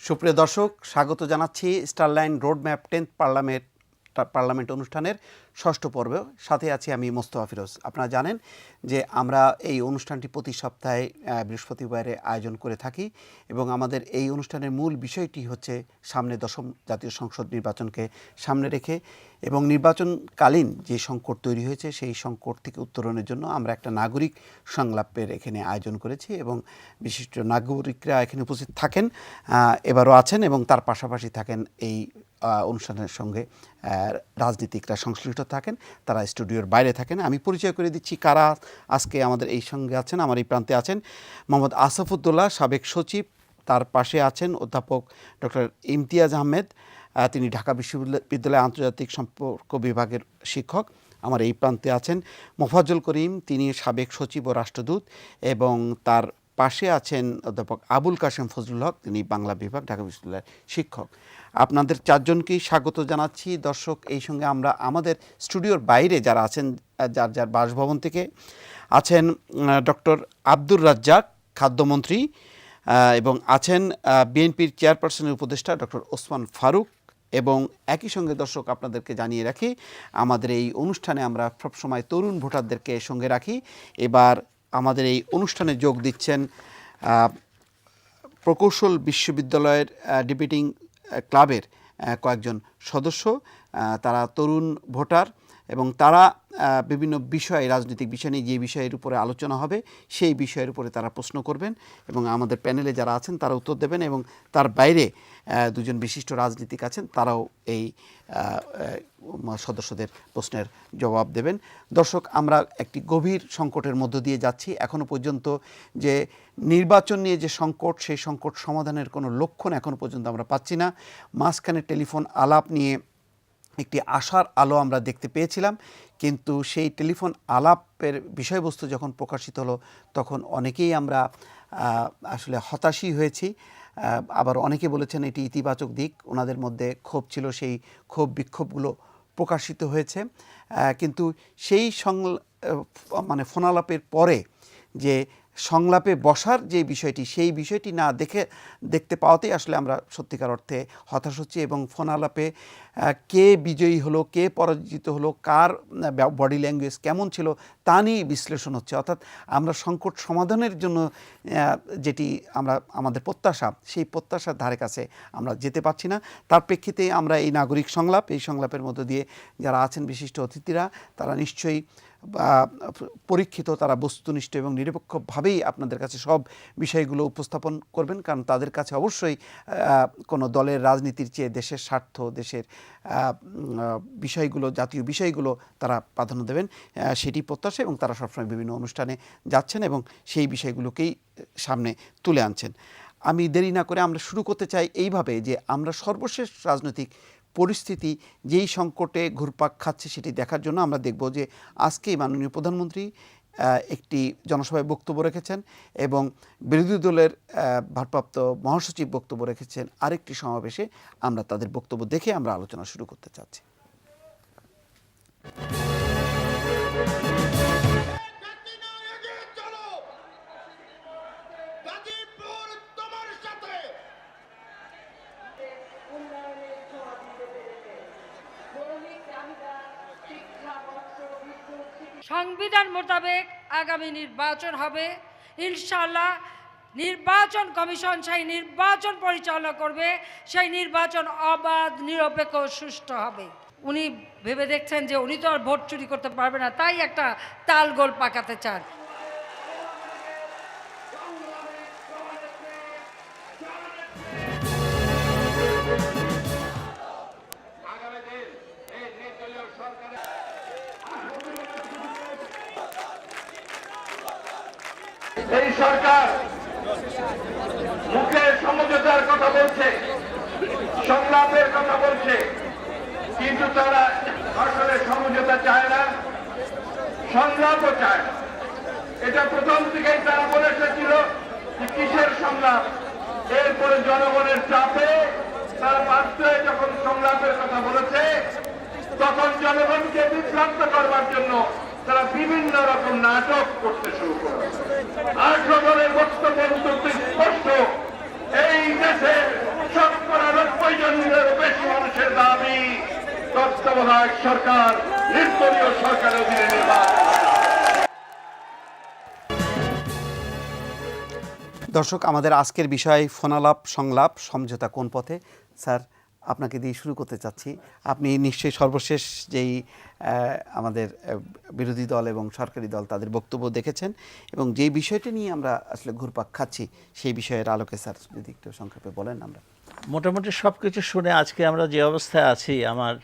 সুপ্রিয় দর্শক, স্বাগত জানাচ্ছি স্টারলাইন রোডম্যাপ 10th পার্লামেন্ট অনুষ্ঠানের ষষ্ঠ পর্বে। সাথে আছি আমি মোস্তফা ফিরোজ। আপনারা জানেন যে আমরা এই অনুষ্ঠানটি প্রতি সপ্তাহে বৃহস্পতিবারে আয়োজন করে থাকি এবং আমাদের এই অনুষ্ঠানের মূল বিষয়টি হচ্ছে সামনে দশম জাতীয় সংসদ নির্বাচনকে সামনে রেখে এবং নির্বাচনকালীন যে সংকট তৈরি হয়েছে সেই সংকট থেকে উত্তরণের জন্য আমরা একটা নাগরিক সংলাপের এখানে আয়োজন করেছি এবং বিশিষ্ট নাগরিকরা এখানে উপস্থিত থাকেন, এবারও আছেন এবং তার পাশাপাশি থাকেন এই অনুষ্ঠানের সঙ্গে রাজনীতিকরা সংশ্লিষ্ট থাকেন, তারা স্টুডিওর বাইরে থাকেন। আমি পরিচয় করে দিচ্ছি কারা আজকে আমাদের এই সঙ্গে আছেন। আমার এই প্রান্তে আছেন মোহাম্মদ আসফউদ্দৌলা, সাবেক সচিব। তার পাশে আছেন অধ্যাপক ডক্টর ইমতিয়াজ আহমেদ, তিনি ঢাকা বিশ্ববিদ্যালয় আন্তর্জাতিক সম্পর্ক বিভাগের শিক্ষক। আমার এই প্রান্তে আছেন মোফাজ্জল করিম, তিনি সাবেক সচিব ও রাষ্ট্রদূত, এবং তার পাশে আছেন অধ্যাপক আবুল কাশেম ফজলুল হক, তিনি বাংলা বিভাগ, ঢাকা বিশ্ববিদ্যালয়ের শিক্ষক। আপনাদের চারজনকেই স্বাগত জানাচ্ছি। দর্শক, এই সঙ্গে আমরা আমাদের স্টুডিওর বাইরে যারা আছেন, যার যার বাসভবন থেকে আছেন ডক্টর আব্দুর রাজ্জাক, খাদ্যমন্ত্রী, এবং আছেন বিএনপির চেয়ারপারসনের উপদেষ্টা ডক্টর ওসমান ফারুক। এবং একই সঙ্গে দর্শক আপনাদেরকে জানিয়ে রাখি, আমাদের এই অনুষ্ঠানে আমরা সবসময় তরুণ ভোটারদেরকে সঙ্গে রাখি। এবার আমাদের এই অনুষ্ঠানে যোগ দিচ্ছেন প্রকৌশল বিশ্ববিদ্যালয়ের ডিবেটিং ক্লাবের কয়েকজন সদস্য। তারা তরুণ ভোটার এবং তারা বিভিন্ন বিষয়, রাজনৈতিক বিষয় নিয়ে যে বিষয়ের উপরে আলোচনা হবে সেই বিষয়ের উপরে তারা প্রশ্ন করবেন এবং আমাদের প্যানেলে যারা আছেন তারা উত্তর দেবেন, এবং তার বাইরে দুজন বিশিষ্ট রাজনীতিক আছেন, তারাও এই সদস্যদের প্রশ্নের জবাব দেবেন। দর্শক, আমরা একটি গভীর সংকটের মধ্য দিয়ে যাচ্ছি। এখনও পর্যন্ত যে নির্বাচন নিয়ে যে সংকট, সেই সংকট সমাধানের কোনো লক্ষণ এখনও পর্যন্ত আমরা পাচ্ছি না। মাঝখানে টেলিফোন আলাপ নিয়ে একটি আশার আলো আমরা দেখতে পেয়েছিলাম, কিন্তু সেই টেলিফোন আলাপের বিষয়বস্তু যখন প্রকাশিত হলো তখন অনেকেই আমরা আসলে হতাশই হয়েছি। আবার অনেকে বলেছেন এটি ইতিবাচক দিক, ওনাদের মধ্যে ক্ষোভ ছিল, সেই ক্ষোভ বিক্ষোভগুলো প্রকাশিত হয়েছে। কিন্তু সেই ফোনালাপের পরে যে সংলাপে বসার যে বিষয়টি, সেই বিষয়টি না দেখতে পাওয়াতেই আসলে আমরা সত্যিকার অর্থে হতাশ হচ্ছি। এবং ফোনালাপে কে বিজয়ী হলো, কে পরাজিত হলো, কার বডি ল্যাঙ্গুয়েজ কেমন ছিল তা নিয়ে বিশ্লেষণ হচ্ছে। অর্থাৎ আমরা সংকট সমাধানের জন্য যেটি আমাদের প্রত্যাশা, সেই প্রত্যাশার ধারে কাছে আমরা যেতে পারছি না। তার প্রেক্ষিতে আমরা এই নাগরিক সংলাপ, এই সংলাপের মধ্য দিয়ে যারা আছেন বিশিষ্ট অতিথিরা, তারা নিশ্চয়ই পরীক্ষিত, তারা বস্তুনিষ্ঠ এবং নিরপেক্ষভাবেই আপনাদের কাছে সব বিষয়গুলো উপস্থাপন করবেন, কারণ তাদের কাছে অবশ্যই কোনো দলের রাজনীতির চেয়ে দেশের স্বার্থ, দেশের বিষয়গুলো, জাতীয় বিষয়গুলো তারা প্রাধান্য দেবেন, সেটি প্রত্যাশা। এবং তারা সবসময় বিভিন্ন অনুষ্ঠানে যাচ্ছেন এবং সেই বিষয়গুলোকেই সামনে তুলে আনছেন। আমি দেরি না করে আমরা শুরু করতে চাই এইভাবে যে আমরা সর্বশেষ রাজনৈতিক পরিস্থিতি যেই সংকটে ঘুরপাক খাচ্ছে সেটি দেখার জন্য আমরা দেখব যে আজকেই মাননীয় প্রধানমন্ত্রী একটি জনসভায় বক্তব্য রেখেছেন এবং বিরোধী দলের ভারপ্রাপ্ত মহাসচিব বক্তব্য রেখেছেন আরেকটি সমাবেশে। আমরা তাদের বক্তব্য দেখে আমরা আলোচনা শুরু করতে চাচ্ছি। সংবিধান মোতাবেক আগামী নির্বাচন হবে ইনশাআল্লাহ। নির্বাচন কমিশন সেই নির্বাচন পরিচালনা করবে, সেই নির্বাচন অবাধ, নিরপেক্ষ, সুষ্ঠু হবে। উনি ভেবে দেখছেন যে উনি তো আর ভোট চুরি করতে পারবে না, তাই একটা তালগোল পাকাতে চান। এই সরকার মুখে সমঝোতার কথা বলছে, সংলাপের কথা বলছে, কিন্তু তারা আসলে সমঝোতা চায় না, সংলাপও চায় না। এটা প্রথম থেকেই তারা বলে এসেছিল যে কিসের সংলাপ। এরপরে জনগণের চাপে তারা বাধ্য হয়ে যখন সংলাপের কথা বলেছে, তখন জনগণকে বিভ্রান্ত করবার জন্য তারা বিভিন্ন রকম নাটক করতে শুরু করে। 18 দলের বক্তব্য স্পষ্ট, এই দেশের 90% বেশি মানুষের দাবি তত্ত্বাবধায়ক সরকার নির্দলীয় সরকারের অধীনে নির্বাচন। দর্শক, আমাদের আজকের বিষয় ফোনালাপ সংলাপ সমঝোতা কোন পথে। স্যার, আপনাকে দিয়ে শুরু করতে চাচ্ছি। আপনি নিশ্চয়ই সর্বশেষ যেই আমাদের বিরোধী দল এবং সরকারি দল তাদের বক্তব্য দেখেছেন এবং যেই বিষয়টি নিয়ে আমরা আসলে ঘুরপাক খাচ্ছি সেই বিষয়ের আলোকে স্যার যদি একটু সংক্ষেপে বলেন। আমরা মোটামুটি সব কিছু শুনে আজকে আমরা যে অবস্থায় আছি, আমার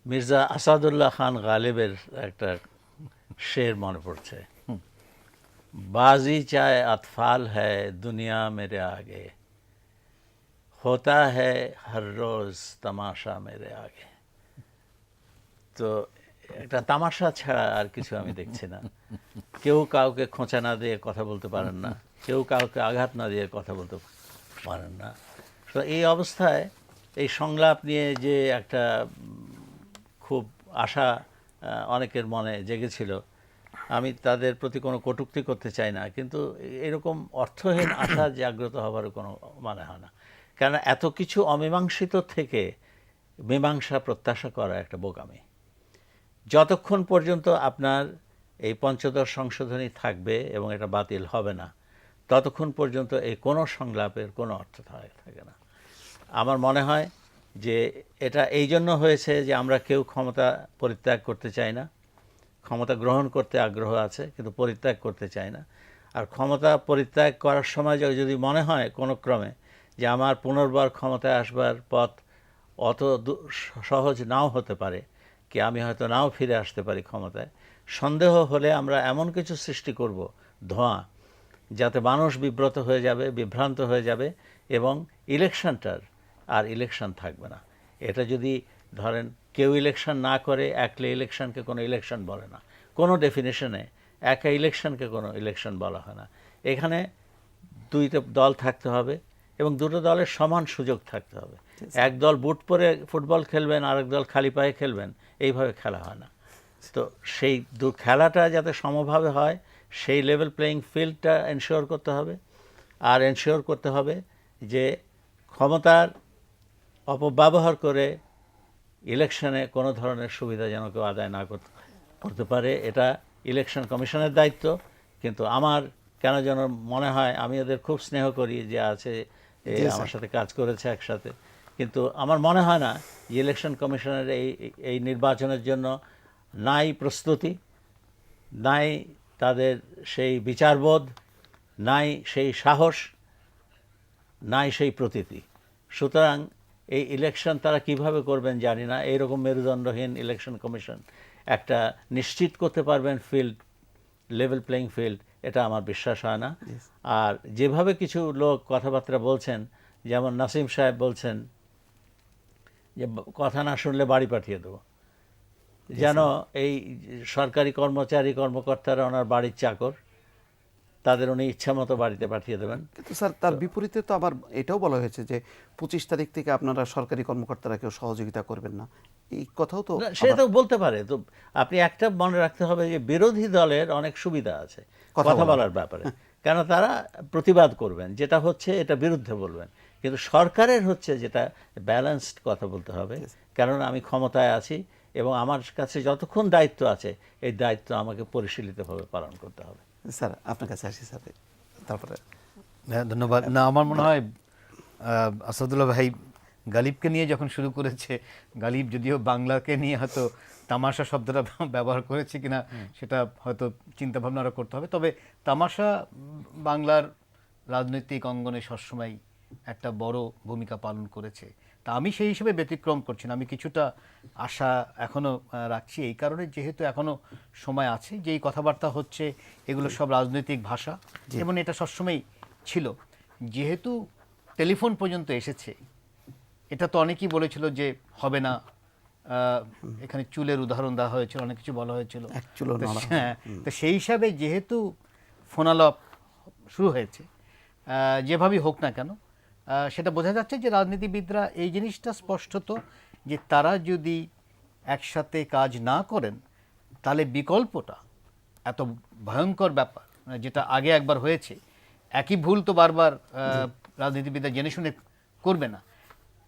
মির্জা আসাদুল্লাহ খান গালিবের একটা শের মনে পড়ছে, बाजी चाहे अतफाल है दुनिया मेरे आगे, होता है हर रोज तमाशा मेरे आगे। তো একটা তামাশা ছাড়া আর কিছু আমি দেখছি না। কেউ কাউকে খোঁচা না দিয়ে কথা বলতে পারেন না, কেউ কাউকে আঘাত না দিয়ে কথা বলতে পারেন না। তো এই অবস্থায় এই সংলাপ নিয়ে যে একটা খুব আশা অনেকের মনে জেগেছিল, আমি তাদের প্রতি কোনো কটূক্তি করতে চাই না, কিন্তু এরকম অর্থহীন আশা জাগ্রত হবার কোনো মানে হয় না। কেন এত কিছু অমীমাংসিত থেকে মীমাংসা প্রত্যাশা করা একটা বোকামি। যতক্ষণ পর্যন্ত আপনার এই পঞ্চদশ সংশোধনী থাকবে এবং এটা বাতিল হবে না, ততক্ষণ পর্যন্ত এই কোনো সংলাপের কোনো অর্থ থাকে না। আমার মনে হয় যে এটা এই জন্য হয়েছে যে আমরা কেউ ক্ষমতা পরিত্যাগ করতে চাই না, ক্ষমতা গ্রহণ করতে আগ্রহ আছে কিন্তু পরিত্যাগ করতে চায় না। আর ক্ষমতা পরিত্যাগ করার সময় যদি মনে হয় কোনো ক্রমে যে আমার পুনর্বার ক্ষমতায় আসবার পথ অত সহজ নাও হতে পারে, কি আমি হয়তো নাও ফিরে আসতে পারি ক্ষমতায়, সন্দেহ হলে আমরা এমন কিছু সৃষ্টি করব ধোঁয়া, যাতে মানুষ বিব্রত হয়ে যাবে, বিভ্রান্ত হয়ে যাবে এবং ইলেকশনটার আর ইলেকশন থাকবে না। এটা যদি ধরেন কেউ ইলেকশন না করে, একলে ইলেকশনকে কোনো ইলেকশন বলে না, কোনো ডেফিনেশনে একা ইলেকশনকে কোনো ইলেকশন বলা হয় না। এখানে দুইটা দল থাকতে হবে এবং দুটো দলের সমান সুযোগ থাকতে হবে। এক দল বুট পরে ফুটবল খেলবেন, আরেক দল খালি পায়ে খেলবেন, এইভাবে খেলা হয় না। তো সেই খেলাটা যাতে সমভাবে হয় সেই লেভেল প্লেয়িং ফিল্ডটা এনশিওর করতে হবে। আর এনশিওর করতে হবে যে ক্ষমতার অপব্যবহার করে ইলেকশনে কোনো ধরনের সুবিধা যেন কেউ আদায় না করতে পারে। এটা ইলেকশন কমিশনের দায়িত্ব। কিন্তু আমার কেন যেন মনে হয়, আমি ওদের খুব স্নেহ করি, যে আছে আমার সাথে কাজ করেছে একসাথে, কিন্তু আমার মনে হয় না যে ইলেকশন কমিশনের এই নির্বাচনের জন্য নাই প্রস্তুতি, নাই তাদের সেই বিচারবোধ, নাই সেই সাহস, নাই সেই প্রতীতি। সুতরাং এই ইলেকশন তারা কিভাবে করবেন জানি না। এইরকম মেরুদণ্ডহীন ইলেকশন কমিশন একটা নিশ্চিত করতে পারবেন ফিল্ড, লেভেল প্লেয়িং ফিল্ড, এটা আমার বিশ্বাস হয় না। আর যেভাবে কিছু লোক কথাবার্তা বলছেন, যেমন নাসিম সাহেব বলছেন যে কথা না শুনলে বাড়ি পাঠিয়ে দেবো, যেন এই সরকারি কর্মকর্তারা ওনার বাড়ির চাকর, তাদের উনি ইচ্ছা মতো বাড়িতে পাঠিয়ে দেবেন। কিন্তু স্যার, তার বিপরীতে তো আবার এটাও বলা হয়েছে যে 25 তারিখ থেকে আপনারা সরকারি কর্মকর্তারা কেউ সহযোগিতা করবেন না, এই কথাও তো সে তো বলতে পারে। তো আপনি একটা মনে রাখতে হবে যে বিরোধী দলের অনেক সুবিধা আছে কথা বলার ব্যাপারে, কেন তারা প্রতিবাদ করবেন, যেটা হচ্ছে এটা বিরুদ্ধে বলবেন। কিন্তু সরকারের হচ্ছে যেটা ব্যালেন্সড কথা বলতে হবে, কেননা আমি ক্ষমতায় আছি এবং আমার কাছে যতক্ষণ দায়িত্ব আছে এই দায়িত্ব আমাকে পরিশীলিতভাবে পালন করতে হবে। স্যার, আপনার কাছে আসি স্যার, তারপরে। হ্যাঁ, ধন্যবাদ। না, আমার মনে হয় আসাদুল্লাহ ভাই গালিবকে নিয়ে যখন শুরু করেছে, গালিব যদিও বাংলাকে নিয়ে হয়তো তামাশা শব্দটা ব্যবহার করেছে কিনা সেটা হয়তো চিন্তা ভাবনা আরও করতে হবে। তবে তামাশা বাংলার রাজনৈতিক অঙ্গনে সবসময় একটা বড় ভূমিকা পালন করেছে। তা আমি সেই হিসেবে ব্যতিক্রম করছি না, আমি কিছুটা আশা এখনও রাখছি, এই কারণে যেহেতু এখনও সময় আছে, যেই কথাবার্তা হচ্ছে এগুলো সব রাজনৈতিক ভাষা এবং এটা সবসময় ছিল। যেহেতু টেলিফোন পর্যন্ত এসেছে, এটা তো অনেকেই বলেছিল যে হবে না, এখানে চুলের উদাহরণ দেওয়া হয়েছিল, অনেক কিছু বলা হয়েছিল। হ্যাঁ, তো সেই হিসাবে যেহেতু ফোনালাপ শুরু হয়েছে, যেভাবেই হোক না কেন, সেটা বোঝা যাচ্ছে যে রাজনীতিবিদরা এই জিনিসটা স্পষ্টত যে তারা যদি একসাথে কাজ না করেন তাহলে বিকল্পটা এত ভয়ঙ্কর ব্যাপার, যেটা আগে একবার হয়েছে, একই ভুল তো বারবার রাজনীতিবিদরা জেনে শুনে করবে না,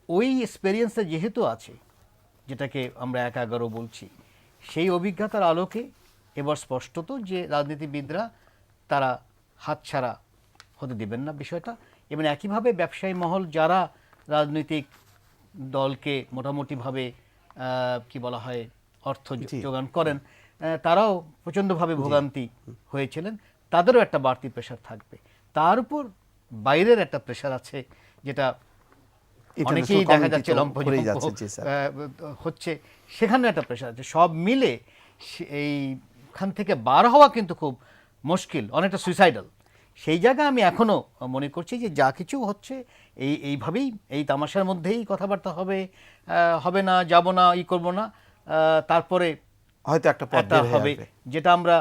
ওই এক্সপেরিয়েন্সটা যেহেতু আছে, যেটাকে আমরা ১-১১ বলছি, সেই অভিজ্ঞতার আলোকে এবার স্পষ্টত যে রাজনীতিবিদরা তারা হাতছাড়া হতে দেবেন না বিষয়টা। এবং একইভাবে ব্যবসায়ী মহল যারা রাজনৈতিক দলকে মোটামুটিভাবে কি বলা হয় অর্থ যোগান করেন, তারাও প্রচণ্ডভাবে ভোগান্তি হয়েছিলেন, তাদেরও একটা বাড়তি প্রেশার থাকবে। তার উপর বাইরের একটা প্রেশার আছে, যেটা অনেকেই দেখা যাচ্ছে হচ্ছে, সেখানে একটা প্রেশার আছে। সব মিলে এইখান থেকে বার হওয়া কিন্তু খুব মুশকিল, অনেকটা সুইসাইডাল। সেই জায়গায় আমি এখনো মনে করছি যে যা কিছু হচ্ছে এইভাবেই, এই তামাশার মধ্যেই কথাবার্তা হবে না, যাব না, করব না, তারপরে হয়তো একটা পথ বের হয়ে হবে, আসবে। যেটা আমরা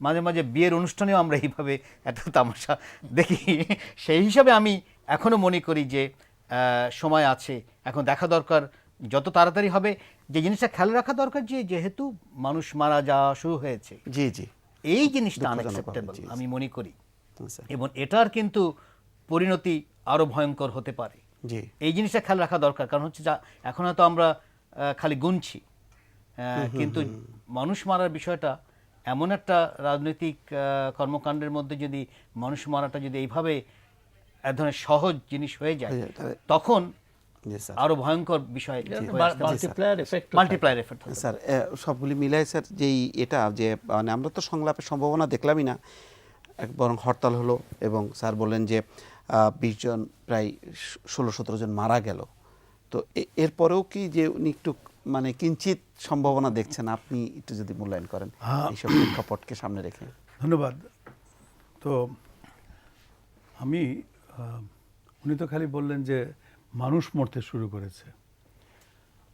মাঝে মাঝে বিয়ের অনুষ্ঠানেও আমরা এইভাবে একটা তামাশা দেখি। সেই হিসাবে আমি এখনো মনে করি যে সময় আছে, এখন দেখা দরকার যত তাড়াতাড়ি হবে। যে জিনিসটা খেয়াল রাখা দরকার, যে যেহেতু মানুষ মারা যাওয়া শুরু হয়েছে, জি জি, এই জিনিসটা দুঃখজনক আনএক্সেপ্টেবল জি, জি। আমি মনে করি, আচ্ছা, এবং এটার কিন্তু পরিণতি আরো ভয়ঙ্কর হতে পারে। জি এই জিনিসটা খেয়াল রাখা দরকার, কারণ হচ্ছে যা এখন হয়তো আমরা খালি গুনছি, কিন্তু মানুষ মারার বিষয়টা এমন একটা রাজনৈতিক কর্মকাণ্ডের মধ্যে যদি মানুষ মারাটা যদি এইভাবে এক ধরনের সহজ জিনিস হয়ে যায়, তখন জি স্যার। আরো ভয়ঙ্কর বিষয় মাল্টিপ্লায়ার এফেক্ট মাল্টিপ্লায়ার এফেক্ট হবে। স্যার সবগুলি মিলাই স্যার, যেই এটা যে মানে আমরা তো সংলাপের সম্ভাবনা দেখলামই না, বরং হরতাল হলো এবং স্যার বললেন যে 20 জন প্রায় 16-17 জন মারা গেল। তো এরপরেও কি যে উনি একটু মানে কিঞ্চিত সম্ভাবনা দেখছেন, আপনি একটু যদি মূল্যায়ন করেন এইসব প্রেক্ষাপটকে সামনে রেখে। ধন্যবাদ। তো আমি উনি তো খালি বললেন যে মানুষ মরতে শুরু করেছে,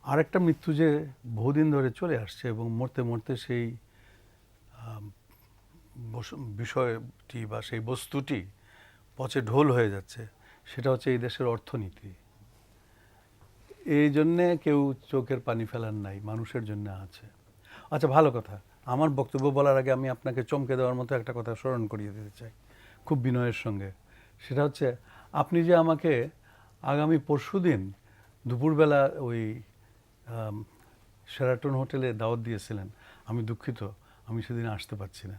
আরেকটা মৃত্যু যে বহুদিন ধরে চলে আসছে এবং মরতে মরতে সেই বিষয়টি বা সেই বস্তুটি পচে ঢোল হয়ে যাচ্ছে, সেটা হচ্ছে এই দেশের অর্থনীতি। এই জন্যে কেউ চোখের পানি ফেলার নাই, মানুষের জন্য আছে। আচ্ছা, ভালো কথা। আমার বক্তব্য বলার আগে আমি আপনাকে চমকে দেওয়ার মতো একটা কথা স্মরণ করিয়ে দিতে চাই খুব বিনয়ের সঙ্গে। সেটা হচ্ছে, আপনি যে আমাকে আগামী পরশুদিন দুপুরবেলা ওই শেরাটন হোটেলে দাওয়াত দিয়েছিলেন, আমি দুঃখিত আমি সেদিন আসতে পারছি না।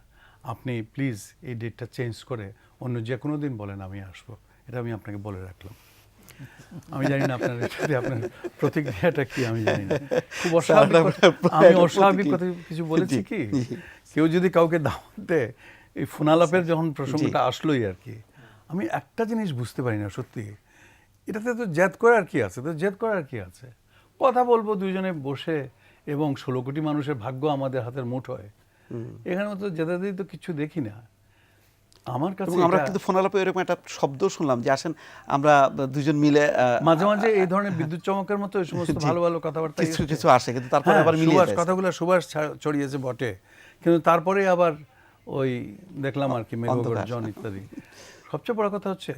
আপনি প্লিজ এই ডেটটা চেঞ্জ করে অন্য যে কোনো দিন বলেন, আমি আসবো। এটা আমি আপনাকে বলে রাখলাম। আমি জানি না আপনার সাথে আপনার প্রতিক্রিয়াটা কি, আমি জানি না। খুব অস্বাভাবিক, আমি অস্বাভাবিক কথা কিছু বলেছি কি? কেউ যদি কাউকে দাওয়াত দেয়, এই ফোনালাপের যখন প্রসঙ্গটা আসলোই আর কি, আমি একটা জিনিস বুঝতে পারি না সত্যি, এটাতে তো জেদ করার কি আছে? তো জেদ করার কি আছে? কথা বলবো দুইজনে বসে, এবং 16 কোটি মানুষের ভাগ্য আমাদের হাতের মুঠোয়। এখানে তো জেদাদি তো কিছু দেখি না আমার কাছে। আমরা কিন্তু ফোনালাপে এরকম একটা শব্দ শুনলাম যে আসেন আমরা দুজন মিলে মাঝে মাঝে এই ধরনের বিদ্যুৎ চমকের মতো এই সমস্ত ভালো ভালো কথাবার্তা কিছু আসে, কিন্তু তারপরে আবার মিলিয়ে যায়। কথাগুলো সুবাস ছড়িয়েছে বটে, কিন্তু তারপরে আবার ওই দেখলাম আর কি মেঘগর্জন ইত্যাদি। সবচেয়ে বড় কথা হচ্ছে,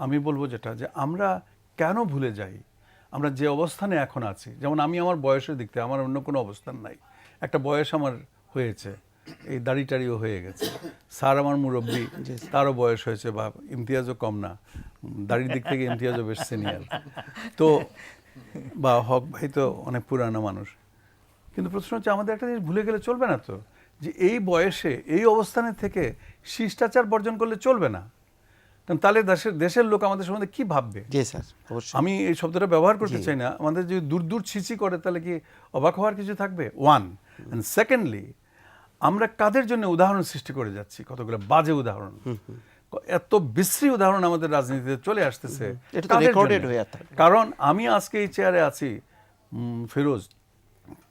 আমি বলবো যেটা, যে আমরা কেন ভুলে যাই আমরা যে অবস্থানে এখন আছি। যেমন আমি আমার বয়সের দিক থেকে, আমার অন্য কোনো অবস্থান নাই, একটা বয়স আমার হয়েছে, এই দাড়ি টাড়িও হয়ে গেছে। স্যার আমার মুরব্বী, তারও বয়স হয়েছে, বা ইমতিয়াজও কম না, দাড়ির দিক থেকে ইমতিয়াজও বেশ সিনিয়র। তো বা হক ভাই তো অনেক পুরানো মানুষ। কিন্তু প্রশ্ন হচ্ছে, আমাদের একটা জিনিস ভুলে গেলে চলবে না তো, যে এই বয়সে এই অবস্থানে থেকে শিষ্টাচার বর্জন করলে চলবে না। কারণ তাহলে দেশের লোক আমাদের সম্বন্ধে কি ভাববে? জি স্যার, অবশ্যই। আমি এই শব্দটা ব্যবহার করতে চাই না। আমাদের যদি দূর দূর ছিছি করে, তাহলে কি অবাক হওয়ার কিছু থাকবে? ওয়ান। অ্যান্ড সেকেন্ডলি, আমরা কাদের জন্য উদাহরণ সৃষ্টি করে যাচ্ছি? কতগুলো বাজে উদাহরণ, এত বিশ্রী উদাহরণ আমাদের রাজনীতিতে চলে আসতেছে। কারণ আমি আজকে এই চেয়ারে আছি ফিরোজ,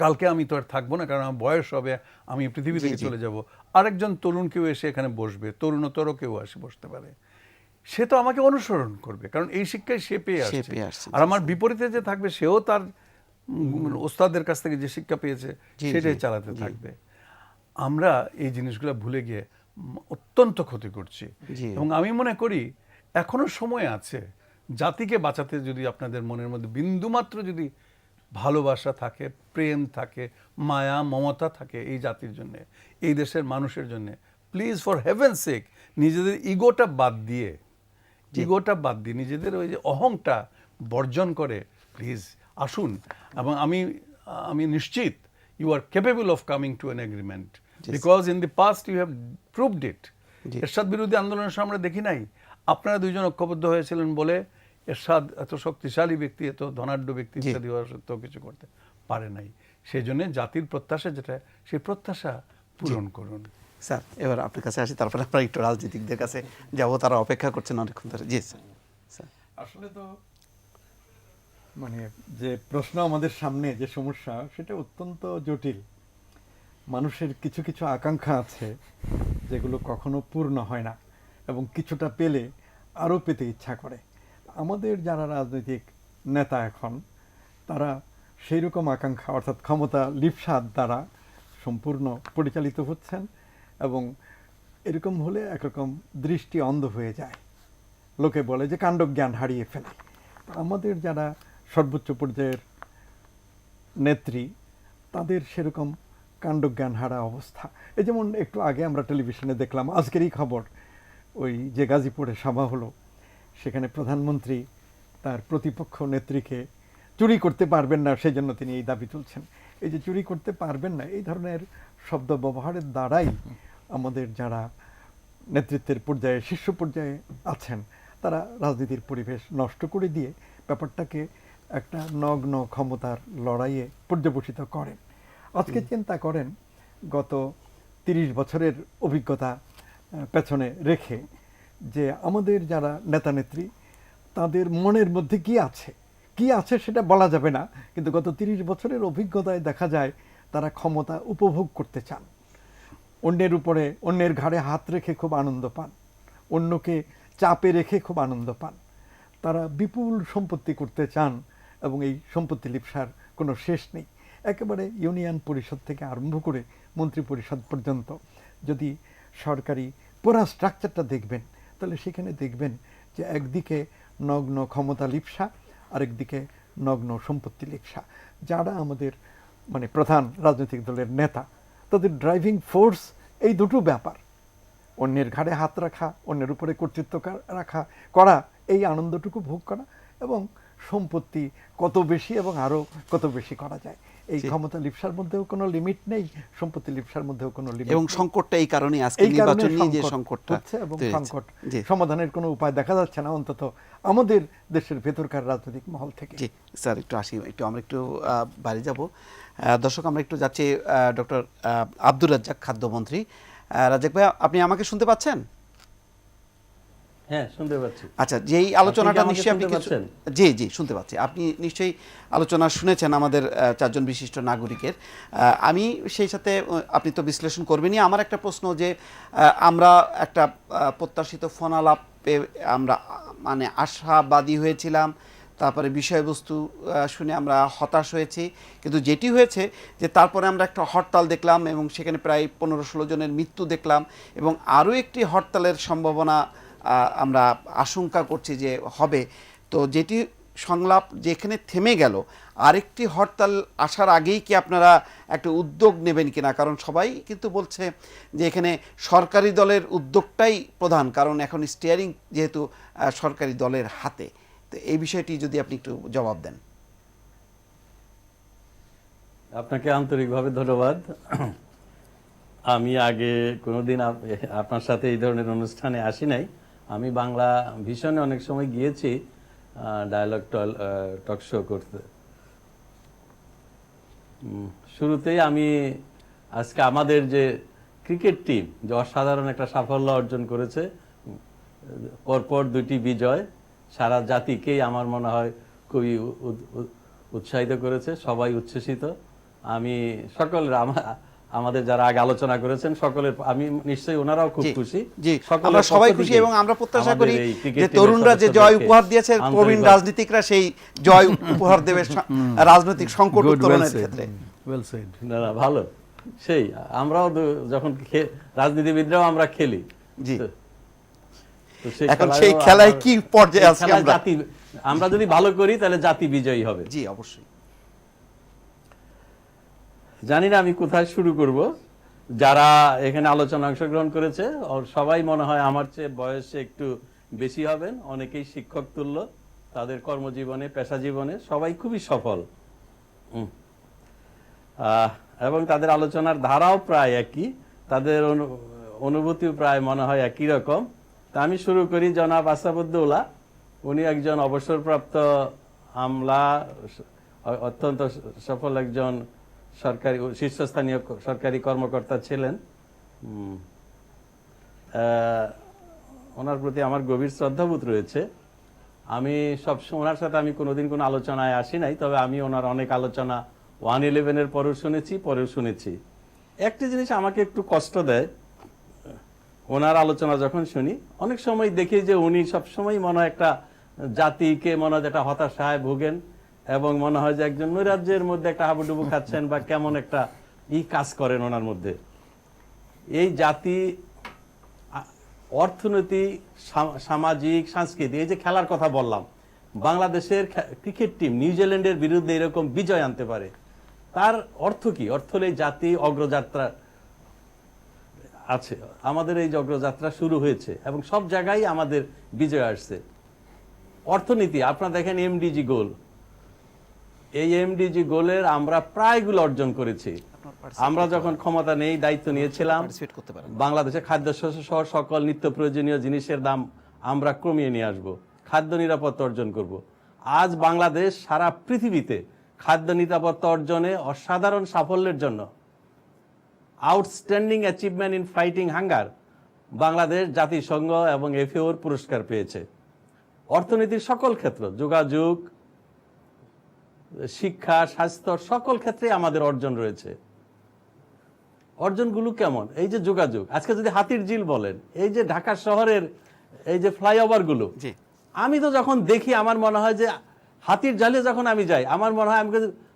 কালকে আমি তো আর থাকবো না, কারণ আমার বয়স হবে, আমি পৃথিবী থেকে চলে যাব। আরেকজন তরুণ কেউ এসে এখানে বসবে, তরুণতর কেউ এসে বসতে পারে, সে তো আমাকে অনুসরণ করবে, কারণ এই শিক্ষায় সে পেয়ে আসছে। আর আমার বিপরীতে যে থাকবে, সেও তার ওস্তাদের কাছ থেকে যে শিক্ষা পেয়েছে সেটাই চালাতে থাকবে। আমরা এই জিনিসগুলো ভুলে গিয়ে অত্যন্ত ক্ষতি করছি। এবং আমি মনে করি এখনো সময় আছে জাতিকে বাঁচাতে। যদি আপনাদের মনের মধ্যে বিন্দুমাত্র যদি ভালোবাসা থাকে, প্রেম থাকে, মায়া মমতা থাকে এই জাতির জন্য, এই দেশের মানুষের জন্য, প্লিজ ফর হেভেন সেক নিজেদের ইগোটা বাদ দিয়ে ইগোটা বাদ দিয়ে নিজেদের ওই যে অহংটা বর্জন করে প্লিজ আসুন, এবং আমি নিশ্চিত you are capable of coming to an agreement, because in the past you have proved it. Ershad বিরোধী আন্দোলনের সময় আমরা দেখি নাই আপনারা দুইজন ঐক্যবদ্ধ হয়েছিলেন বলে এরশাদ এত শক্তিশালী ব্যক্তি, এত ধনাঢ্য ব্যক্তি ইত্যাদি হওয়া সত্ত্বেও কিছু করতে পারে নাই। সেই জন্য জাতির প্রত্যাশা যেটা, সেই প্রত্যাশা পূরণ করুন। স্যার এবার আপনার কাছে আসি, তারপরে আমরা একটু রাজনীতিকদের কাছে যাবো, তারা অপেক্ষা করছেন অনেকক্ষণ ধরে। জি স্যার। আসলে তো মানে যে প্রশ্ন আমাদের সামনে, যে সমস্যা, সেটা অত্যন্ত জটিল। মানুষের কিছু কিছু আকাঙ্ক্ষা আছে যেগুলো কখনো পূর্ণ হয় না, এবং কিছুটা পেলে আরও পেতে ইচ্ছা করে। আমাদের যারা রাজনৈতিক নেতা এখন, তারা সেই রকম আকাঙ্ক্ষা অর্থাৎ ক্ষমতা লিপ্সার দ্বারা সম্পূর্ণ পরিচালিত হচ্ছেন, এবং এরকম হলে একরকম দৃষ্টি অন্ধ হয়ে যায়। লোকে বলে যে কাণ্ডজ্ঞান হারিয়ে ফেলে। আমাদের যারা সর্বোচ্চ পর্যায়ের নেত্রী, তাদের সেরকম কাণ্ডজ্ঞান হারা অবস্থা। এই যেমন একটু আগে আমরা টেলিভিশনে দেখলাম, আজকেরই খবর, ওই যে গাজীপুরে সভা হলো, সেখানে প্রধানমন্ত্রী তার প্রতিপক্ষ নেত্রীকে চুরি করতে পারবেন না, সেই জন্য তিনি এই দাবি তুলছেন। এই যে চুরি করতে পারবেন না, এই ধরনের শব্দ ব্যবহারের দ্বারাই আমাদের যারা নেতৃত্বের পর্যায়ে, শীর্ষ পর্যায়ে আছেন, তারা রাজনীতির পরিবেশ নষ্ট করে দিয়ে ব্যাপারটাকে একটা নগ্ন ক্ষমতার লড়াইয়ে পর্যবসিত করেন। আজকে চিন্তা করেন, গত ৩০ বছরের অভিজ্ঞতা পেছনে রেখে, যে আমাদের যারা নেতা নেত্রী, তাদের মনের মধ্যে কি আছে সেটা বলা যাবে না, কিন্তু গত ৩০ বছরের অভিজ্ঞতায় দেখা যায় তারা ক্ষমতা উপভোগ করতে চান, অন্যের উপরে, অন্যের ঘাড়ে হাত রেখে খুব আনন্দ পান, অন্যকে চাপে রেখে খুব আনন্দ পান। তারা বিপুল সম্পত্তি করতে চান, এবং এই সম্পত্তি লিপ্সার কোনো শেষ নেই। একেবারে ইউনিয়ন পরিষদ থেকে আরম্ভ করে মন্ত্রী পরিষদ পর্যন্ত যদি সরকারি পুরা স্ট্রাকচারটা দেখবেন, তাহলে সেখানে দেখবেন যে একদিকে নগ্ন ক্ষমতা লিপ্সা, আরেকদিকে নগ্ন সম্পত্তি লিপ্সা। যারা আমাদের মানে প্রধান রাজনৈতিক দলের নেতা, তাদের ড্রাইভিং ফোর্স এই দুটো ব্যাপার, অন্যের ঘাড়ে হাত রাখা, অন্যের উপরে কর্তৃত্ব করা, এই আনন্দটুকু ভোগ করা, এবং সম্পত্তি কত বেশি এবং আরও কত বেশি করা যায়। এই ক্ষমতা লিপ্সার মধ্যেও কোনো লিমিট নেই, সম্পত্তি লিপ্সার মধ্যেও কোনো লিমিট, এবং সংকটটা এই কারণে আজকে নির্বাচন নিয়ে যে সংকটটা হচ্ছে, এবং সংকট সমাধানের কোনো উপায় দেখা যাচ্ছে না, অন্তত আমাদের দেশের ভেতরকার রাজনৈতিক মহল থেকে। জি স্যার, একটু আসি, আমরা একটু বাইরে যাব। দর্শক, আমরা একটু যাচ্ছি ডক্টর আব্দুর রাজ্জাক, খাদ্যমন্ত্রী। রাজ্জাক ভাই, আপনি আমাকে শুনতে পাচ্ছেন? হ্যাঁ, শুনতে পাচ্ছি। আচ্ছা, যেই আলোচনাটা নিশ্চয়ই আপনি জি জি শুনতে পাচ্ছি, আপনি নিশ্চয়ই আলোচনা শুনেছেন আমাদের 4 জন বিশিষ্ট নাগরিকের। আমি সেই সাথে, আপনি তো বিশ্লেষণ করবেনই, আমার একটা প্রশ্ন যে আমরা একটা প্রত্যাশিত ফলালাপে আমরা মানে আশাবাদী হয়েছিলাম, তারপরে বিষয়বস্তু শুনে আমরা হতাশ হয়েছি, কিন্তু যেটি হয়েছে যে তারপরে আমরা একটা হরতাল দেখলাম, এবং সেখানে প্রায় 15-16 জনের মৃত্যু দেখলাম, এবং আরও একটি হরতালের সম্ভাবনা আমরা আশঙ্কা করছি যে হবে। তো যেটি সংলাপ যেখানে থেমে গেল, আরেকটি হরতাল আসার আগেই কি আপনারা একটা উদ্যোগ নেবেন কিনা? কারণ সবাই কিন্তু বলছে যে এখানে সরকারি দলের উদ্যোগটাই প্রধান, কারণ এখন স্টিয়ারিং যেহেতু সরকারি দলের হাতে। তো এই বিষয়টি যদি আপনি একটু জবাব দেন। আপনাকে আন্তরিকভাবে ধন্যবাদ। আমি আগে কোনোদিন আপনার সাথে এই ধরনের অনুষ্ঠানে আসি নাই। আমি বাংলা ভিশনে অনেক সময় গিয়েছি ডায়ালগ টক শো করতে। শুরুতেই আমি আজকে আমাদের যে ক্রিকেট টিম যে অসাধারণ একটা সাফল্য অর্জন করেছে, পরপর 2টি বিজয়, সারা জাতিকেই আমার মনে হয় খুবই উৎসাহিত করেছে, সবাই উচ্ছ্বসিত। আমি সকলের আমাদের যারা আগে আলোচনা করেছেন সকলের, আমি নিশ্চয়ই ওনারাও খুব খুশি। জি, আমরা সবাই খুশি, এবং আমরা প্রত্যাশা করি যে তরুণরা যে জয় উপহার দিয়েছে, প্রবীণ রাজনীতিকরা সেই জয় উপহার দেবে রাজনৈতিক সংকট উত্তরণের ক্ষেত্রে। Well said. না, ভালো। সেই আমরাও যখন রাজনীতিবিদরাও আমরা খেলি। জি, এখন সেই খেলায় কি পর্যায়ে আছে? আমরা যদি ভালো করি তাহলে জাতি বিজয়ী হবে। জি, অবশ্যই। জানি না আমি কোথায় শুরু করব। যারা এখানে আলোচনা অংশগ্রহণ করেছে সবাই মনে হয় আমার চেয়ে বয়সে একটু বেশি হবেন, অনেকেই শিক্ষক তুল্য, তাদের কর্মজীবনে পেশা জীবনে সবাই খুবই সফল। এবং তাদের আলোচনার ধারাও প্রায় একই, তাদের অনুভূতিও প্রায় মনে হয় একই রকম। তা আমি শুরু করি জনাব আসাদুল্লাহ। উনি একজন অবসরপ্রাপ্ত আমলা, অত্যন্ত সফল একজন সরকারি শীর্ষস্থানীয় সরকারি কর্মকর্তা ছিলেন। ওনার প্রতি আমার গভীর শ্রদ্ধাবোধ রয়েছে। আমি ওনার সাথে আমি কোনোদিন কোনো আলোচনায় আসি নাই, তবে আমি ওনার অনেক আলোচনা 111-এর পরেও শুনেছি। একটি জিনিস আমাকে একটু কষ্ট দেয়, ওনার আলোচনা যখন শুনি অনেক সময় দেখি যে উনি সবসময় মনে হয় একটা জাতিকে মনে হয় একটা হতাশায় ভোগেন, এবং মনে হয় যে একজন নৈরাজ্যের মধ্যে একটা হাবুডুবু খাচ্ছেন বা কেমন একটা কাজ করেন ওনার মধ্যে। এই জাতি, অর্থনীতি, সামাজিক, সাংস্কৃতিক, এই যে খেলার কথা বললাম, বাংলাদেশের ক্রিকেট টিম নিউজিল্যান্ডের বিরুদ্ধে এরকম বিজয় আনতে পারে, তার অর্থ কি? অর্থ হলে জাতি অগ্রযাত্রা আছে, আমাদের এই অগ্রযাত্রা শুরু হয়েছে এবং সব জায়গায় আমাদের বিজয় আসছে। অর্থনীতি, আপনারা দেখেন এমডিজি গোল, এই এমডিজি গোলের আমরা প্রায়গুলো অর্জন করেছি। আমরা যখন ক্ষমতা নেই, দায়িত্ব নিয়েছিলাম, বাংলাদেশে খাদ্যশস্য সহ সকল নিত্য প্রয়োজনীয় জিনিসের দাম আমরা কমিয়ে নিয়ে আসব, খাদ্য নিরাপত্তা অর্জন করব। আজ বাংলাদেশ সারা পৃথিবীতে খাদ্য নিরাপত্তা অর্জনে অসাধারণ সাফল্যের জন্য outstanding achievement in fighting hunger Bangladesh জাতিসংঘ এবং FAO পুরস্কার পেয়েছে। অর্থনীতির সকল ক্ষেত্র, যোগাযোগ, শিক্ষা, স্বাস্থ্য, সকল ক্ষেত্রে আমাদের অর্জন রয়েছে। অর্জনগুলো কেমন? এই যে যোগাযোগ, আজকে যদি হাতির ঝিল বলেন, এই যে ঢাকা শহরের এই যে ফ্লাইওভার গুলো, আমি তো যখন দেখি আমার মনে হয় যে হাতির জালে যখন আমি যাই, আমার মনে হয়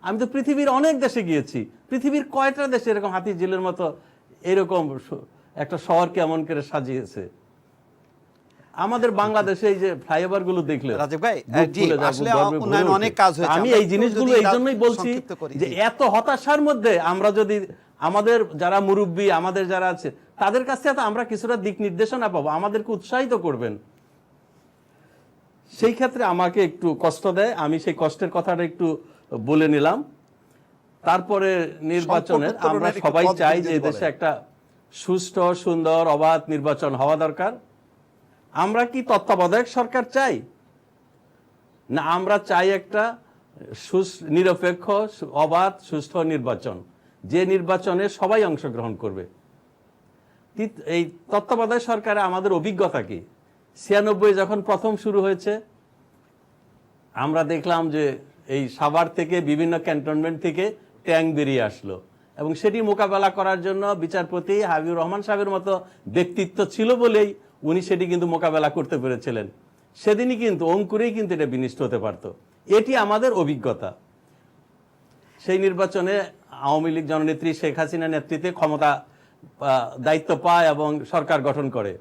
আমি তো পৃথিবীর অনেক দেশে গিয়েছি, পৃথিবীর কয়টা দেশে এরকম হাতির ঝিলের মতো এরকম একটা শহর কেমন করে সাজিয়েছে। আমাদের বাংলাদেশে এই যে ফ্লাইওভার গুলো দেখলে রাজীব ভাই, আসলে উন্নয়ন অনেক কাজ হয়েছে। আমি এই জিনিসগুলো এই জন্যই বলছি যে এত হতাশার মধ্যে আমরা যদি আমাদের যারা মুরব্বী, আমাদের যারা আছে, তাদের কাছ থেকে আমরা কিছুটা দিক নির্দেশনা পাবো, আমাদেরকে উৎসাহিত করবেন। সেই ক্ষেত্রে আমাকে একটু কষ্ট দেয়, আমি সেই কষ্টের কথাটা একটু বলে নিলাম। তারপরে নির্বাচনের আমরা সবাই চাই যে দেশে একটা সুষ্ঠু, সুন্দর, অবাধ নির্বাচন হওয়া দরকার। আমরা কি তত্ত্বাবধায়ক সরকার চাই, না আমরা চাই একটা নিরপেক্ষ, অবাধ, সুষ্ঠু নির্বাচন, যে নির্বাচনে সবাই অংশগ্রহণ করবে? এই তত্ত্বাবধায়ক সরকারে আমাদের অভিজ্ঞতা কি? 96 যখন প্রথম শুরু হয়েছে, আমরা দেখলাম যে এই সাভার থেকে বিভিন্ন ক্যান্টনমেন্ট থেকে ট্যাঙ্ক বেরিয়ে আসলো, এবং সেটি মোকাবেলা করার জন্য বিচারপতি হাবিবুর রহমান সাহেবের মতো ব্যক্তিত্ব ছিল বলেই উনি সেটি কিন্তু মোকাবেলা করতে পেরেছিলেন। সেদিনই কিন্তু অঙ্কুরেই কিন্তু এটা বিনষ্ট হতে পারত। এটি আমাদের অভিজ্ঞতা। সেই নির্বাচনে আওয়ামী লীগ জননেত্রী শেখ হাসিনা নেতৃত্বে ক্ষমতা দায়িত্ব পায় এবং সরকার গঠন করে।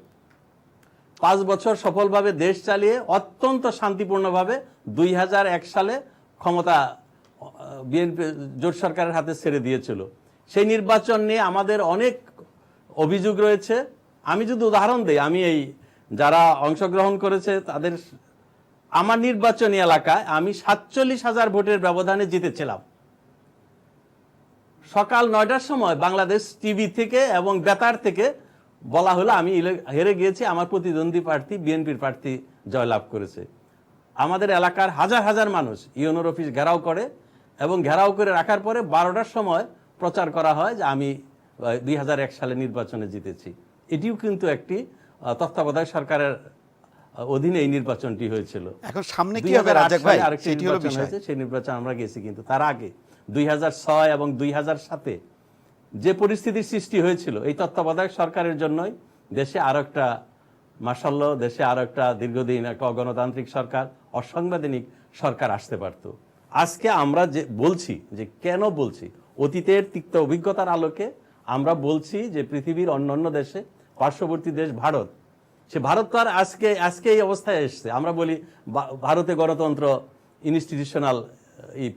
5 বছর সফলভাবে দেশ চালিয়ে অত্যন্ত শান্তিপূর্ণভাবে 2001 সালে ক্ষমতা বিএনপি জোট সরকারের হাতে ছেড়ে দিয়েছিল। সেই নির্বাচন নিয়ে আমাদের অনেক অভিযোগ রয়েছে। আমি যদি উদাহরণ দিই, আমি এই যারা অংশগ্রহণ করেছে তাদের, আমার নির্বাচনী এলাকায় আমি 47,000 ভোটের ব্যবধানে জিতেছিলাম। সকাল 9টার সময় বাংলাদেশ টিভি থেকে এবং বেতার থেকে বলা হলো আমি হেরে গিয়েছি, আমার প্রতিদ্বন্দ্বী প্রার্থী বিএনপির প্রার্থী জয়লাভ করেছে। আমাদের এলাকার হাজার হাজার মানুষ ইউনোর অফিস ঘেরাও করে, এবং ঘেরাও করে রাখার পরে 12টার সময় প্রচার করা হয় যে আমি 2001 সালে নির্বাচনে জিতেছি। এটিও কিন্তু একটি তত্ত্বাবধায়ক সরকারের অধীনে এই নির্বাচনটি হয়েছিল। এখন সামনে কি হবে রাজাক ভাই? সেটি হলো বিষয়। সেই নির্বাচন আমরা গেছি, কিন্তু তার আগে 2006 এবং 2007 যে পরিস্থিতির সৃষ্টি হয়েছিল এই তত্ত্বাবধায়ক সরকারের জন্যই দেশে আরো একটা, মাশাআল্লাহ, দেশে আরো একটা দীর্ঘদিন একটা অগণতান্ত্রিক সরকার, অসাংবিধানিক সরকার আসতে পারত। আজকে আমরা যে বলছি, যে কেন বলছি, অতীতের তিক্ত অভিজ্ঞতার আলোকে আমরা বলছি যে পৃথিবীর অন্যান্য দেশে, পার্শ্ববর্তী দেশ ভারত, সে ভারত তো আর আজকে এই অবস্থায় এসছে। আমরা বলি ভারতে গণতন্ত্র ইনস্টিটিউশনাল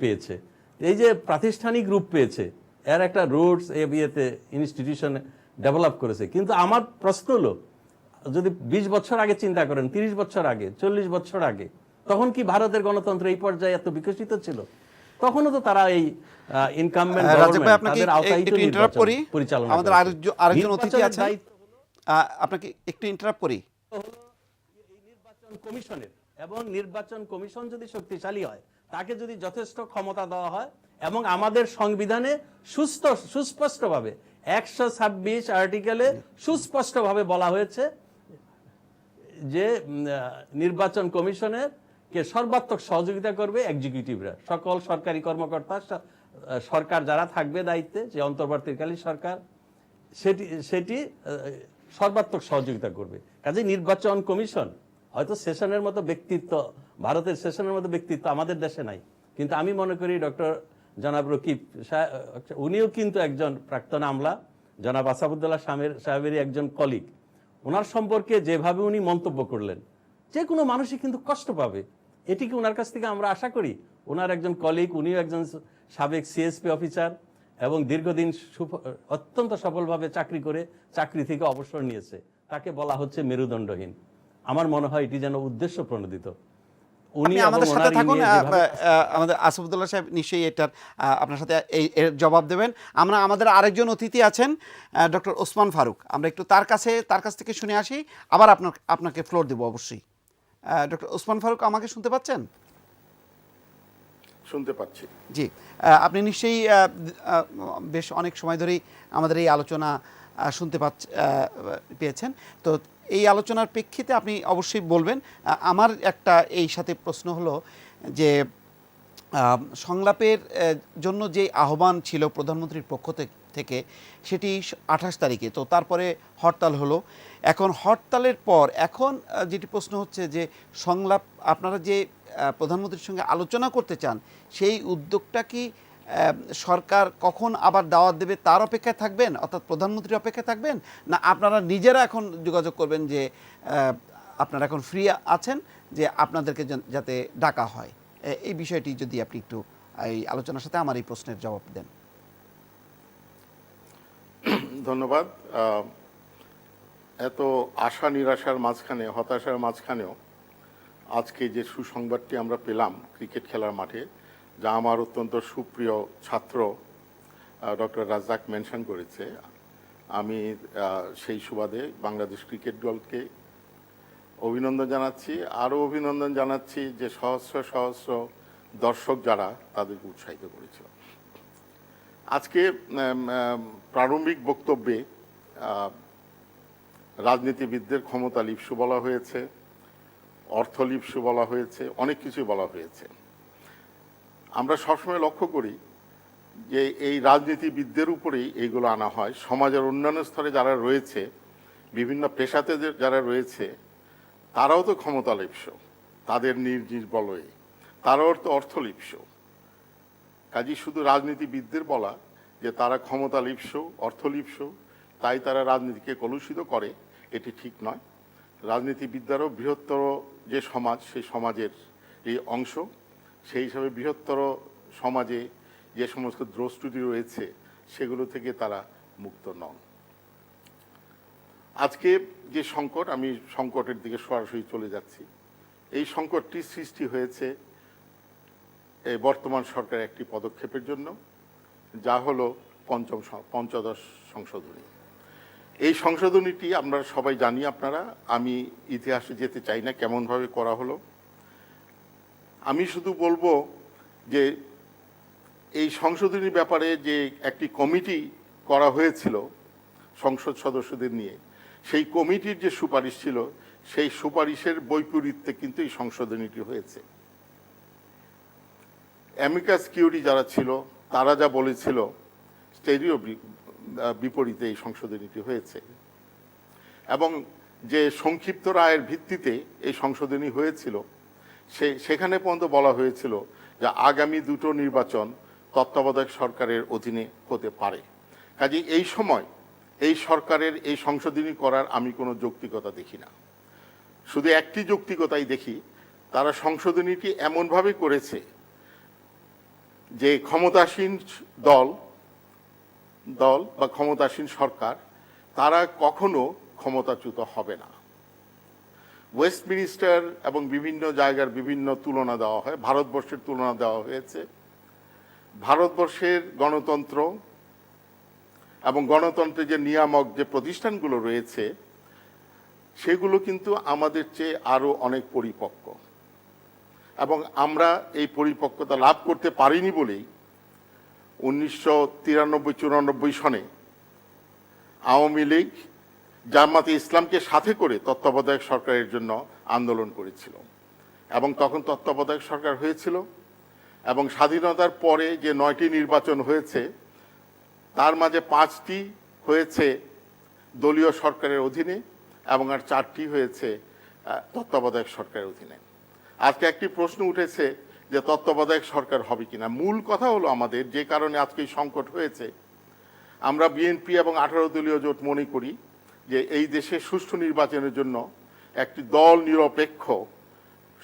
পেয়েছে, এই যে প্রাতিষ্ঠানিক রূপ পেয়েছে, এর একটা রুটস ইনস্টিটিউশন ডেভেলপ করেছে। কিন্তু আমার প্রশ্ন হলো যদি 20 বছর আগে চিন্তা করেন, 30 বছর আগে, 40 বছর আগে, তখন কি ভারতের গণতন্ত্র এই পর্যায়ে এত বিকশিত ছিল? তখনও তো তারা এই ইনকামবেন্ট রাজীব ভাই, গভর্নমেন্ট আপনাকে তাদের আওতায় একটু ইন্টারাপ্ট করি, পরিচালনা আমাদের আরেকজন অতিথি নির্বাচনের আছেন, দায়িত্ব আপনাকে একটু ইন্টারাপ্ট করি। এই নির্বাচন কমিশনের, এবং নির্বাচন কমিশন যদি শক্তিশালী হয়, তাকে যদি যথেষ্ট ক্ষমতা দেওয়া হয়, এবং আমাদের সংবিধানে সুস্পষ্টভাবে 126 আর্টিকেলে সুস্পষ্টভাবে বলা হয়েছে যে নির্বাচন কমিশনের কে সর্বাত্মক সহযোগিতা করবে এক্সিকিউটিভরা, সকল সরকারি কর্মকর্তা, সরকার যারা থাকবে দায়িত্বে, যে অন্তর্বর্তীকালীন সরকার, সেটি সর্বাত্মক সহযোগিতা করবে। কাজে নির্বাচন কমিশন হয়তো সেশনের মতো ব্যক্তিত্ব, ভারতের সেশনের মতো ব্যক্তিত্ব আমাদের দেশে নাই, কিন্তু আমি মনে করি ডক্টর জনাব রকিব উনিও কিন্তু একজন প্রাক্তন আমলা, জনাব আসাদুল্লাহ সাহেবেরই একজন কলিগ। ওনার সম্পর্কে যেভাবে উনি মন্তব্য করলেন, যে কোনো মানুষই কিন্তু কষ্ট পাবে, এটি কি ওনার কাছ থেকে আমরা আশা করি? ওনার একজন কলিগ, উনিও একজন সাবেক সিএসপি অফিসার, এবং দীর্ঘদিন অত্যন্ত সফলভাবে চাকরি করে চাকরি থেকে অবসর নিয়েছে, তাকে বলা হচ্ছে মেরুদণ্ডহীন। আমার মনে হয় এটি যেন উদ্দেশ্য প্রণোদিত। উনি আমাদের সাথে থাকুন, আমাদের আসাদুল্লাহ সাহেব নিশ্চয়ই এটার আপনার সাথে এর জবাব দেবেন। আমরা আমাদের আরেকজন অতিথি আছেন ডক্টর ওসমান ফারুক, আমরা একটু তার কাছ থেকে শুনে আসি, আবার আপনাকে ফ্লোর দেব অবশ্যই। ডক্টর ওসমান ফারুক, আমাকে শুনতে পাচ্ছেন? শুনতে পাচ্ছি। জি, আপনি নিশ্চয়ই বেশ অনেক সময় ধরেই আমাদের এই আলোচনা শুনতে পেয়েছেন, তো এই আলোচনার প্রেক্ষিতে আপনি অবশ্যই বলবেন। আমার একটা এই সাথে প্রশ্ন হলো যে সংলাপের জন্য যে আহ্বান ছিল প্রধানমন্ত্রীর পক্ষ থেকে, সেটি 28 তারিখে, তো তারপরে হরতাল হলো। এখন হরতালের পর এখন যেটি প্রশ্ন হচ্ছে যে সংলাপ, আপনারা যে প্রধানমন্ত্রীর সঙ্গে আলোচনা করতে চান, সেই উদ্যোগটা কি সরকার কখন আবার দাওয়াত দেবে তার অপেক্ষায় থাকবেন, অর্থাৎ প্রধানমন্ত্রীর অপেক্ষায় থাকবেন, না আপনারা নিজেরা এখন যোগাযোগ করবেন যে আপনারা এখন ফ্রি আছেন যে আপনাদেরকে যাতে ডাকা হয়? এই বিষয়টি যদি আপনি একটু এই আলোচনার সাথে আমার এই প্রশ্নের জবাব দেন। ধন্যবাদ। এত আশা নিরাশার মাঝখানে, হতাশার মাঝখানেও আজকে যে সুসংবাদটি আমরা পেলাম ক্রিকেট খেলার মাঠে, যা আমার অত্যন্ত সুপ্রিয় ছাত্র ডক্টর রাজ্জাক মেনশন করেছে, আমি সেই সুবাদে বাংলাদেশ ক্রিকেট দলকে অভিনন্দন জানাচ্ছি। আরও অভিনন্দন জানাচ্ছি যে সহস্র সহস্র দর্শক যারা তাদেরকে উৎসাহিত করেছিল। আজকে প্রারম্ভিক বক্তব্যে রাজনীতিবিদদের ক্ষমতা লিপ্সু বলা হয়েছে, অর্থ লিপ্সু বলা হয়েছে, অনেক কিছু বলা হয়েছে। আমরা সবসময় লক্ষ্য করি যে এই রাজনীতিবিদদের উপরেই এইগুলো আনা হয়। সমাজের অন্যান্য স্তরে যারা রয়েছে, বিভিন্ন পেশাতে যারা রয়েছে, তারাও তো ক্ষমতা লিপ্সু, তাদের নিজ বলয়ে, তারাও তো অর্থ লিপ্সু। কাজেই শুধু রাজনীতিবিদদের বলা যে তারা ক্ষমতা লিপ্সু, অর্থ লিপ্সু, তাই তারা রাজনীতিকে কলুষিত করে, এটি ঠিক নয়। রাজনীতিবিদদেরও বৃহত্তর যে সমাজ, সেই সমাজের এই অংশ, সেই হিসাবে বৃহত্তর সমাজে যে সমস্ত দ্রষ্টুটি রয়েছে সেগুলো থেকে তারা মুক্ত নন। আজকে যে সংকট, আমি সংকটের দিকে সরাসরি চলে যাচ্ছি। এই সংকটটি সৃষ্টি হয়েছে এই বর্তমান সরকারের একটি পদক্ষেপের জন্য, যা হলো পঞ্চদশ সংশোধনী। এই সংশোধনীটি আমরা সবাই জানি, আপনারা, আমি ইতিহাসে যেতে চাই না কেমনভাবে করা হলো। আমি শুধু বলবো যে এই সংশোধনীর ব্যাপারে যে একটি কমিটি করা হয়েছিল সংসদ সদস্যদের নিয়ে, সেই কমিটির যে সুপারিশ ছিল, সেই সুপারিশের বৈপরীত্যে কিন্তু এই সংশোধনীটি হয়েছে। অ্যামিকাস কিউরি যারা ছিল, তারা যা বলেছিল, স্টেরিও বিপরীতে এই সংশোধনীটি হয়েছে। এবং যে সংক্ষিপ্ত রায়ের ভিত্তিতে এই সংশোধনী হয়েছিল, সেখানে পর্যন্ত বলা হয়েছিল যে আগামী দুটো নির্বাচন তত্ত্বাবধায়ক সরকারের অধীনে হতে পারে। কাজে এই সময় এই সরকারের এই সংশোধনী করার আমি কোনো যৌক্তিকতা দেখি না। শুধু একটি যৌক্তিকতাই দেখি, তারা সংশোধনীটি এমনভাবে করেছে যে ক্ষমতাসীন দল বা ক্ষমতাসীন সরকার তারা কখনো ক্ষমতাচ্যুত হবে না। ওয়েস্টমিনিস্টার এবং বিভিন্ন জায়গার বিভিন্ন তুলনা দেওয়া হয়, ভারতবর্ষের তুলনা দেওয়া হয়েছে। ভারতবর্ষের গণতন্ত্র এবং গণতন্ত্রের যে নিয়ামক যে প্রতিষ্ঠানগুলো রয়েছে সেগুলো কিন্তু আমাদের চেয়ে আরও অনেক পরিপক্ক, এবং আমরা এই পরিপক্কতা লাভ করতে পারিনি বলেই 1993-94 সনে আওয়ামী লীগ জামাতে ইসলামকে সাথে করে তত্ত্বাবধায়ক সরকারের জন্য আন্দোলন করেছিল, এবং তখন তত্ত্বাবধায়ক সরকার হয়েছিল। এবং স্বাধীনতার পরে যে 9টি নির্বাচন হয়েছে তার মাঝে 5টি হয়েছে দলীয় সরকারের অধীনে এবং আর 4টি হয়েছে তত্ত্বাবধায়ক সরকারের অধীনে। আজকে একটি প্রশ্ন উঠেছে যে তত্ত্বাবধায়ক সরকার হবে কিনা। মূল কথা হলো আমাদের যে কারণে আজকে এই সংকট হয়েছে, আমরা বিএনপি এবং 18 দলীয় জোট মনে করি যে এই দেশে সুষ্ঠু নির্বাচনের জন্য একটি দল নিরপেক্ষ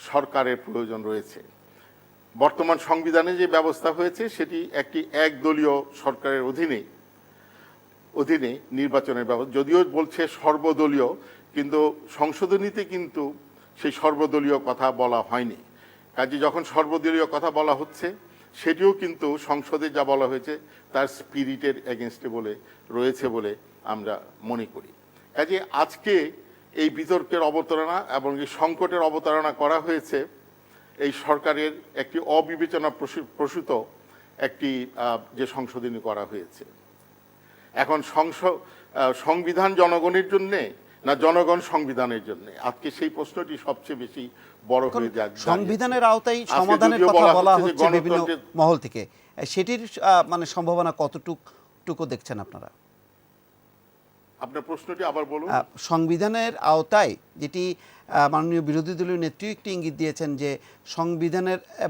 সরকারের প্রয়োজন রয়েছে। বর্তমান সংবিধানে যে ব্যবস্থা হয়েছে সেটি একটি একদলীয় সরকারের অধীনে নির্বাচনের ব্যবস্থা, যদিও বলছে সর্বদলীয়, কিন্তু সংশোধনীতে কিন্তু সেই সর্বদলীয় কথা বলা হয়নি। কাজে যখন সর্বদলীয় কথা বলা হচ্ছে সেটিও কিন্তু সংসদে যা বলা হয়েছে তার স্পিরিটের এগেনস্টে রয়েছে বলে আমরা মনে করি। কাজে আজকে এই বিতর্কের অবতারণা এবং এই সংকটের অবতারণা করা হয়েছে এই সরকারের একটি অবিবেচনা প্রসূত একটি যে সংশোধনী করা হয়েছে। এখন সংবিধান জনগণের জন্যে না জনগণ সংবিধানের জন্য, আজকে সেই প্রশ্নটি সবচেয়ে বেশি বড় হয়ে যায়। সংবিধানের আওতায় সমাধানের কথা বলা হচ্ছে বিভিন্ন মহল থেকে, সেটির মানে সম্ভাবনা কতটুকু দেখছেন আপনারা? আপনার প্রশ্নটি আবার বলুন। সংবিধানের আওতায়, যেটি মাননীয় বিরোধী দলীয় নেত্রী একটি ইঙ্গিত দিয়েছেন যে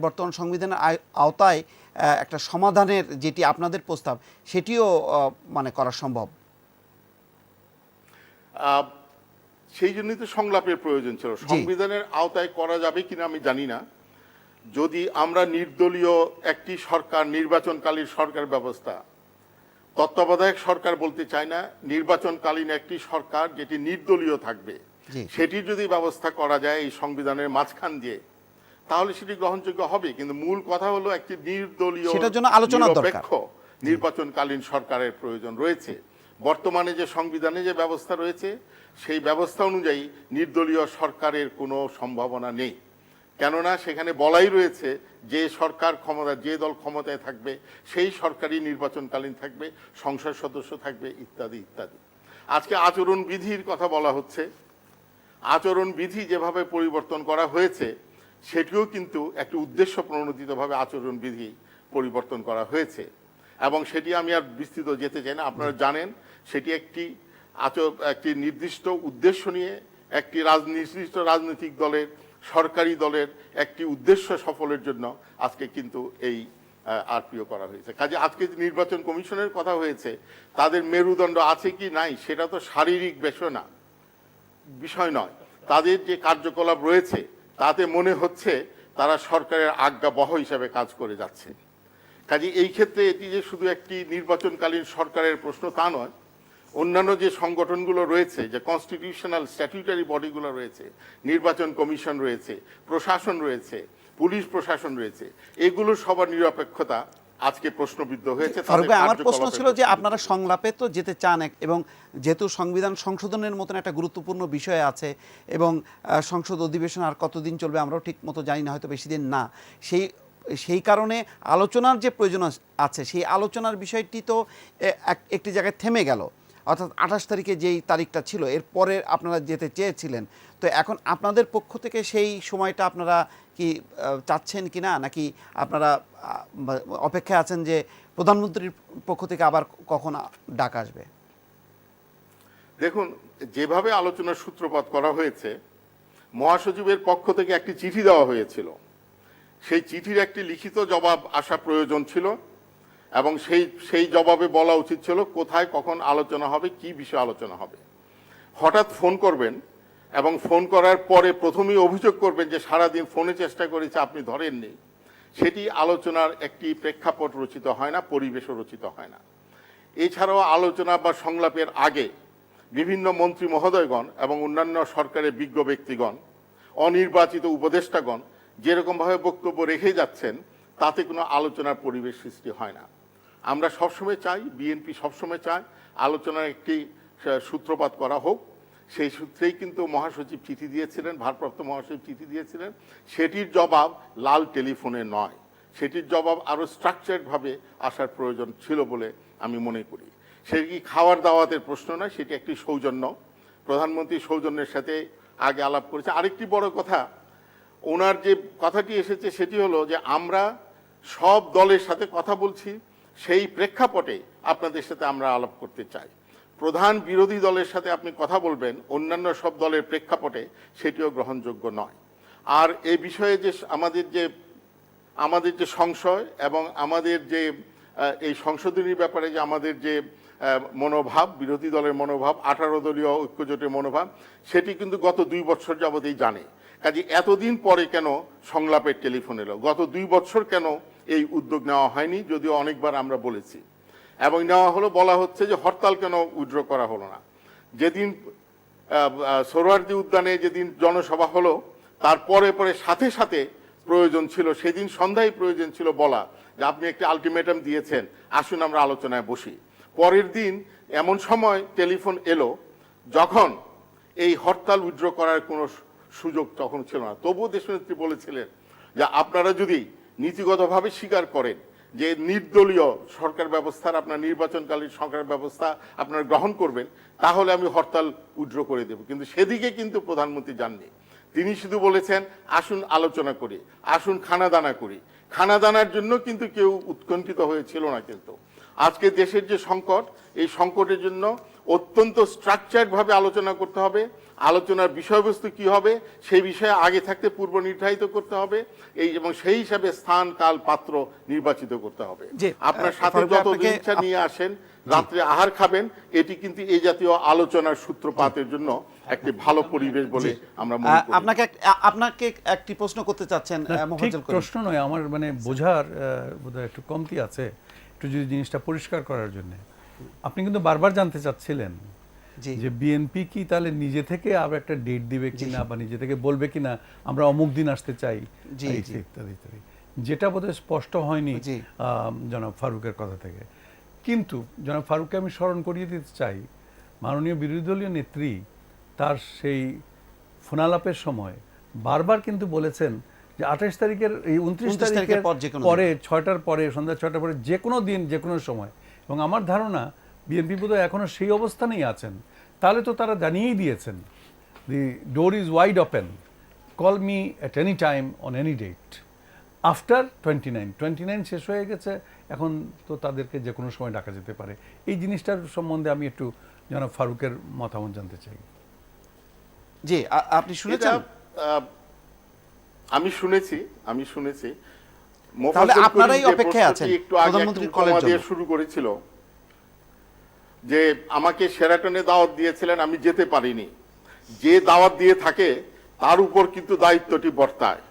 বর্তমান সংবিধানের আওতায় একটা সমাধানের যেটি আপনাদের প্রস্তাব সেটিও মানে করা সম্ভব। সেই জন্যই তো সংলাপের প্রয়োজন ছিল। সংবিধানের আওতায় করা যাবে কিনা আমি জানি না। যদি আমরা নির্দলীয় একটি সরকার, নির্বাচনকালীন সরকার ব্যবস্থা, তত্ত্বাবধায়ক সরকার বলতে চাই না, নির্বাচনকালীন একটি সরকার যেটি নির্দলীয় থাকবে, সেটি যদি ব্যবস্থা করা যায় এই সংবিধানের মাঝখান দিয়ে, তাহলে সেটি গ্রহণযোগ্য হবে। কিন্তু মূল কথা হলো একটি নির্দলীয় নিরপেক্ষ নির্বাচনকালীন সরকারের প্রয়োজন রয়েছে। বর্তমানে যে সংবিধানে যে ব্যবস্থা রয়েছে সেই ব্যবস্থা অনুযায়ী নির্দলীয় সরকারের কোনো সম্ভাবনা নেই, কেননা সেখানে বলাই রয়েছে যে সরকার যে দল ক্ষমতায় থাকবে সেই সরকারই নির্বাচনকালীন থাকবে, সংসদ সদস্য থাকবে, ইত্যাদি ইত্যাদি। আজকে আচরণবিধির কথা বলা হচ্ছে, আচরণবিধি যেভাবে পরিবর্তন করা হয়েছে সেটিও কিন্তু একটি উদ্দেশ্য প্রণোদিতভাবে আচরণবিধি পরিবর্তন করা হয়েছে, এবং সেটি আমি আর বিস্তৃত যেতে চাই না। আপনারা জানেন সেটি একটি নির্দিষ্ট উদ্দেশ্য নিয়ে একটি নির্দিষ্ট রাজনৈতিক দলের, সরকারি দলের একটি উদ্দেশ্য সফলের জন্য আজকে কিন্তু এই আরপিও করা হয়েছে। কাজে আজকে নির্বাচন কমিশনের কথা হয়েছে, তাদের মেরুদণ্ড আছে কি নাই সেটা তো শারীরিক বিষয় নয়, তাদের যে কার্যকলাপ রয়েছে তাতে মনে হচ্ছে তারা সরকারের আজ্ঞাবহ হিসাবে কাজ করে যাচ্ছে। কাজে এই ক্ষেত্রে এটি যে শুধু একটি নির্বাচনকালীন সরকারের প্রশ্ন তা নয়, অন্যান্য যে সংগঠনগুলো রয়েছে, যে কনস্টিটিউশনাল স্ট্যাটিউটারি বডিগুলো রয়েছে, নির্বাচন কমিশন রয়েছে, প্রশাসন রয়েছে, পুলিশ প্রশাসন রয়েছে, এগুলো সবার নিরপেক্ষতা আজকে প্রশ্নবিদ্ধ হয়েছে। আমার প্রশ্ন ছিল যে আপনারা সংলাপে তো যেতে চান, এবং যেহেতু সংবিধান সংশোধনের মতন একটা গুরুত্বপূর্ণ বিষয় আছে এবং সংসদ অধিবেশন আর কতদিন চলবে আমরাও ঠিক মতো জানি না, হয়তো বেশি দিন না, সেই কারণে আলোচনার যে প্রয়োজন আছে সেই আলোচনার বিষয়টি তো একটি জায়গায় থেমে গেল, অর্থাৎ 28 তারিখে যেই তারিখটা ছিল এর পরে আপনারা যেতে চেয়েছিলেন। তো এখন আপনাদের পক্ষ থেকে সেই সময়টা আপনারা কি চাচ্ছেন কি না, নাকি আপনারা অপেক্ষায় আছেন যে প্রধানমন্ত্রীর পক্ষ থেকে আবার কখন ডাক আসবে? দেখুন, যেভাবে আলোচনার সূত্রপাত করা হয়েছে, মহাসচিবের পক্ষ থেকে একটি চিঠি দেওয়া হয়েছিল, সেই চিঠির একটি লিখিত জবাব আসা প্রয়োজন ছিল, এবং সেই জবাবে বলা উচিত ছিল কোথায় কখন আলোচনা হবে, কি বিষয়ে আলোচনা হবে। হঠাৎ ফোন করবেন এবং ফোন করার পরে প্রথমেই অভিযোগ করবেন যে সারাদিন ফোনে চেষ্টা করেছে আপনি ধরেননি, সেটি আলোচনার একটি প্রেক্ষাপট রচিত হয় না, পরিবেশও রচিত হয় না। এছাড়াও আলোচনা বা সংলাপের আগে বিভিন্ন মন্ত্রী মহোদয়গণ এবং অন্যান্য সরকারের বিজ্ঞ ব্যক্তিগণ, অনির্বাচিত উপদেষ্টাগণ যেরকমভাবে বক্তব্য রেখে যাচ্ছেন, তাতে কোনো আলোচনার পরিবেশ সৃষ্টি হয় না। আমরা সবসময় চাই, বিএনপি সবসময় চায় আলোচনার একটি সূত্রপাত করা হোক। সেই সূত্রেই কিন্তু মহাসচিব চিঠি দিয়েছিলেন, ভারপ্রাপ্ত মহাসচিব চিঠি দিয়েছিলেন। সেটির জবাব লাল টেলিফোনে নয়, সেটির জবাব আরও স্ট্রাকচার্ডভাবে আসার প্রয়োজন ছিল বলে আমি মনে করি। সেটি কি খাওয়ার দাওয়াতের প্রশ্ন নয়, সেটি একটি সৌজন্য। প্রধানমন্ত্রী সৌজন্যের সাথে আগে আলাপ করেছে। আরেকটি বড় কথা, ওনার যে কথাটি এসেছে সেটি হলো যে আমরা সব দলের সাথে কথা বলছি, সেই প্রেক্ষাপটে আপনাদের সাথে আমরা আলাপ করতে চাই। প্রধান বিরোধী দলের সাথে আপনি কথা বলবেন অন্যান্য সব দলের প্রেক্ষাপটে, সেটিও গ্রহণযোগ্য নয়। আর এই বিষয়ে যে আমাদের যে সংশয় এবং আমাদের যে এই সংশোধনীর ব্যাপারে যে আমাদের যে মনোভাব, বিরোধী দলের মনোভাব, 18 দলীয় ঐক্যজোটের মনোভাব, সেটি কিন্তু গত 2 বছর যাবতেই জানে। কাজে এতদিন পরে কেন সংলাপের টেলিফোন এলো? গত 2 বছর কেন এই উদ্যোগ নেওয়া হয়নি? যদিও অনেকবার আমরা বলেছি এবং নেওয়া হলো, বলা হচ্ছে যে হরতাল কেন উইথড্র করা হলো না? যেদিন সোহরাওয়ার্দী উদ্যানে যেদিন জনসভা হলো, তারপরে সাথে সাথে প্রয়োজন ছিল, সেদিন সন্ধ্যায় প্রয়োজন ছিল বলা যে আপনি একটি আলটিমেটাম দিয়েছেন, আসুন আমরা আলোচনায় বসি। পরের দিন এমন সময় টেলিফোন এলো যখন এই হরতাল উইথড্র করার কোনো সুযোগ তখন ছিল না। তবুও দেশনেত্রী বলেছিলেন যে আপনারা যদি নীতিগতভাবে স্বীকার করেন যে নির্দলীয় সরকার ব্যবস্থার, আপনার নির্বাচনকালীন সরকার ব্যবস্থা আপনারা গ্রহণ করবেন, তাহলে আমি হরতাল উইথড্র করে দেব। কিন্তু সেদিকে কিন্তু প্রধানমন্ত্রী যাননি। তিনি শুধু বলেছেন আসুন আলোচনা করি, আসুন খানাদানা করি। খানাদানার জন্য কিন্তু কেউ উৎকণ্ঠিত হয়েছিল না। কিন্তু আজকে দেশের যে সংকট, এই সংকটের জন্য অত্যন্ত স্ট্রাকচার্ডভাবে আলোচনা করতে হবে। আলোচনার বিষয়বস্তু কি হবে সেই বিষয়ে আগে থাকতে পূর্ব নির্ধারিত করতে হবে, এবং সেই হিসাবে স্থান, কাল, পাত্র নির্বাচিত করতে হবে। আপনার সাথে যত ইচ্ছা নিয়ে আসেন, রাত্রে আহার খাবেন, এটি কিন্তু এই জাতীয় আলোচনার সূত্রপাতের জন্য একটি ভালো পরিবেশ বলে আমরা মনে করি। আপনাকে একটি প্রশ্ন করতে চাচ্ছেন ঠিক প্রশ্ন নয়, আমার মানে বোঝার বোধহয় একটু কমতি আছে, একটু যদি জিনিসটা পরিষ্কার করার জন্য। আপনি কিন্তু বারবার জানতে চাচ্ছিলেন যে বিএনপি কি তাহলে নিজে থেকে আবার একটা ডেট দিবে কিনা, বা নিজে থেকে বলবে কিনা আমরা অমুক দিন আসতে চাই, ইত্যাদি ইত্যাদি, যেটা বোধহয় স্পষ্ট হয়নি জনাব ফারুকের কথা থেকে। কিন্তু জনাব ফারুককে আমি স্মরণ করিয়ে দিতে চাই, মাননীয় বিরোধী দলীয় নেত্রী তার সেই ফোনালাপের সময় বারবার কিন্তু বলেছেন যে 28 তারিখের, এই 29 তারিখের পরে, 6টার পরে, সন্ধ্যা 6টার পরে, যে কোনো দিন, যে কোনো সময়। এবং আমার ধারণা বিএনপি বোধহয় এখনো সেই অবস্থানেই আছেন। তাহলে তো তারা জানিয়েই দিয়েছেন, the door is wide open, call me at any time on any date after 29 শেষ হয়ে গেছে, এখন তো তাদেরকে যে কোনো সময় ডাকা যেতে পারে। এই জিনিসটার সম্বন্ধে আমি একটু জনাব ফারুকের মতামত জানতে চাই। জি, আপনি শুনেছেন? আমি শুনেছি। তাহলে আপনারাই অপেক্ষায় আছেন একটু আগে দিয়ে শুরু করেছিল যে আমাকে শেরাটনে দাওয়াত দিয়েছিলেন, আমি যেতে পারিনি। যে দাওয়াত দিয়ে থাকে তার উপর কিন্তু দায়িত্বটি বর্তায়।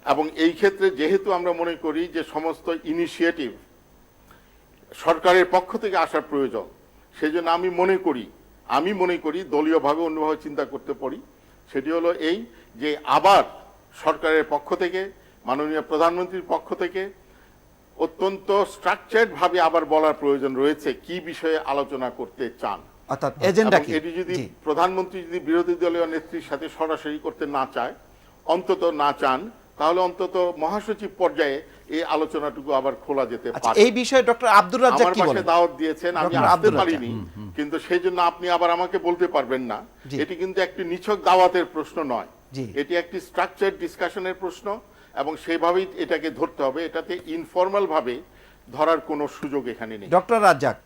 এবং এই ক্ষেত্রে যেহেতু আমরা মনে করি যে সমস্ত ইনিশিয়েটিভ সরকারের পক্ষ থেকে আসার প্রয়োজন, সেজন্য আমি মনে করি দলীয়ভাবে অন্যভাবে চিন্তা করতে পারি। সেটি হলো এই যে আবার সরকারের পক্ষ থেকে, মাননীয় প্রধানমন্ত্রীর পক্ষ থেকে অত্যন্ত স্ট্রাকচার্ড ভাবে আবার বলার প্রয়োজন রয়েছে কি বিষয়ে আলোচনা করতে চান। অর্থাৎ এজেন্ডা কি? এটি যদি প্রধানমন্ত্রী যদি বিরোধী দলীয় নেত্রীর সাথে সরাসরি করতে না চান, তাহলে অন্তত মহাসচিব পর্যায়ে এই আলোচনাটুকু আবার খোলা যেতে পারে। এই বিষয়ে ডক্টর আব্দুর রাজ্জাক কি বলেন? আমার পাশে দাওয়াত দিয়েছেন, আমি আসতে পারিনি, কিন্তু সেই জন্য আপনি আবার আমাকে বলতে পারবেন না। এটি কিন্তু একটি নিছক দাওয়াতের প্রশ্ন নয়, এটি একটি স্ট্রাকচার্ড ডিসকাশনের প্রশ্ন, এবং সেভাবেই এটাকে ধরতে হবে। এটাতে ইনফর্মাল ভাবে ধরার কোনো সুযোগ এখানে নেই। ডক্টর রাজ্জাক,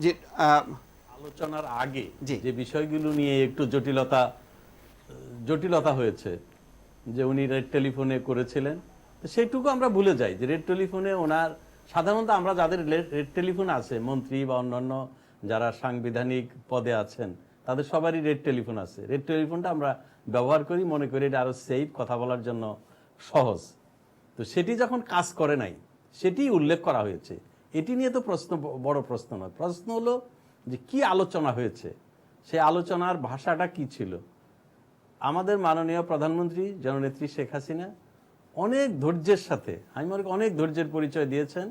জি, আলোচনার আগে যে বিষয়গুলো নিয়ে একটু জটিলতা হয়েছে, যে উনি রেড টেলিফোনে করেছিলেন, সেইটুকু আমরা ভুলে যাই যে রেড টেলিফোনে ওনার, সাধারণত আমরা যাদের রেড টেলিফোন আছে, মন্ত্রী বা অন্যান্য যারা সাংবিধানিক পদে আছেন, তাদের সবারই রেড টেলিফোন আছে। রেড টেলিফোনটা আমরা ব্যবহার করি, মনে করি এটা আরো সেফ, কথা বলার জন্য সহজ। তো সেটি যখন কাজ করে নাই, সেটি উল্লেখ করা হয়েছে। এটি নিয়ে তো প্রশ্ন, বড় প্রশ্ন নয়। প্রশ্ন হলো যে কি আলোচনা হয়েছে, সেই আলোচনার ভাষাটা কি ছিল। আমাদের মাননীয় প্রধানমন্ত্রী জননেত্রী শেখ হাসিনা অনেক ধৈর্যের সাথে, আমি মনে করি অনেক ধৈর্যের পরিচয় দিয়েছেন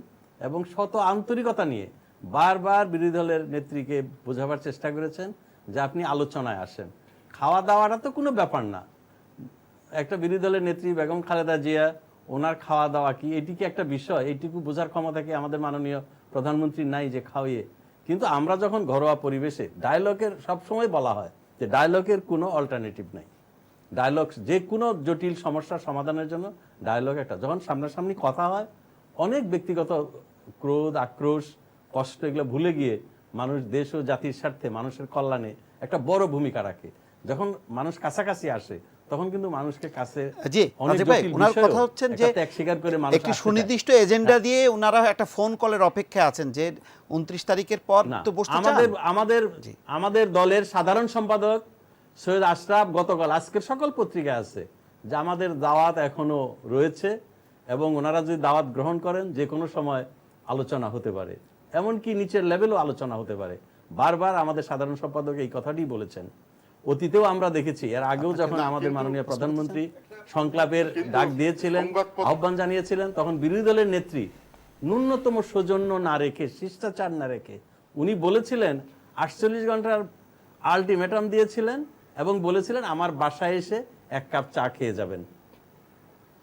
এবং শত আন্তরিকতা নিয়ে বারবার বিরোধী দলের নেত্রীকে বোঝাবার চেষ্টা করেছেন যে আপনি আলোচনায় আসেন। খাওয়া দাওয়াটা তো কোনো ব্যাপার না। একটা বিরোধী দলের নেত্রী বেগম খালেদা জিয়া, ওনার খাওয়া দাওয়া কি, এটি কি একটা বিষয়? এইটুকু বোঝার ক্ষমতা কি আমাদের মাননীয় প্রধানমন্ত্রী নাই যে খাওয়িয়ে? কিন্তু আমরা যখন ঘরোয়া পরিবেশে ডায়ালগের সবসময় বলা হয় যে ডায়ালগের কোনো অল্টারনেটিভ নাই। ডায়ালগ যে কোনো জটিল সমস্যার সমাধানের জন্য ডায়ালগ একটা, যখন সামনাসামনি কথা হয় অনেক ব্যক্তিগত ক্রোধ, আক্রোশ, কষ্ট এগুলো ভুলে গিয়ে মানুষ দেশ ও জাতির স্বার্থে মানুষের কল্যাণে একটা বড় ভূমিকা রাখে। যখন মানুষ কাছাকাছি আসে তখন কিন্তু মানুষকে কাছে জি অনেক রাজীব ভাই, জটিল ওনার বিষয়েও কথা হচ্ছেন যে একটা ত্যাগ স্বীকার করে মানুষ একটি আসতে চায়। সুনির্দিষ্ট এজেন্ডা দিয়ে ওনারা একটা ফোন কলের অপেক্ষায় আছেন যে 29 তারিখের পর না, তো বসতে চান। আমাদের দলের সাধারণ সম্পাদক সৈয়দ আশরাফ গতকাল, আজকের সকল পত্রিকায় আছে যে আমাদের দাওয়াত এখনো রয়েছে এবং ওনারা যদি দাওয়াত গ্রহণ করেন যে কোনো সময় আলোচনা হতে পারে, এমনকি নিচের লেভেলও আলোচনা হতে পারে। বারবার আমাদের সাধারণ সম্পাদক এই কথাটি বলেছেন। অতীতেও আমরা দেখেছি, এর আগেও যখন আমাদের মাননীয় প্রধানমন্ত্রী সংলাপের ডাক দিয়েছিলেন, আহ্বান জানিয়েছিলেন, তখন বিরোধী দলের নেত্রী ন্যূনতম সৌজন্য না রেখে, শিষ্টাচার না রেখে উনি বলেছিলেন 48 ঘন্টার আলটিমেটাম দিয়েছিলেন এবং বলেছিলেন আমার বাসায় এসে 1 কাপ চা খেয়ে যাবেন।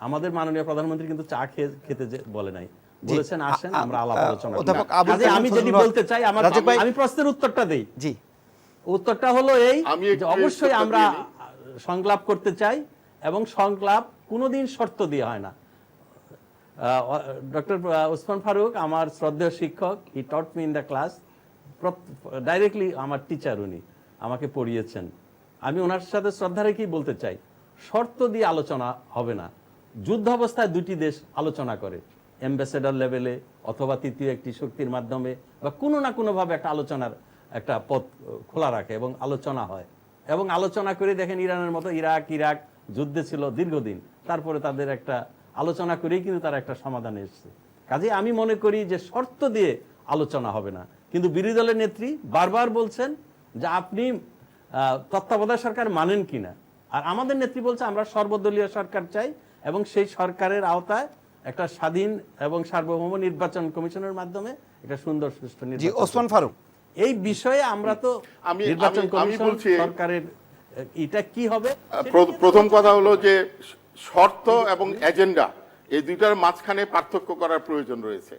আমাদের মাননীয় প্রধানমন্ত্রী কিন্তু চা খেতে বলে নাই, বলেছেন আসেন আমরা আলাপ আলোচনা করি। অধ্যাপক আবুল কাজে কালাম আমি যেটি ফজলুল হক, বলতে চাই, রাজীব ভাই, আমি প্রশ্নের উত্তরটা দেই। জি, উত্তরটা হলো এই আমি যে একটু অবশ্যই উত্তরটা আমরা দিয়ে নিই। সংলাপ করতে চাই এবং সংলাপ কোনোদিন শর্ত দিয়ে হয় না। ডক্টর ওসমান ফারুক আমার শ্রদ্ধেয় শিক্ষক, he taught me in the class, directly আমার টিচার, উনি আমাকে পড়িয়েছেন। আমি ওনার সাথে শ্রদ্ধা রেখেই বলতে চাই, শর্ত দিয়ে আলোচনা হবে না। যুদ্ধ অবস্থায় দুটি দেশ আলোচনা করে, অ্যাম্বাসেডর লেভেলে অথবা তৃতীয় একটি শক্তির মাধ্যমে, বা কোনো না কোনোভাবে একটা আলোচনার একটা পথ খোলা রাখে এবং আলোচনা হয়। এবং আলোচনা করে দেখেন ইরানের মতো ইরাক যুদ্ধে ছিল দীর্ঘদিন, তারপরে তাদের একটা আলোচনা করেই কিন্তু তারা একটা সমাধানে এসেছে। কাজে আমি মনে করি যে শর্ত দিয়ে আলোচনা হবে না। কিন্তু বিরোধী দলের নেত্রী বারবার বলছেন যে আপনি তত্ত্বাবধায়ক সরকার মানেন কিনা, আর আমাদের নেত্রী বলছে আমরা সর্বদলীয় সরকার চাই এবং সেই সরকারের আওতায় একটা স্বাধীন এবং সার্বভৌম নির্বাচন কমিশনের মাধ্যমে একটা সুন্দর সুষ্ঠু জি, নির্বাচন। ওসমান ফারুক, এই বিষয়ে আমরা তো নির্বাচন কমিশন, বলছি, সরকারের এটা কি হবে। প্রথম কথা হলো যে শর্ত এবং এজেন্ডা এই দুইটার মাঝখানে পার্থক্য করার প্রয়োজন রয়েছে।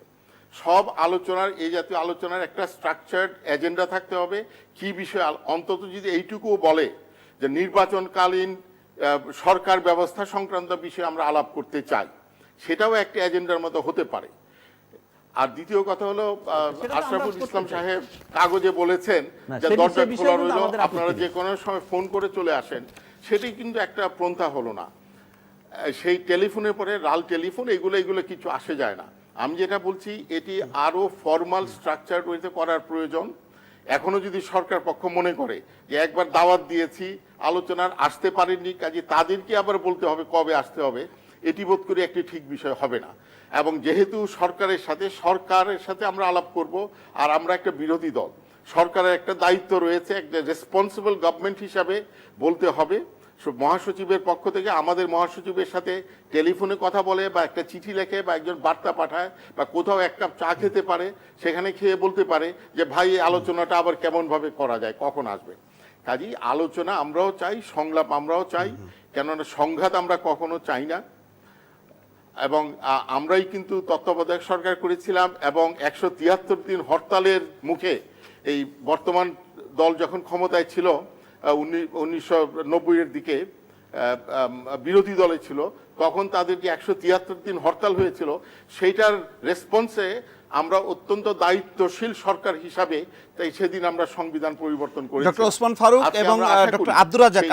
সব আলোচনার, এই জাতীয় আলোচনার একটা স্ট্রাকচার্ড এজেন্ডা থাকতে হবে। কি বিষয় অন্তত যদি এইটুকুও বলে যে নির্বাচনকালীন সরকার ব্যবস্থা সংক্রান্ত বিষয়ে আমরা আলাপ করতে চাই, সেটাও একটা এজেন্ডার মতো হতে পারে। আর দ্বিতীয় কথা হলো আশরাফুল ইসলাম সাহেব কাগজে বলেছেন যে দরজা খোলা রইল, আপনারা যে কোনো সময় ফোন করে চলে আসেন। সেটি কিন্তু একটা প্রন্থা হলো না। সেই টেলিফোনের পরে লাল টেলিফোন, এগুলো কিছু আসে যায় না। আমি যেটা বলছি এটি আরো ফর্মাল স্ট্রাকচার ওয়েতে করার প্রয়োজন। এখনো যদি সরকার পক্ষ মনে করে যে একবার দাওয়াত দিয়েছি, আলোচনার আসতে পারেননি, কাজে তাদেরকে আবার বলতে হবে কবে আসতে হবে, এটি বোধ করি একটি ঠিক বিষয় হবে না। এবং যেহেতু সরকারের সাথে আমরা আলাপ করব, আর আমরা একটা বিরোধী দল, সরকারের একটা দায়িত্ব রয়েছে, একটা রেসপন্সিবল গভর্নমেন্ট হিসাবে বলতে হবে। মহাসচিবের পক্ষ থেকে আমাদের মহাসচিবের সাথে টেলিফোনে কথা বলে বা একটা চিঠি লেখে বা একজন বার্তা পাঠায় বা কোথাও এক কাপ চা খেতে পারে, সেখানে খেয়ে বলতে পারে যে ভাই এই আলোচনাটা আবার কেমনভাবে করা যায়, কখন আসবে। কাজেই আলোচনা আমরাও চাই, সংলাপ আমরাও চাই, কেননা সংঘাত আমরা কখনো চাই না। এবং আমরাই কিন্তু তত্ত্বাবধায়ক সরকার করেছিলাম এবং 173 দিন হরতালের মুখে এই বর্তমান দল যখন ক্ষমতায় ছিল 1990-এর দিকে বিরোধী দলে ছিল, তখন তাদের যে 173 দিন হরতাল হয়েছিল, সেইটার রেসপন্সে আমরা অত্যন্ত দায়িত্বশীল সরকার হিসাবে তাই সেদিন আমরা সংবিধান পরিবর্তন করেছি। ডক্টর ওসমান ফারুক এবং ডক্টর আব্দুর রাজ্জাক,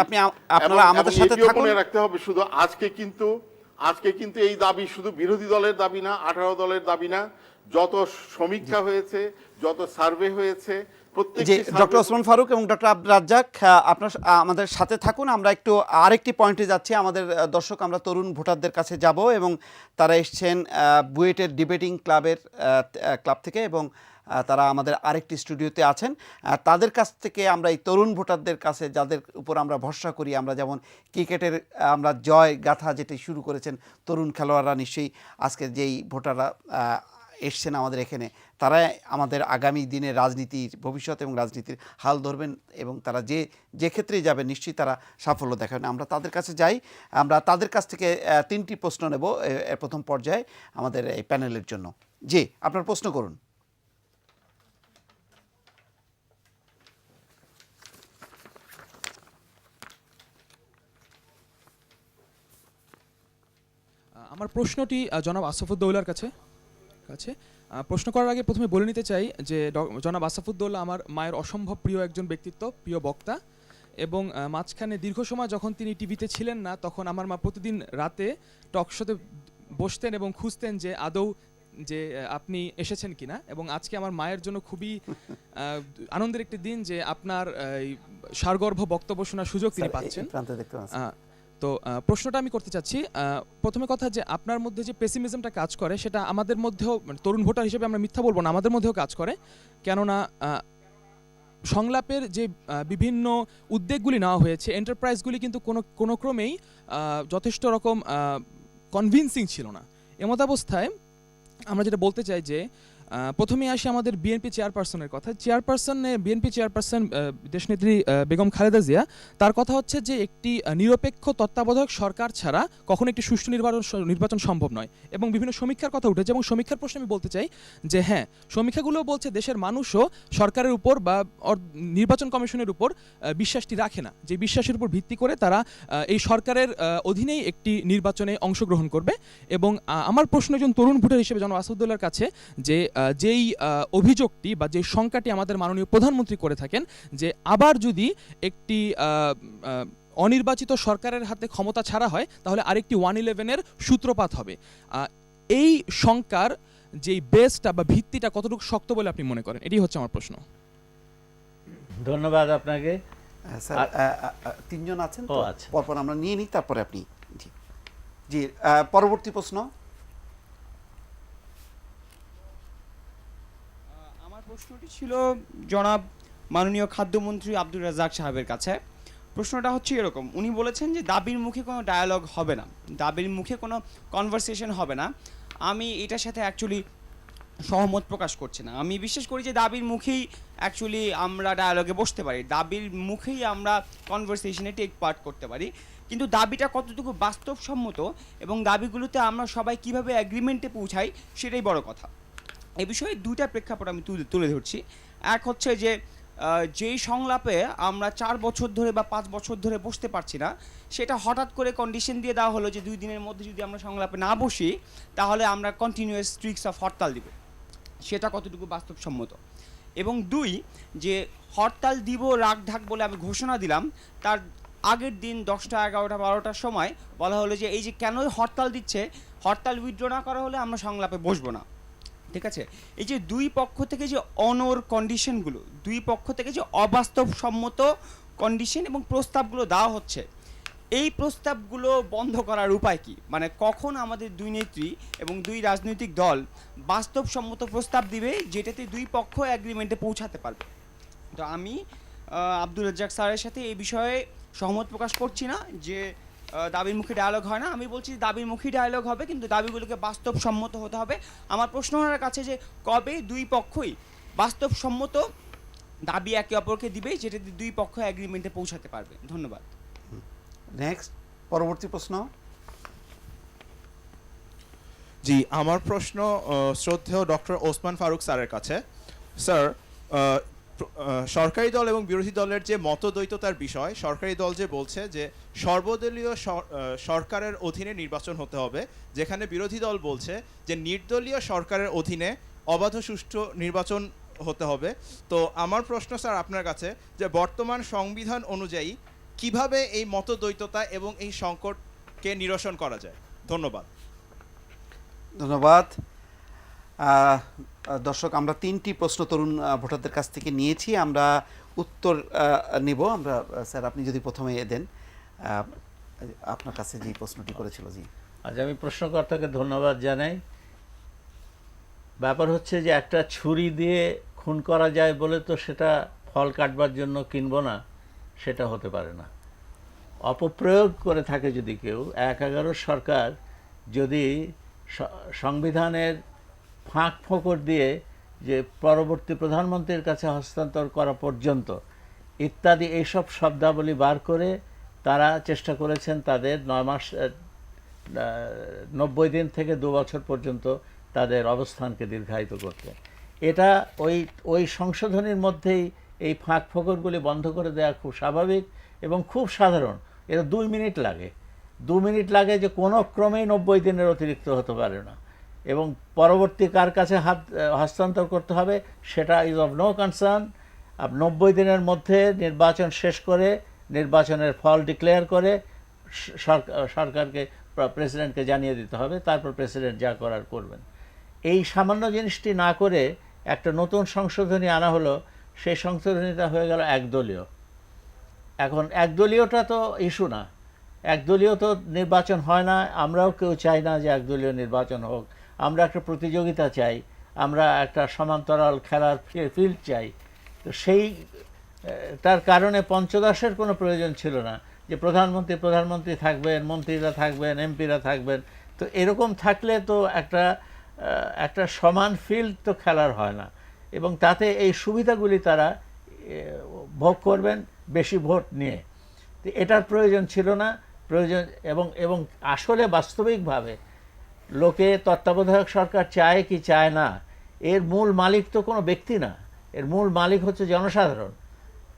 আপনারা আমাদের সাথে থাকুন। মনে রাখতে হবে শুধু আজকে কিন্তু এই দাবি শুধু বিরোধী দলের দাবি না, 18 দলের দাবি না, যত সমীক্ষা হয়েছে, যত সার্ভে হয়েছে, জি প্রত্যেকটি ডক্টর ওসমান ফারুক এবং ডক্টর আব্দুর রাজ্জাক, আপনার আমাদের সাথে থাকুন। আমরা একটু আরেকটি পয়েন্টে যাচ্ছি। আমাদের দর্শক, আমরা তরুণ ভোটারদের কাছে যাব এবং তারা এসছেন বুয়েটের ডিবেটিং ক্লাব থেকে এবং তারা আমাদের আরেকটি স্টুডিওতে আছেন। তাদের কাছ থেকে আমরা এই তরুণ ভোটারদের কাছে, যাদের উপর আমরা ভরসা করি, আমরা যেমন ক্রিকেটের আমরা জয় গাথা যেটি শুরু করেছেন তরুণ খেলোয়াড়রা, নিশ্চয়ই আজকে যেই ভোটাররা এসছেন আমাদের এখানে, তারা আমাদের আগামী দিনের রাজনীতির ভবিষ্যৎ এবং রাজনীতির হাল ধরবেন এবং তারা যে ক্ষেত্রেই যাবেন নিশ্চয়ই তারা সাফল্য দেখাবেন। আমরা তাদের কাছে যাই। আমরা তাদের কাছ থেকে 3টি প্রশ্ন নেব প্রথম পর্যায়ে আমাদের এই প্যানেলের জন্য। জি, আপনার প্রশ্ন করুন। আমার প্রশ্নটি জনাব আসাফুদ্দৌলার কাছে প্রশ্ন করার আগে প্রথমে বলে নিতে চাই যে জনাব আসাফুদ্দৌলা আমার মায়ের অসম্ভব প্রিয় একজন ব্যক্তিত্ব, প্রিয় বক্তা, এবং মাঝখানে দীর্ঘ সময় যখন তিনি টিভিতে ছিলেন না, তখন আমার মা প্রতিদিন রাতে টক শোতে বসতেন এবং খুঁজতেন যে আদৌ যে আপনি এসেছেন কিনা। এবং আজকে আমার মায়ের জন্য খুবই আনন্দের একটি দিন যে আপনার সারগর্ভ বক্তব্য শোনার সুযোগ তিনি পাচ্ছেন। তো প্রশ্নটা আমি করতে চাচ্ছি, প্রথমে কথা যে আপনার মধ্যে যে পেসিমিজমটা কাজ করে সেটা আমাদের মধ্যেও, তরুণ ভোটার হিসেবে আমরা মিথ্যা বলবো না, আমাদের মধ্যেও কাজ করে। কেননা সংলাপের যে বিভিন্ন উদ্যোগগুলি নেওয়া হয়েছে, এন্টারপ্রাইজগুলি কিন্তু কোনো ক্রমেই যথেষ্ট রকম কনভিন্সিং ছিল না। এমতাবস্থায় আমরা যেটা বলতে চাই যে প্রথমে আসি আমাদের বিএনপি চেয়ারপারসনের কথা। বিএনপি চেয়ারপারসন দেশনেত্রী বেগম খালেদা জিয়া, তার কথা হচ্ছে যে একটি নিরপেক্ষ তত্ত্বাবধায়ক সরকার ছাড়া কখনো একটি সুষ্ঠু নির্বাচন সম্ভব নয়। এবং বিভিন্ন সমীক্ষার কথা উঠেছে, এবং সমীক্ষার প্রশ্নে আমি বলতে চাই যে হ্যাঁ, সমীক্ষাগুলোও বলছে দেশের মানুষও সরকারের উপর বা নির্বাচন কমিশনের উপর বিশ্বাসটি রাখে না, যে বিশ্বাসের উপর ভিত্তি করে তারা এই সরকারের অধীনেই একটি নির্বাচনে অংশগ্রহণ করবে। এবং আমার প্রশ্ন একজন তরুণ ভোটার হিসেবে জনাব আসাদুল্লাহর কাছে যে যেই অভিযোগটি বা যে শঙ্কাটি আমাদের মাননীয় প্রধানমন্ত্রী করে থাকেন যে আবার যদি একটি অনির্বাচিত সরকারের হাতে ক্ষমতা ছাড়া হয় তাহলে আরেকটি 111-এর সূত্রপাত হবে, এই শঙ্কার যেই বেসটা বা ভিত্তিটা কতটুকু শক্ত বলে আপনি মনে করেন? এটি হচ্ছে আমার প্রশ্ন। ধন্যবাদ আপনাকে। স্যার, 3 জন আছেন তো, আচ্ছা, পরপর আমরা নিয়ে নিই, তারপরে আপনি। জি জি, পরবর্তী প্রশ্ন। আমার প্রশ্নটি ছিল জনাব মাননীয় খাদ্যমন্ত্রী আব্দুর রাজ্জাক সাহেবের কাছে। প্রশ্নটা হচ্ছে এরকম, উনি বলেছেন যে দাবির মুখে কোনো ডায়ালগ হবে না, দাবির মুখে কোনো কনভারসেশন হবে না। আমি এটার সাথে অ্যাকচুয়ালি সহমত প্রকাশ করছি না। আমি বিশ্বাস করি যে দাবির মুখেই অ্যাকচুয়ালি আমরা ডায়ালগে বসতে পারি, দাবির মুখেই আমরা কনভারসেশনে টেক পার্ট করতে পারি, কিন্তু দাবিটা কতটুকু বাস্তবসম্মত এবং দাবিগুলোতে আমরা সবাই কিভাবে অ্যাগ্রিমেন্টে পৌঁছাই সেটাই বড় কথা। এ বিষয়ে 2টা প্রেক্ষাপট আমি তুলে ধরছি। এক হচ্ছে যে যেই সংলাপে আমরা 4 বছর ধরে বা 5 বছর ধরে বসতে পারছি না, সেটা হঠাৎ করে কন্ডিশন দিয়ে দেওয়া হলো যে 2 দিনের মধ্যে যদি আমরা সংলাপে না বসি তাহলে আমরা কন্টিনিউয়াস স্ট্রিক্স অফ হরতাল দিব, সেটা কতটুকু বাস্তবসম্মত। এবং 2, যে হরতাল দিব রাগ ঢাক বলে আমি ঘোষণা দিলাম, তার আগের দিন 10টা 11টা 12টার সময় বলা হলো যে এই যে কেন হরতাল দিচ্ছে, হরতাল উইথড্র না করা হলে আমরা সংলাপে বসবো না। ঠিক আছে, এই যে 2 পক্ষ থেকে যে অনর কন্ডিশনগুলো, 2 পক্ষ থেকে যে অবাস্তবসম্মত কন্ডিশন এবং প্রস্তাবগুলো দেওয়া হচ্ছে, এই প্রস্তাবগুলো বন্ধ করার উপায় কি? মানে কখন আমাদের 2 নেত্রী এবং 2 রাজনৈতিক দল বাস্তবসম্মত প্রস্তাব দিবে যেটাতে 2 পক্ষ অ্যাগ্রিমেন্টে পৌঁছাতে পারবে? তো আমি আব্দুর রাজ্জাক স্যারের সাথে এই বিষয়ে সহমত প্রকাশ করছি না যে দাবির মুখে ডায়ালগ হয় না। আমি বলছি দাবির মুখে ডায়ালগ হবে, কিন্তু দাবিগুলোকে বাস্তবসম্মত হতে হবে। আমার প্রশ্ন ওনার কাছে যে কবে 2 পক্ষই বাস্তবসম্মত দাবি একে অপরকে দিবে যেটাতে 2 পক্ষ অ্যাগ্রিমেন্টে পৌঁছাতে পারবে। ধন্যবাদ। নেক্সট, পরবর্তী প্রশ্ন। জি, আমার প্রশ্ন শ্রদ্ধেয় ডক্টর ওসমান ফারুক স্যারের কাছে। স্যার, সরকারি দল এবং বিরোধী দলের যে মতদ্বৈততার বিষয়, সরকারি দল যে বলছে যে সর্বদলীয় সরকারের অধীনে নির্বাচন হতে হবে, যেখানে বিরোধী দল বলছে যে নির্দলীয় সরকারের অধীনে অবাধ সুষ্ঠু নির্বাচন হতে হবে। তো আমার প্রশ্ন স্যার আপনার কাছে যে বর্তমান সংবিধান অনুযায়ী কিভাবে এই মতদ্বৈততা এবং এই সংকটকে নিরসন করা যায়? ধন্যবাদ। ধন্যবাদ। দর্শক, আমরা 3টি প্রশ্ন তরুণ ভোটারদের কাছ থেকে নিয়েছি, আমরা উত্তর নেব। আমরা স্যার, আপনি যদি প্রথমে দেন, আপনার কাছে যে প্রশ্নটি করেছিল। জি, আজ আমি প্রশ্নকর্তাকে ধন্যবাদ জানাই। ব্যাপার হচ্ছে যে একটা ছুরি দিয়ে খুন করা যায় বলে তো সেটা ফল কাটবার জন্য কিনবো না, সেটা হতে পারে না। অপপ্রয়োগ করে থাকে যদি কেউ, 1/11 সরকার যদি সংবিধানের ফাঁক ফোকর দিয়ে যে পরবর্তী প্রধানমন্ত্রীর কাছে হস্তান্তর করা পর্যন্ত ইত্যাদি এইসব শব্দাবলী বার করে তারা চেষ্টা করেছেন তাদের 9 মাস 90 দিন থেকে 2 বছর পর্যন্ত তাদের অবস্থানকে দীর্ঘায়িত করতে। এটা ওই সংশোধনীর মধ্যেই এই ফাঁক ফোকরগুলি বন্ধ করে দেওয়া খুব স্বাভাবিক এবং খুব সাধারণ। এটা 2 মিনিট লাগে, 2 মিনিট লাগে, যে কোনো ক্রমেই 90 দিনের অতিরিক্ত হতে পারে না। এবং পরবর্তী কার কাছে হস্তান্তর করতে হবে সেটা ইজ অফ নো কনসার্ন। 90 দিনের মধ্যে নির্বাচন শেষ করে নির্বাচনের ফল ডিক্লেয়ার করে সরকারকে, প্রেসিডেন্টকে জানিয়ে দিতে হবে, তারপর প্রেসিডেন্ট যা করার করবেন। এই সামান্য জিনিসটি না করে একটা নতুন সংশোধনী আনা হলো, সেই সংশোধনীটা হয়ে গেল একদলীয়। এখন একদলীয়টা তো ইস্যু না, একদলীয় তো নির্বাচন হয় না, আমরাও কেউ চাই না যে একদলীয় নির্বাচন হোক। আমরা একটা প্রতিযোগিতা চাই, আমরা একটা সমান্তরাল খেলার ফিল্ড চাই। তো তার কারণে পঞ্চদশের কোনো প্রয়োজন ছিল না যে প্রধানমন্ত্রী থাকবেন, মন্ত্রীরা থাকবেন, এমপিরা থাকবেন। তো এরকম থাকলে তো একটা সমান ফিল্ড তো খেলার হয় না, এবং তাতে এই সুবিধাগুলি তারা ভোগ করবেন বেশি ভোট নিয়ে। তো এটার প্রয়োজন ছিল না। এবং আসলে বাস্তবিকভাবে লোকে তত্ত্বাবধায়ক সরকার চায় কি চায় না, এর মূল মালিক তো কোনো ব্যক্তি না, এর মূল মালিক হচ্ছে জনসাধারণ।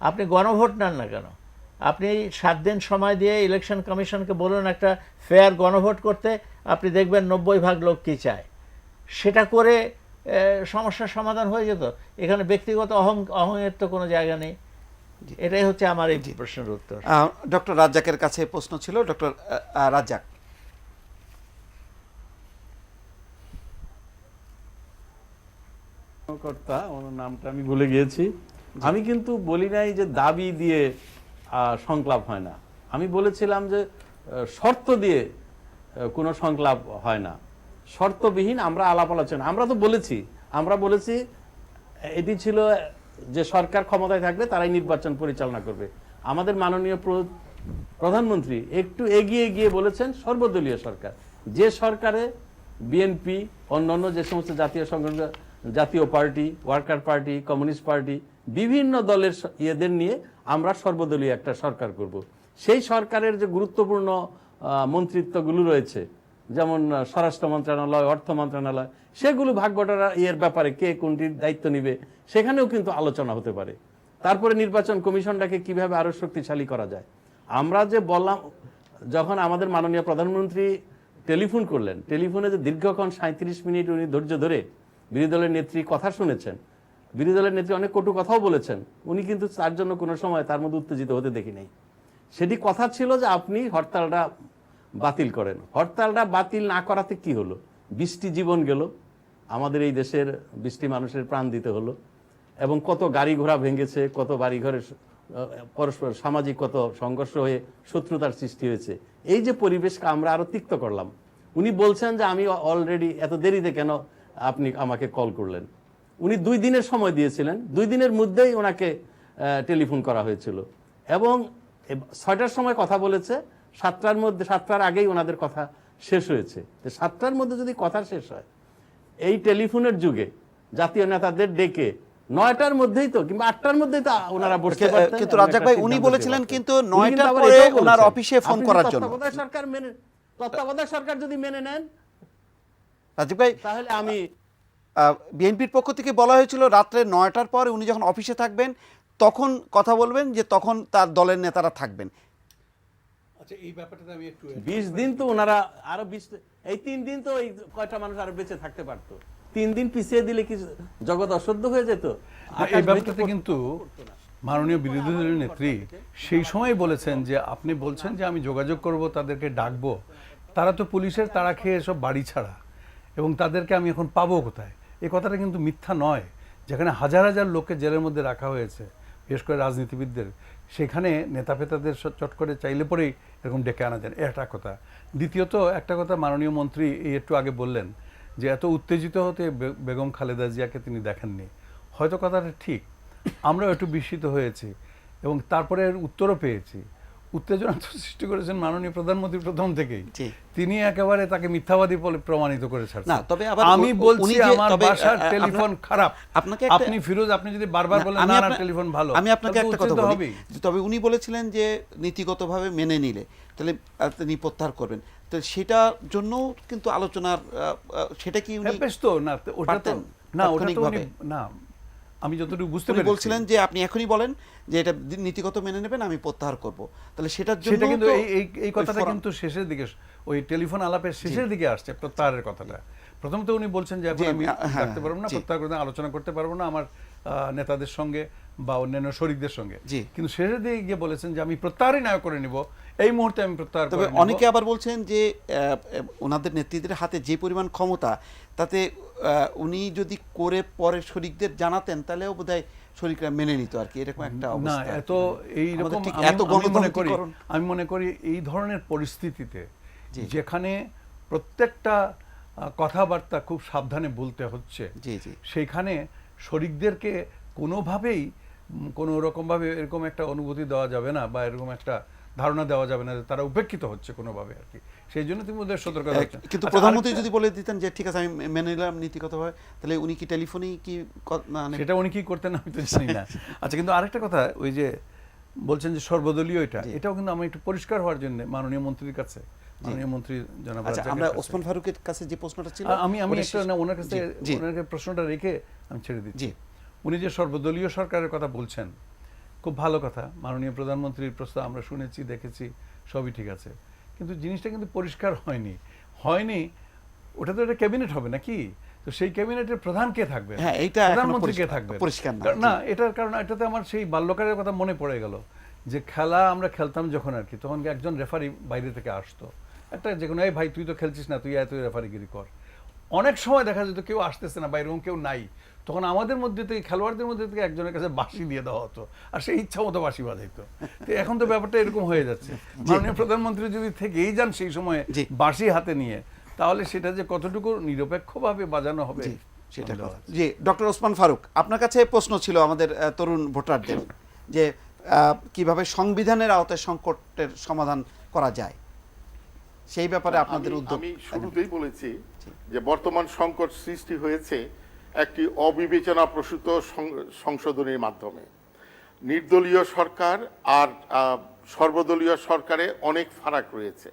আপনি গণভোট নেন না কেন? আপনি 7 দিন সময় দিয়ে ইলেকশন কমিশনকে বলুন একটা ফেয়ার গণভোট করতে, আপনি দেখবেন 90% লোক কী চায়, সেটা করে সমস্যার সমাধান হয়ে যেত। এখানে ব্যক্তিগত অহংয়ের তো কোনো জায়গা নেই। এটাই হচ্ছে আমার এই প্রশ্নের উত্তর। ডক্টর রাজ্জাকের কাছে প্রশ্ন ছিল। ডক্টর রাজ্জাক। কর্তা, ওনার নামটা আমি ভুলে গিয়েছি। আমি কিন্তু বলি নাই যে দাবি দিয়ে সংলাপ হয় না, আমি বলেছিলাম যে শর্ত দিয়ে কোনো সংলাপ হয় না, শর্তবিহীন আমরা আলাপ আলোচনা। আমরা বলেছি এটি ছিল যে সরকার ক্ষমতায় থাকবে তারাই নির্বাচন পরিচালনা করবে। আমাদের মাননীয় প্রধানমন্ত্রী একটু এগিয়ে গিয়ে বলেছেন সর্বদলীয় সরকার, যে সরকারে বিএনপি, অন্যান্য যে সমস্ত জাতীয় সংগঠন, জাতীয় party, worker party, communist party, বিভিন্ন দলের ইয়েদের নিয়ে আমরা সর্বদলীয় একটা সরকার করব। সেই সরকারের যে গুরুত্বপূর্ণ মন্ত্রিত্বগুলো রয়েছে, যেমন স্বরাষ্ট্র মন্ত্রণালয়, অর্থ মন্ত্রণালয়, সেগুলো ভাগবটারা এর ব্যাপারে কে কোনটির দায়িত্ব নিবে সেখানেও কিন্তু আলোচনা হতে পারে। তারপরে নির্বাচন কমিশনটাকে কিভাবে আরো শক্তিশালী করা যায়। আমরা যে বললাম, যখন আমাদের মাননীয় প্রধানমন্ত্রী টেলিফোন করলেন, টেলিফোনে যে দীর্ঘক্ষণ 37 মিনিট উনি ধৈর্য ধরে বিরোধী দলের নেত্রী কথা শুনেছেন, বিরোধী দলের নেত্রী অনেক কটু কথাও বলেছেন, উনি কিন্তু তার জন্য কোনো সময় তার মধ্যে উত্তেজিত হতে দেখি নাই। সেটি কথা ছিল যে আপনি হরতালটা বাতিল করেন। হরতালটা বাতিল না করাতে কি হলো? 20টি জীবন গেল, আমাদের এই দেশের 20টি মানুষের প্রাণ দিতে হলো, এবং কত গাড়ি ঘোড়া ভেঙেছে, কত বাড়িঘরের পরস্পর সামাজিক কত সংঘর্ষ হয়ে শত্রুতার সৃষ্টি হয়েছে। এই যে পরিবেশকে আমরা আরো তিক্ত করলাম। উনি বলছেন যে আমি অলরেডি, এত দেরিতে কেন আপনি আমাকে কল করলেন? উনি 2 দিনের সময় দিয়েছিলেন, 2 দিনের মধ্যেই ওনাকে টেলিফোন করা হয়েছিল, এবং 6টার সময় কথা বলেছে, 7টার আগেই ওনাদের কথা শেষ হয়েছে। 7টার মধ্যে যদি কথা শেষ হয়, এই টেলিফোনের যুগে জাতীয় নেতাদের ডেকে 9টার মধ্যেই তো, কিংবা 8টার মধ্যেই তো ওনারা বসতে পারতেন। কিন্তু রাজ্জাক ভাই, উনি বলেছিলেন কিন্তু 9টার পরে ওনার অফিসে ফোন করার জন্য। তত্ত্বাবধায়ক সরকার যদি মেনে নেন রাজ্জাক ভাই, তাহলে আমি বিএনপির পক্ষ থেকে বলা হয়েছিল রাত্রে 9টার পর উনি যখন অফিসে থাকবেন তখন কথা বলবেন, যে তখন তার দলের নেতারা থাকবেন। আচ্ছা, এই ব্যাপারটাতে আমি একটু 20 দিন তো ওনারা আরো 20, এই 3 দিন তো এই কয়টা মানুষ আরো বেঁচে থাকতে পারতো। 3 দিন পিছিয়ে দিলে কি জগৎ অশুদ্ধ হয়ে যেত? এই ব্যাপারটাতে কিন্তু মাননীয় বিরোধী দলের নেত্রী সেই সময় বলেছেন যে আপনি বলছেন যে আমি যোগাযোগ করব, তাদেরকে ডাকবো, তারা তো পুলিশের তাড়া খেয়ে সব বাড়ি ছাড়া, এবং তাদেরকে আমি এখন পাবো কোথায়? এই কথাটা কিন্তু মিথ্যা নয়। যেখানে হাজার হাজার লোককে জেলের মধ্যে রাখা হয়েছে, বিশেষ করে রাজনীতিবিদদের, সেখানে নেতা ফেতাদের চট করে চাইলে পরেই এরকম ডেকে আনা যায়, একটা কথা। দ্বিতীয়ত একটা কথা মাননীয় মন্ত্রী এই একটু আগে বললেন যে এত উত্তেজিত হতে বেগম খালেদা জিয়াকে তিনি দেখেননি। হয়তো কথাটা ঠিক, আমরাও একটু বিস্মিত হয়েছি এবং তারপরে এর উত্তরও পেয়েছি। উত্তেজনা তো সৃষ্টি করেছেন মাননীয় প্রধানমন্ত্রী প্রথম থেকেই। তিনি একেবারে তাকে মিথ্যাবাদী বলে প্রমাণিত করে ছাড়ছেন। না, তবে আবার আমি বলছি উনি যে আমার তবে বাসার টেলিফোন খারাপ, আপনাকে আপনি ফিরোজ আপনি যদি বারবার বলেন না না টেলিফোন ভালো, আমি আপনাকে একটা কথা বলি, তবে উনি বলেছিলেন যে নীতিগতভাবে মেনে নিলে তাহলে তিনি প্রত্যাহার করবেন, তো সেটার জন্য কিন্তু আলোচনার সেটা কি উনি বেশ তো না ওটা তো না ওটা তো উনি না আমি যতটুকু বুঝতে পেরেছি বলছিলেন যে আপনি এখনই বলেন যে এটা নীতিগত মেনে নেবেন, আমি প্রত্যাহার করব, তাহলে সেটার জন্য সেটা কিন্তু এই কথাটা কিন্তু শেষের দিকে ওই টেলিফোন আলাপের শেষের দিকে আসছে প্রত্যাহারের কথাটা। প্রথমত উনি বলছেন যে এখন আমি থাকতে পারবো না, প্রত্যাহার করতে আলোচনা করতে পারবো না আমার নেতাদের সঙ্গে বা অন্যান্য শরিকদের সঙ্গে, কিন্তু শেষের দিকে গিয়ে বলেছেন যে আমি প্রত্যাহারই না করে নিব, এই মুহূর্তে আমি প্রত্যাহার করে নিব। অনেকে আবার বলছেন যে ওনাদের নেতৃত্বের হাতে যে পরিমাণ ক্ষমতা, তাতে উনি যদি করে পরে শরিকদের জানাতেন তাহলেও বোধহয় শরিকরা মেনে নিত আর কি, এরকম একটা অবস্থা। না এত এইরকম আমি মনে করি এই ধরনের পরিস্থিতিতে যেখানে প্রত্যেকটা কথাবার্তা খুব সাবধানে বলতে হচ্ছে, সেইখানে শরিকদেরকে কোনোভাবেই কোনো রকমভাবে এরকম একটা অনুভূতি দেওয়া যাবে না বা এরকম একটা ধারণা দেওয়া যাবে না যে তারা উপেক্ষিত হচ্ছে কোনোভাবে আর কি। সেই জন্য তুমি ওদের সতর্ক থাকছেন। কিন্তু প্রধানমন্ত্রী যদি বলে দিতেন যে ঠিক আছে আমি মেনে নিলাম নীতিগতভাবে, তাহলে উনি কি টেলিফোনেই কি সেটা উনি কি করতেন আমি তো জানি না। আচ্ছা, কিন্তু আরেকটা কথা, ওই যে বলছেন যে সর্বদলীয় এটাও কিন্তু আমি একটু পরিষ্কার হওয়ার জন্য মাননীয় মন্ত্রীর কাছে, মাননীয় মন্ত্রী জনাব আমরা ওসমান ফারুকের কাছে যে প্রশ্নটা ছিল আমি ওনার কাছে প্রশ্নটা রেখে আমি ছেড়ে দিচ্ছি। উনি যে সর্বদলীয় সরকারের কথা বলছেন, খুব ভালো কথা, মাননীয় প্রধানমন্ত্রীর প্রস্তাব আমরা শুনেছি দেখেছি, সবই ঠিক আছে, কিন্তু জিনিসটা কিন্তু পরিষ্কার হয়নি। ওটা তো একটা ক্যাবিনেট হবে নাকি, তো সেই ক্যাবিনেটের প্রধান কে থাকবে, প্রধানমন্ত্রী কে থাকবে না, এটার কারণ এটাতে আমার সেই বাল্যকালের কথা মনে পড়ে গেল যে খেলা আমরা খেলতাম যখন আর কি, তখন একজন রেফারি বাইরে থেকে আসতো, একটা যে কোনো এই ভাই তুই তো খেলছিস না, তুই তুই রেফারিগিরি কর। অনেক সময় দেখা যেত কেউ আসতেছে না বা এরকম কেউ নাই, তখন আমাদের মধ্যে থেকে খেলোয়াড়দের মধ্যে থেকে একজনের কাছে বাঁশি দিয়ে দেওয়া হতো আর সেই ইচ্ছা মতো বাঁশি বাজাইতো। তো এখন তো ব্যাপারটা এরকম হয়ে যাচ্ছে, মাননীয় প্রধানমন্ত্রী যদি থেকেই যান সেই সময় বাঁশি হাতে নিয়ে, তাহলে সেটা যে কতটুকু নিরপেক্ষভাবে বাজানো হবে সেটা। জি, ডক্টর ওসমান ফারুক, আপনার কাছে প্রশ্ন ছিল আমাদের তরুণ ভোটারদের যে কিভাবে সংবিধানের আওতায় সংকটের সমাধান করা যায়, সেই ব্যাপারে আপনাদের উদ্যোগ। আমি শুরুতেই বলেছি যে বর্তমান সংকট সৃষ্টি হয়েছে একটি অবিবেচনা প্রসূত সংশোধনীর মাধ্যমে। নির্দলীয় সরকার আর সর্বদলীয় সরকারে অনেক ফারাক রয়েছে।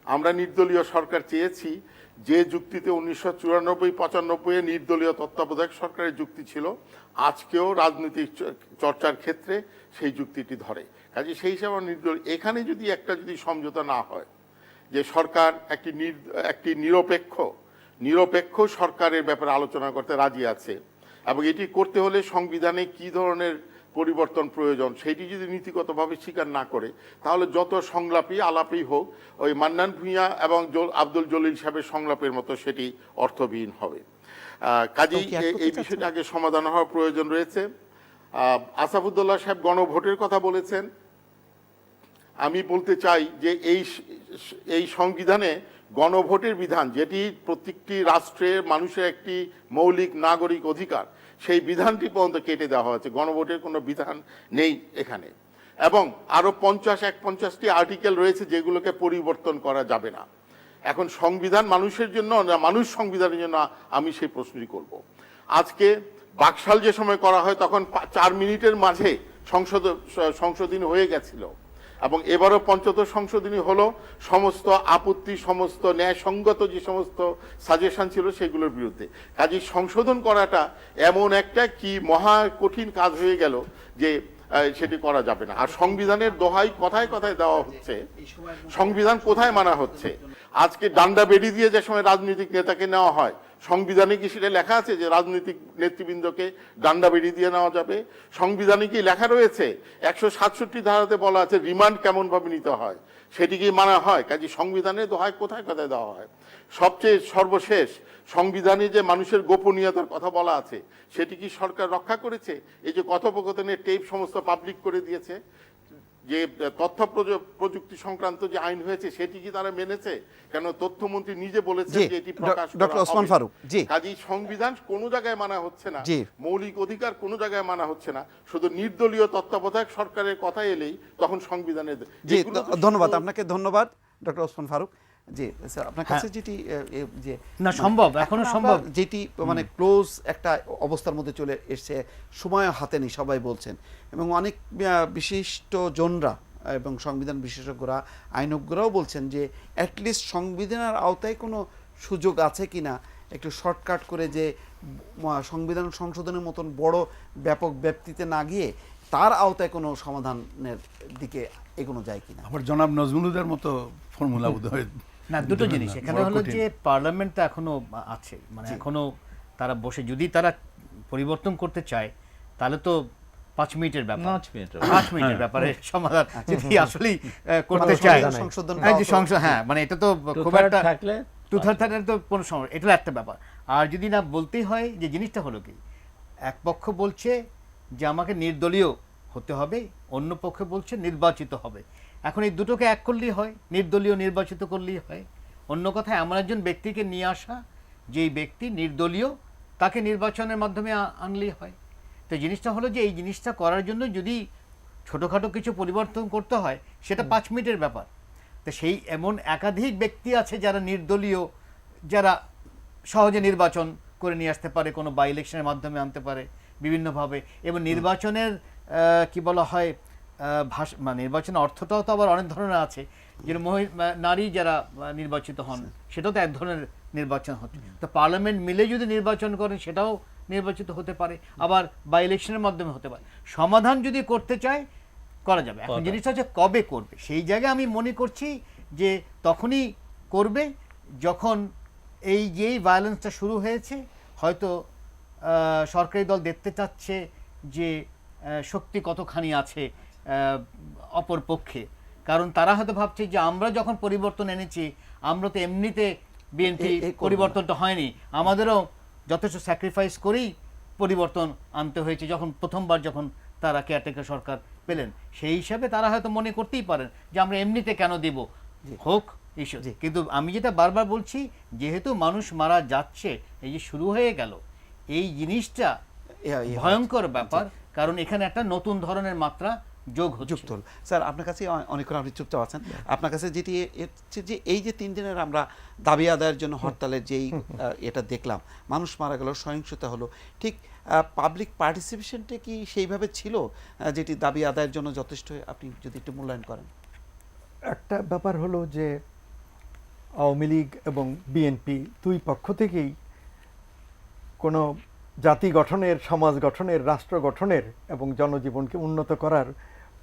আমরা নির্দলীয় সরকার চেয়েছি যে যুক্তিতে 1994-95 নির্দলীয় তত্ত্বাবধায়ক সরকারের যুক্তি ছিল, আজকেও রাজনৈতিক চর্চার ক্ষেত্রে সেই যুক্তিটি ধরে। কাজে সেই হিসাবে এখানে যদি সমঝোতা না হয় যে সরকার একটি নিরপেক্ষ সরকারের ব্যাপারে আলোচনা করতে রাজি আছে এবং এটি করতে হলে সংবিধানে কি ধরনের পরিবর্তন প্রয়োজন সেটি যদি নীতিগতভাবে স্বীকার না করে, তাহলে যত সংলাপই আলাপই হোক, ওই মান্নান ভূঁইয়া এবং আব্দুল জলিল সাহেবের সংলাপের মতো সেটি অর্থবিহীন হবে। কাজেই এই বিষয়টা আগে সমাধান হওয়ার প্রয়োজন রয়েছে। আসাদুল্লাহ সাহেব গণভোটের কথা বলেছেন। আমি বলতে চাই যে এই সংবিধানে গণভোটের বিধান, যেটি প্রত্যেকটি রাষ্ট্রের মানুষের একটি মৌলিক নাগরিক অধিকার, সেই বিধানটি পর্যন্ত কেটে দেওয়া হয়েছে। গণভোটের কোনো বিধান নেই এখানে, এবং আরও 50-51টি আর্টিকেল রয়েছে যেগুলোকে পরিবর্তন করা যাবে না। এখন সংবিধান মানুষের জন্য না মানুষ সংবিধানের জন্য, আমি সেই প্রশ্নটি করব। আজকে বাকশাল যে সময় করা হয় তখন 4 মিনিটের মাঝে সংশোধনী হয়ে গেছিল, এবং এবারও 75 সংশোধনী হলো সমস্ত আপত্তি, সমস্ত ন্যায়সঙ্গত যে সমস্ত সাজেশন ছিল সেগুলোর বিরুদ্ধে। কাজে সংশোধন করাটা এমন একটা কি মহা কঠিন কাজ হয়ে গেল যে সেটি করা যাবে না। আর সংবিধানের দোহাই কথায় কথায় দেওয়া হচ্ছে, সংবিধান কোথায় মানা হচ্ছে? আজকে ডান্ডা বেড়ি দিয়ে যে সময় রাজনৈতিক নেতাকে নেওয়া হয়, সংবিধানে কি সেটা লেখা আছে যে রাজনৈতিক নেতৃবৃন্দকে ডান্ডা বেড়ি দিয়ে নেওয়া যাবে? সংবিধানে কি লেখা রয়েছে 167 ধারাতে বলা আছে রিমান্ড কেমন ভাবে নিতে হয়, সেটি কি মানা হয়? কাজে সংবিধানের দোহাই কোথায় কোথায় দেওয়া হয়। সবচেয়ে সর্বশেষ সংবিধানে যে মানুষের গোপনীয়তার কথা বলা আছে সেটি কি সরকার রক্ষা করেছে? এই যে কথোপকথনের টেপ সমস্ত পাবলিক করে দিয়েছে, যে তথ্য প্রযুক্তি সংক্রান্ত যে আইন হয়েছে সেটি কি তারা মেনেছে? কেন তথ্যমন্ত্রী নিজে বলেছেন যে এটি প্রকাশ করা ডক্টর ওসমান হবে। ফারুক, জি। কাজেই সংবিধান কোনো জায়গায় মানা হচ্ছে না, জি। মৌলিক অধিকার কোনো জায়গায় মানা হচ্ছে না, শুধু নির্দলীয় তত্ত্বাবধায়ক সরকারের কথা এলেই তখন সংবিধানের জি, এগুলো তো ধন্যবাদ শুধু- আপনাকে, ধন্যবাদ ডক্টর ওসমান ফারুক। জি স্যার, আপনার কাছে যেটি যে না, মানে সম্ভব, এখনো এখন আমরা সম্ভব। যেটি মানে ক্লোজ একটা অবস্থার মধ্যে চলে এসছে, সময় হাতে নেই সবাই বলছেন, এবং অনেক বিশিষ্ট জনরা এবং সংবিধান বিশেষজ্ঞরা, আইনজ্ঞরাও বলছেন যে অ্যাটলিস্ট সংবিধানের আওতায় কোনো সুযোগ আছে কিনা একটু শর্টকাট করে, যে সংবিধান সংশোধনের মতন বড় ব্যাপক ব্যাপ্তিতে না গিয়ে তার আওতায় কোনো সমাধানের দিকে এগোনো যায় কিনা। আবার জনাব নজমুলুদের মতো ফর্মুলা বোধহয় না, দুটো দেবেন জিনিস না, এখানে বড় হলো কঠিন। যে পার্লামেন্ট তো এখনো আছে, মানে এখনো তারা বসে, যদি তারা পরিবর্তন করতে চায় তাহলে তো 5 মিনিটের ব্যাপার, 5 মিনিটের ব্যাপারে সমাধান যদি আসলেই করতে চায়, সংশোধন এই যে সংশোধন, হ্যাঁ, মানে এটা তো খুব একটা থাকলে টু-থার্ড থাকলে তো কোনো সমস্যা, এটা একটা ব্যাপার। আর যদি না বলতেই হয়, যে জিনিসটা হলো কি, এক পক্ষ বলছে যে আমাকে নির্দলীয় হতে হবে, অন্য পক্ষ বলছে নির্বাচিত হবে। এখন এই দুটোকে এক করলেই হয়, নির্দলীয় নির্বাচিত করলেই হয়। অন্য কথায় এমন একজন ব্যক্তিকে নিয়ে আসা, যেই ব্যক্তি নির্দলীয়, তাকে নির্বাচনের মাধ্যমে আনলেই হয়। তো জিনিসটা হলো যে এই জিনিসটা করার জন্য যদি ছোটোখাটো কিছু পরিবর্তন করতে হয়, সেটা 5 মিনিটের ব্যাপার। তো সেই এমন একাধিক ব্যক্তি আছে যারা নির্দলীয়, যারা সহজে নির্বাচন করে নিয়ে আসতে পারে, কোনো বাই ইলেকশনের মাধ্যমে আনতে পারে বিভিন্নভাবে, এবং নির্বাচনের কি বলা হয়, মানে নির্বাচনের অর্থটাও তো আবার অনেক ধরনের আছে, যে নারী যারা নির্বাচিত হন, সেটাও তো এক ধরনের নির্বাচন হচ্ছে। তো পার্লামেন্ট মিলে যদি নির্বাচন করেন, সেটাও নির্বাচিত হতে পারে, আবার বাই ইলেকশনের মাধ্যমে হতে পারে। সমাধান যদি করতে চায় করা যাবে। এখন জিনিসটা হচ্ছে কবে করবে, সেই জায়গায় আমি মনে করছি যে তখনই করবে যখন এই যেই ভায়োলেন্সটা শুরু হয়েছে, হয়তো সরকারি দল দেখতে চাচ্ছে যে শক্তি কতখানি আছে অপর পক্ষে, কারণ তারা হয়তো ভাবছে যে আমরা যখন পরিবর্তন এনেছি, আমরা তো এমনিতে বিএনপি পরিবর্তনটা হয়নি, আমাদেরও যথেষ্ট স্যাক্রিফাইস করেই পরিবর্তন আনতে হয়েছে, যখন প্রথমবার যখন তারা কেয়ারটেকার সরকার পেলেন, সেই হিসাবে তারা হয়তো মনে করতেই পারেন যে আমরা এমনিতে কেন দিব, হোক ইস্যু। কিন্তু আমি যেটা বারবার বলছি, যেহেতু মানুষ মারা যাচ্ছে, এই যে শুরু হয়ে গেল, এই জিনিসটা ভয়ঙ্কর ব্যাপার, কারণ এখানে একটা নতুন ধরনের মাত্রা যোগ যুক্ত হল। স্যার, আপনার কাছে অনেকক্ষণ আপনি চুপচাপ আছেন, আপনার কাছে যেটি হচ্ছে যে এই যে 3 দিনের আমরা দাবি আদায়ের জন্য হরতালের যেই এটা দেখলাম, মানুষ মারা গেল, সহিংসতা হলো, ঠিক পাবলিক পার্টিসিপেশনটা কি সেইভাবে ছিল যেটি দাবি আদায়ের জন্য যথেষ্ট? আপনি যদি একটু মূল্যায়ন করেন। একটা ব্যাপার হলো যে আওয়ামী লীগ এবং বিএনপি দুই পক্ষ থেকেই কোনো জাতি গঠনের, সমাজ গঠনের, রাষ্ট্র গঠনের এবং জনজীবনকে উন্নত করার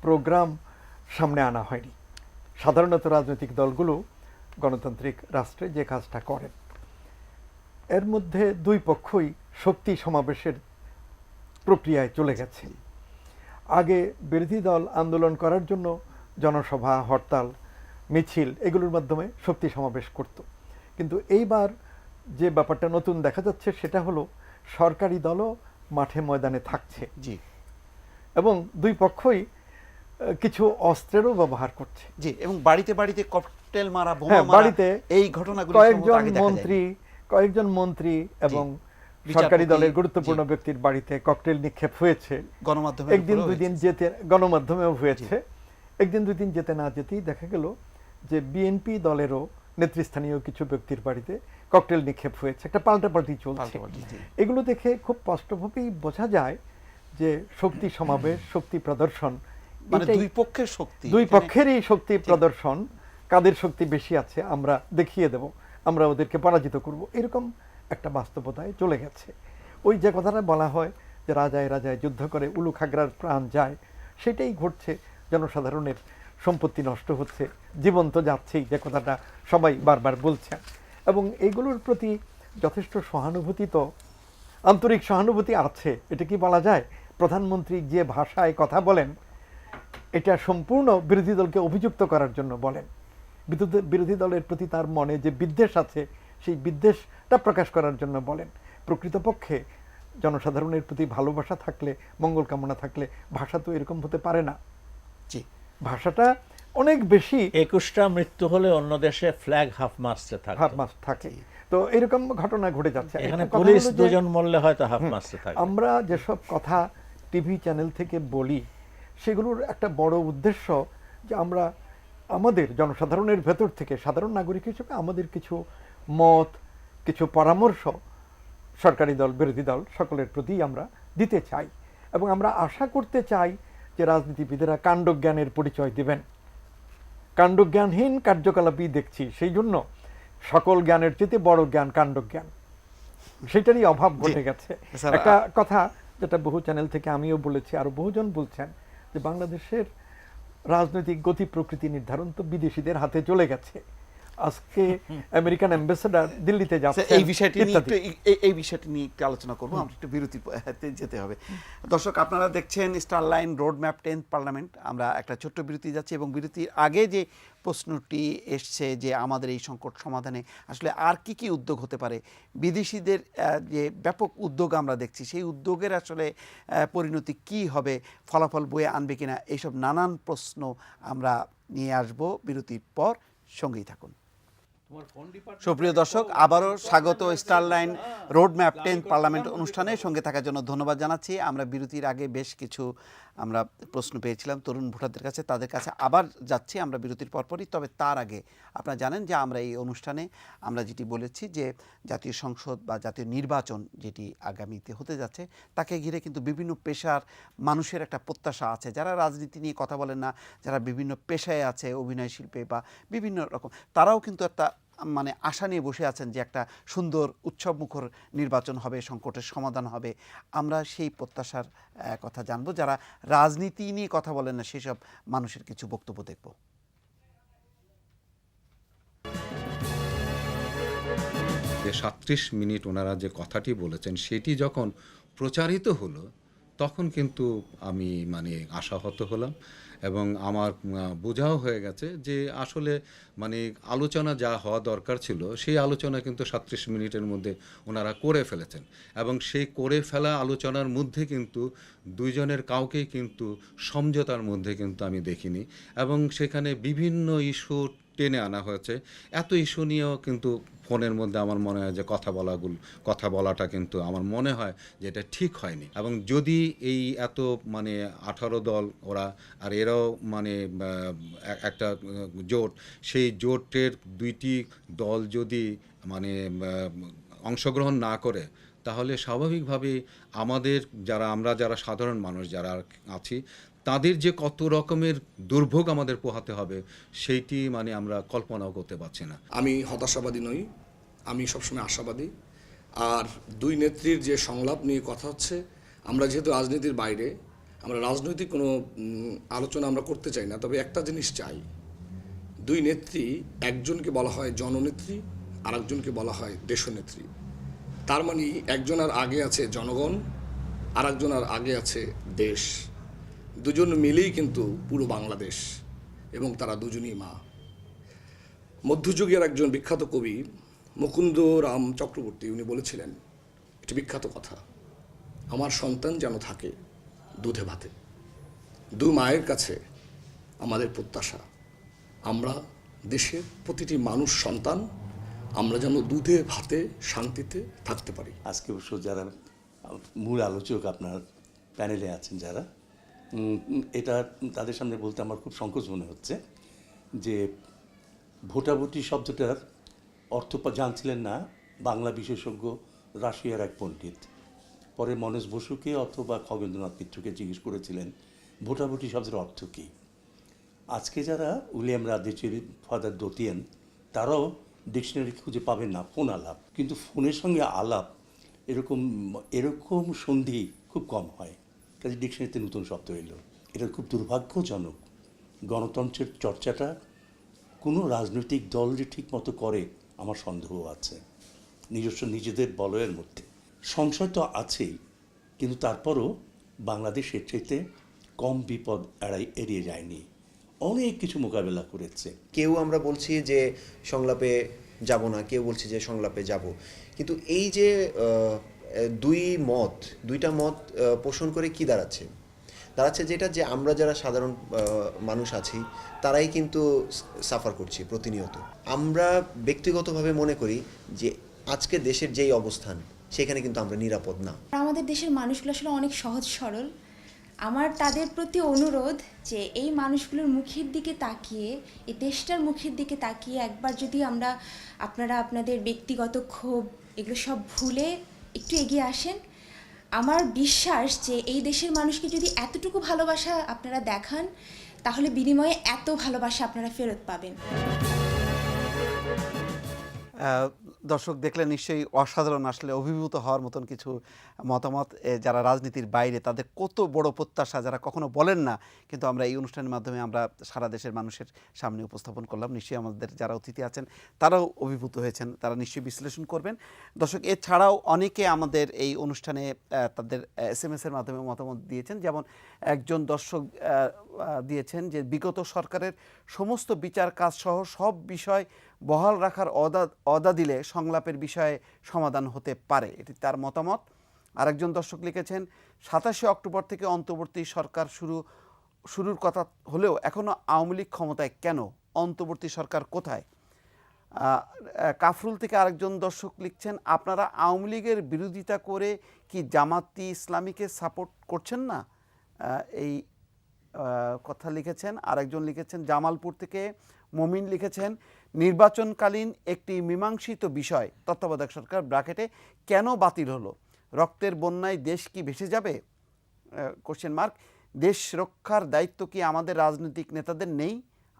প্রোগ্রাম সামনে আনা হয়নি। সাধারণত রাজনৈতিক দলগুলো গণতান্ত্রিক রাষ্ট্রে যে কাজটা করেন, এর মধ্যে দুই পক্ষই শক্তি সমাবেশের প্রক্রিয়ায় চলে গেছে। আগে বিরোধী দল আন্দোলন করার জন্য জনসভা, হরতাল, মিছিল এগুলোর মাধ্যমে শক্তি সমাবেশ করত, কিন্তু এইবার যে ব্যাপারটা নতুন দেখা যাচ্ছে সেটা হলো সরকারি দলও মাঠে ময়দানে থাকছে, জি, এবং দুই পক্ষই কিছু অস্ত্রেরও ব্যবহার করছে। জি, এবং বাড়িতে বাড়িতে ককটেল মারা, বোমা হ্যাঁ, মারা, বাড়িতে এই ঘটনাগুলো কয়েকজন মন্ত্রী এবং সরকারি দলের গুরুত্বপূর্ণ ব্যক্তির বাড়িতে ককটেল নিক্ষেপ হয়েছে। গণমাধ্যমে একদিন দুই দিন যেতে, গণমাধ্যমেও হয়েছে, একদিন দুই দিন যেতে না যেতেই দেখা গেল যে বিএনপি দলেরও নেতৃস্থানীয় কিছু ব্যক্তির বাড়িতে ককটেল নিক্ষেপ হয়েছে, একটা পাল্টাপাল্টি চলছে। এগুলো দেখে খুব স্পষ্টভাবেই বোঝা যায় যে শক্তি সমাবেশ, শক্তি প্রদর্শন, মানে দুই পক্ষের শক্তি, দুই পক্ষেরই শক্তি প্রদর্শন, কাদের শক্তি বেশি আছে আমরা দেখিয়ে দেব, আমরা ওদেরকে পরাজিত করব, এরকম একটা বাস্তবতায় চলে গেছে। ওই যে কথাটা বলা হয় যে রাজায় রাজায় যুদ্ধ করে উলু খাগড়ার প্রাণ যায়, সেটাই ঘটছে। জনসাধারণের সম্পত্তি নষ্ট হচ্ছে, জীবন তো যাচ্ছেই, যে কথাটা সবাই বারবার বলছেন, এবং এইগুলোর প্রতি যথেষ্ট সহানুভূতি, তো আন্তরিক সহানুভূতি আছে, এটা কি বলা যায়? প্রধানমন্ত্রী যে ভাষায় কথা বলেন, এটা সম্পূর্ণ বিরোধী দলকে অভিযুক্ত করার জন্য বলেন। বিরোধী দলের প্রতি তার মনে যে বিদ্বেষ আছে, সেই বিদ্বেষটা প্রকাশ করার জন্য বলেন। প্রকৃতপক্ষে জনসাধারণের প্রতি ভালোবাসা থাকলে, মঙ্গল কামনা থাকলে ভাষা তো এরকম হতে পারে না। জি, ভাষাটা অনেক বেশি। 21টা মৃত্যু হলে অন্য দেশে ফ্ল্যাগ হাফ মাস্টে থাকে, হাফ মাস্ট থাকে। তো এরকম ঘটনা ঘটে যাচ্ছে। এখানে একটা কথা পুলিশ হলো যে, দুজন মরলে হয়তো হাফ মাস্টে থাকে। আমরা যেসব কথা টিভি চ্যানেল থেকে বলি সেগুলোর একটা বড় উদ্দেশ্য যে আমরা আমাদের জনসাধারণের ভেতর থেকে সাধারণ নাগরিক হিসেবে আমাদের কিছু মত, কিছু পরামর্শ সরকারি দল, বিরোধী দল সকলের প্রতি আমরা দিতে চাই, এবং আমরা আশা করতে চাই যে রাজনীতিবিদেরা কাণ্ডজ্ঞানের পরিচয় দিবেন। কাণ্ডজ্ঞানহীন কার্যকলাপই দেখছি, সেই জন্য সকল জ্ঞানের চেয়ে বড় জ্ঞান কাণ্ডজ্ঞান, সেটারই অভাব ঘটে গেছে। একটা কথা যেটা বহু চ্যানেল থেকে আমিও বলেছি, আরো বহুজন বলছেন, যে বাংলাদেশের রাজনৈতিক গতি প্রকৃতি নির্ধারণ তো বিদেশিদের হাতে চলে গেছে। আজকে আমেরিকান অ্যাম্বাসেডর দিল্লিতে যাচ্ছে, এই বিষয়টি নিয়ে একটু এই বিষয়টি নিয়ে একটু আলোচনা করবো। আমরা একটু বিরতিতে যেতে হবে। দর্শক, আপনারা দেখছেন Starline road map 10th parliament. আমরা একটা ছোট্ট বিরতি যাচ্ছি, এবং বিরতির আগে যে প্রশ্নটি এসছে যে আমাদের এই সংকট সমাধানে আসলে আর কি কি উদ্যোগ হতে পারে, বিদেশিদের যে ব্যাপক উদ্যোগ আমরা দেখছি, সেই উদ্যোগের আসলে পরিণতি কি হবে, ফলাফল বয়ে আনবে কিনা, এইসব নানান প্রশ্ন আমরা নিয়ে আসব বিরতির পর। সঙ্গেই থাকুন। সুপ্রিয় দর্শক, আবারও স্বাগত Starline road map 10th parliament অনুষ্ঠানে। সঙ্গে থাকার জন্য ধন্যবাদ জানাচ্ছি। আমরা বিরতির আগে বেশ কিছু আমরা প্রশ্ন পেয়েছিলাম তরুণ ভোটারদের কাছে, তাদের কাছে আবার যাচ্ছি আমরা বিরতির পরপরই। তবে তার আগে আপনারা জানেন যে আমরা এই অনুষ্ঠানে আমরা যেটি বলেছি যে জাতীয় সংসদ বা জাতীয় নির্বাচন যেটি আগামীতে হতে যাচ্ছে, তাকে ঘিরে কিন্তু বিভিন্ন পেশার মানুষের একটা প্রত্যাশা আছে। যারা রাজনীতি নিয়ে কথা বলেন না, যারা বিভিন্ন পেশায় আছে, অভিনয় শিল্পে বা বিভিন্ন রকম, তারাও কিন্তু একটা মানে আশা নিয়ে বসে আছেন যে একটা সুন্দর উৎসবমুখর নির্বাচন হবে, সংকটের সমাধান হবে। আমরা সেই প্রত্যাশার কথা জানবো। যারা রাজনীতি নিয়ে কথা বলেন না, সেসব মানুষের কিছু বক্তব্য দেখব। যে 37 মিনিট ওনারা যে কথাটি বলেছেন সেটি যখন প্রচারিত হলো, তখন কিন্তু আমি মানে আশাহত হলাম, এবং আমার বোঝাও হয়ে গেছে যে আসলে মানে আলোচনা যা হওয়া দরকার ছিল সেই আলোচনা কিন্তু 37 মিনিটের মধ্যে ওনারা করে ফেলেছেন। এবং সেই করে ফেলা আলোচনার মধ্যে কিন্তু দুইজনের কাউকেই কিন্তু সমঝোতার মধ্যে কিন্তু আমি দেখিনি, এবং সেখানে বিভিন্ন ইস্যু টেনে আনা হয়েছে। এত ইস্যু নিয়েও কিন্তু ফোনের মধ্যে আমার মনে হয় যে কথা বলাটা কিন্তু আমার মনে হয় যে এটা ঠিক হয়নি। এবং যদি এই এত মানে 18 দল ওরা, আর এরাও মানে একটা জোট, সেই জোটের দুইটি দল যদি মানে অংশগ্রহণ না করে, তাহলে স্বাভাবিকভাবেই আমাদের আমরা যারা সাধারণ মানুষ যারা আছি, তাদের যে কত রকমের দুর্ভোগ আমাদের পোহাতে হবে সেইটি মানে আমরা কল্পনাও করতে পারছি না। আমি হতাশাবাদী নই, আমি সবসময় আশাবাদী। আর দুই নেত্রীর যে সংলাপ নিয়ে কথা হচ্ছে, আমরা যেহেতু রাজনীতির বাইরে, আমরা রাজনৈতিক কোনো আলোচনা আমরা করতে চাই না, তবে একটা জিনিস চাই, দুই নেত্রী, একজনকে বলা হয় জননেত্রী, আর একজনকে বলা হয় দেশনেত্রী। তার মানে একজনের আগে আছে জনগণ, আর একজনের আগে আছে দেশ। দুজন মিলেই কিন্তু পুরো বাংলাদেশ, এবং তারা দুজনই মা। মধ্যযুগের একজন বিখ্যাত কবি মুকুন্দ রাম চক্রবর্তী, উনি বলেছিলেন একটি বিখ্যাত কথা, আমার সন্তান যেন থাকে দুধে ভাতে। দুই মায়ের কাছে আমাদের প্রত্যাশা, আমরা দেশের প্রতিটি মানুষ সন্তান, আমরা যেন দুধে ভাতে শান্তিতে থাকতে পারি। আজকে অবশ্য যারা মূল আলোচক আপনার প্যানেলে আছেন যারা, এটা তাদের সামনে বলতে আমার খুব সংকোচ মনে হচ্ছে যে ভোটাভুটি শব্দটার অর্থ জানছিলেন না বাংলা বিশেষজ্ঞ রাশিয়ার এক পণ্ডিত। পরে মনোজ বসুকে অথবা খগেন্দ্রনাথ মিত্রকে জিজ্ঞেস করেছিলেন ভোটাভুটি শব্দের অর্থ কী। আজকে যারা উইলিয়াম রাদিচেরি, ফাদার দোতিয়ান, তারাও ডিকশনারি খুঁজে পাবেন না ফোন আলাপ, কিন্তু ফোনের সঙ্গে আলাপ এরকম সন্ধি খুব কম হয়। কাজে ডিকশনারিতে নতুন শব্দ এলো। এটা খুব দুর্ভাগ্যজনক। গণতন্ত্রের চর্চাটা কোনো রাজনৈতিক দল যে ঠিক মতো করে আমার সন্দেহ আছে, নিজেদের বলয়ের মধ্যে। সংশয় তো আছেই, কিন্তু তারপরও বাংলাদেশ এর চাইতে কম বিপদ এড়িয়ে যায়নি, অনেক কিছু মোকাবেলা করেছে। কেউ আমরা বলছি যে সংলাপে যাব না, কেউ বলছে যে সংলাপে যাব। কিন্তু এই যে দুইটা মত পোষণ করে কি দাঁড়াচ্ছে যেটা, যে আমরা যারা সাধারণ মানুষ আছি তারাই কিন্তু সাফার করছি প্রতিনিয়ত। আমরা ব্যক্তিগতভাবে মনে করি যে আজকে দেশের যেই অবস্থান সেখানে কিন্তু আমরা নিরাপদ না। আমাদের দেশের মানুষগুলো আসলে অনেক সহজ সরল। আমার তাদের প্রতি অনুরোধ যে এই মানুষগুলোর মুখের দিকে তাকিয়ে, এই দেশটার মুখের দিকে তাকিয়ে একবার যদি আপনারা আপনাদের ব্যক্তিগত ক্ষোভ এগুলো সব ভুলে একটু এগিয়ে আসেন, আমার বিশ্বাস যে এই দেশের মানুষকে যদি এতটুকু ভালোবাসা আপনারা দেখান, তাহলে বিনিময়ে এত ভালোবাসা আপনারা ফেরত পাবেন। দর্শক দেখলে নিশ্চয়ই অসাধারণ, আসলে অভিভূত হওয়ার মতন কিছু মতামত। যারা রাজনীতির বাইরে, তাদের কত বড় প্রত্যাশা, যারা কখনো বলেন না, কিন্তু আমরা এই অনুষ্ঠানের মাধ্যমে আমরা সারা দেশের মানুষের সামনে উপস্থাপন করলাম। নিশ্চয়ই আমাদের যারা অতিথি আছেন তারাও অভিভূত হয়েছেন, তারা নিশ্চয়ই বিশ্লেষণ করবেন। দর্শক, এছাড়াও অনেকে আমাদের এই অনুষ্ঠানে তাদের SMS-এর মাধ্যমে মতামত দিয়েছেন। যেমন একজন দর্শক দিয়েছেন যে বিগত সরকারের সমস্ত বিচার কাজ সহ সব বিষয় বহাল রাখার অদা দিলে সংলাপের বিষয়ে সমাধান হতে পারে, এটি তার মতামত। আরেকজন দর্শক লিখেছেন 27শে অক্টোবর থেকে অন্তর্বর্তী সরকার শুরুর কথা হলেও এখনও আওয়ামী লীগ ক্ষমতায় কেন, অন্তর্বর্তী সরকার কোথায়? কাফরুল থেকে আরেকজন দর্শক লিখছেন আপনারা আওয়ামী লীগের বিরোধিতা করে কি জামাতি ইসলামীকে সাপোর্ট করছেন না, এই কথা লিখেছেন। আরেকজন লিখেছেন জামালপুর থেকে মমিন লিখেছেন নির্বাচনকালীন একটি মীমাংসিত বিষয় তত্ত্বাবধায়ক সরকার ব্র্যাকেটে কেন বাতিল হলো, রক্তের বন্যায় দেশ কি ভেসে যাবে, কোশ্চেন মার্ক, দেশ রক্ষার দায়িত্ব কি আমাদের রাজনৈতিক নেতাদের নেই?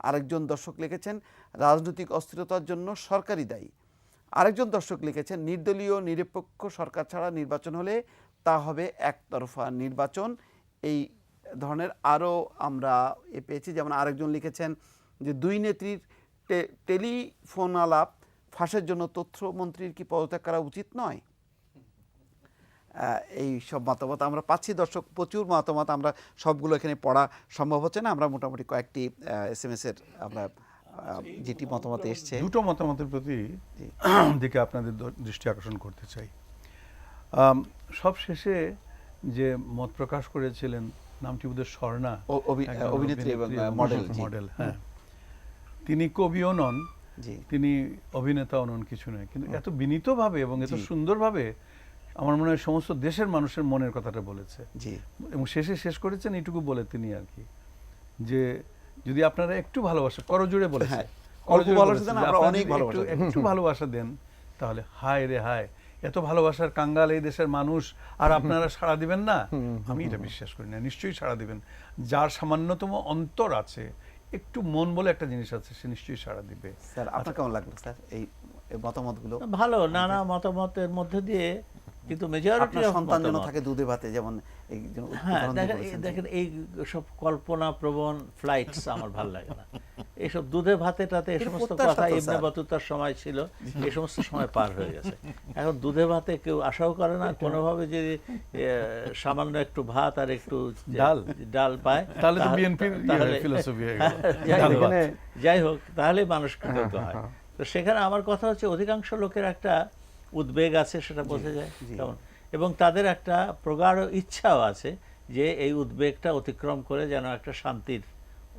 আরেকজন দর্শক লিখেছেন রাজনৈতিক অস্থিরতার জন্য সরকারই দায়ী। আরেকজন দর্শক লিখেছেন নির্দলীয় নিরপেক্ষ সরকার ছাড়া নির্বাচন হলে তা হবে একতরফা নির্বাচন। এই ধরনের আরও আমরা পেয়েছি। যেমন আরেকজন লিখেছেন যে দুই নেত্রীর টেলিফোন আলাপ ফাঁসের জন্য তথ্যমন্ত্রীর কি পদত্যাগ করা উচিত নয়? এই সব মতামত আমরা পাচ্ছি। দর্শক, প্রচুর মতামত, আমরা সবগুলো এখানে পড়া সম্ভব হচ্ছে না। আমরা মোটামুটি কয়েকটি SMS-এর আমরা যেটি মতামত এসছে, দুটো মতামতের প্রতি দিকে আপনাদের দৃষ্টি আকর্ষণ করতে চাই। সব শেষে যে মত প্রকাশ করেছিলেন, নামটি বোধহয় স্বর্ণা, অভিনেত্রী এবং মডেল, হ্যাঁ, তিনি কবিও নন, তিনি অভিনেতাও নন, কিছু নয়, কিন্তু এত বিনীতভাবে এবং এত সুন্দরভাবে আমার মনে হয় সমস্ত দেশের মানুষের মনের কথাটা বলেছে। এবং শেষ করেছেন এইটুকু বলে তিনি আর কি, যে যদি আপনারা একটু ভালোবাসা করজোড়ে বলেছে, একটু ভালোবাসা দেন, তাহলে হায় রে হায়, এত ভালোবাসার কাঙ্গাল এই দেশের মানুষ, আর আপনারা সাড়া দিবেন না? আমি এটা বিশ্বাস করি না। নিশ্চয়ই সাড়া দিবেন। যার সামান্যতম অন্তর আছে, একটু মন বলে একটা জিনিস আছে, সে নিশ্চয়ই সাড়া দিবে। স্যার, আপনার কেমন লাগলো স্যার এই মতামতগুলো? ভালো, নানা মতামতের মধ্যে দিয়ে, কিন্তু মেজরিটি সন্তান যেন থাকে দুধে ভাতে, যেমন দেখেন এই সব কল্পনা প্রবণ ফ্লাইটস আমার ভালো লাগে না। এইসব দুধে ভাতে টাতে এই সমস্ত কথা ইবনে বতুতার সময় ছিল, এই সমস্ত সময় পার হয়ে গেছে। এখন দুধে ভাতে কেউ আশাও করে না, কোনোভাবে যদি সামান্য একটু ভাত আর একটু ডাল পায় তাহলে তো বিএনপির ফিলোসফি হয়ে গেল। যাই হোক, তাহলে মানুষ কৃতজ্ঞ হয়। তো সেখানে আমার কথা হচ্ছে অধিকাংশ লোকের একটা উদ্বেগ আছে, সেটা বোঝা যায় কেমন, এবং তাদের একটা প্রগাঢ় ইচ্ছাও আছে যে এই উদ্বেগটা অতিক্রম করে যেন একটা শান্তির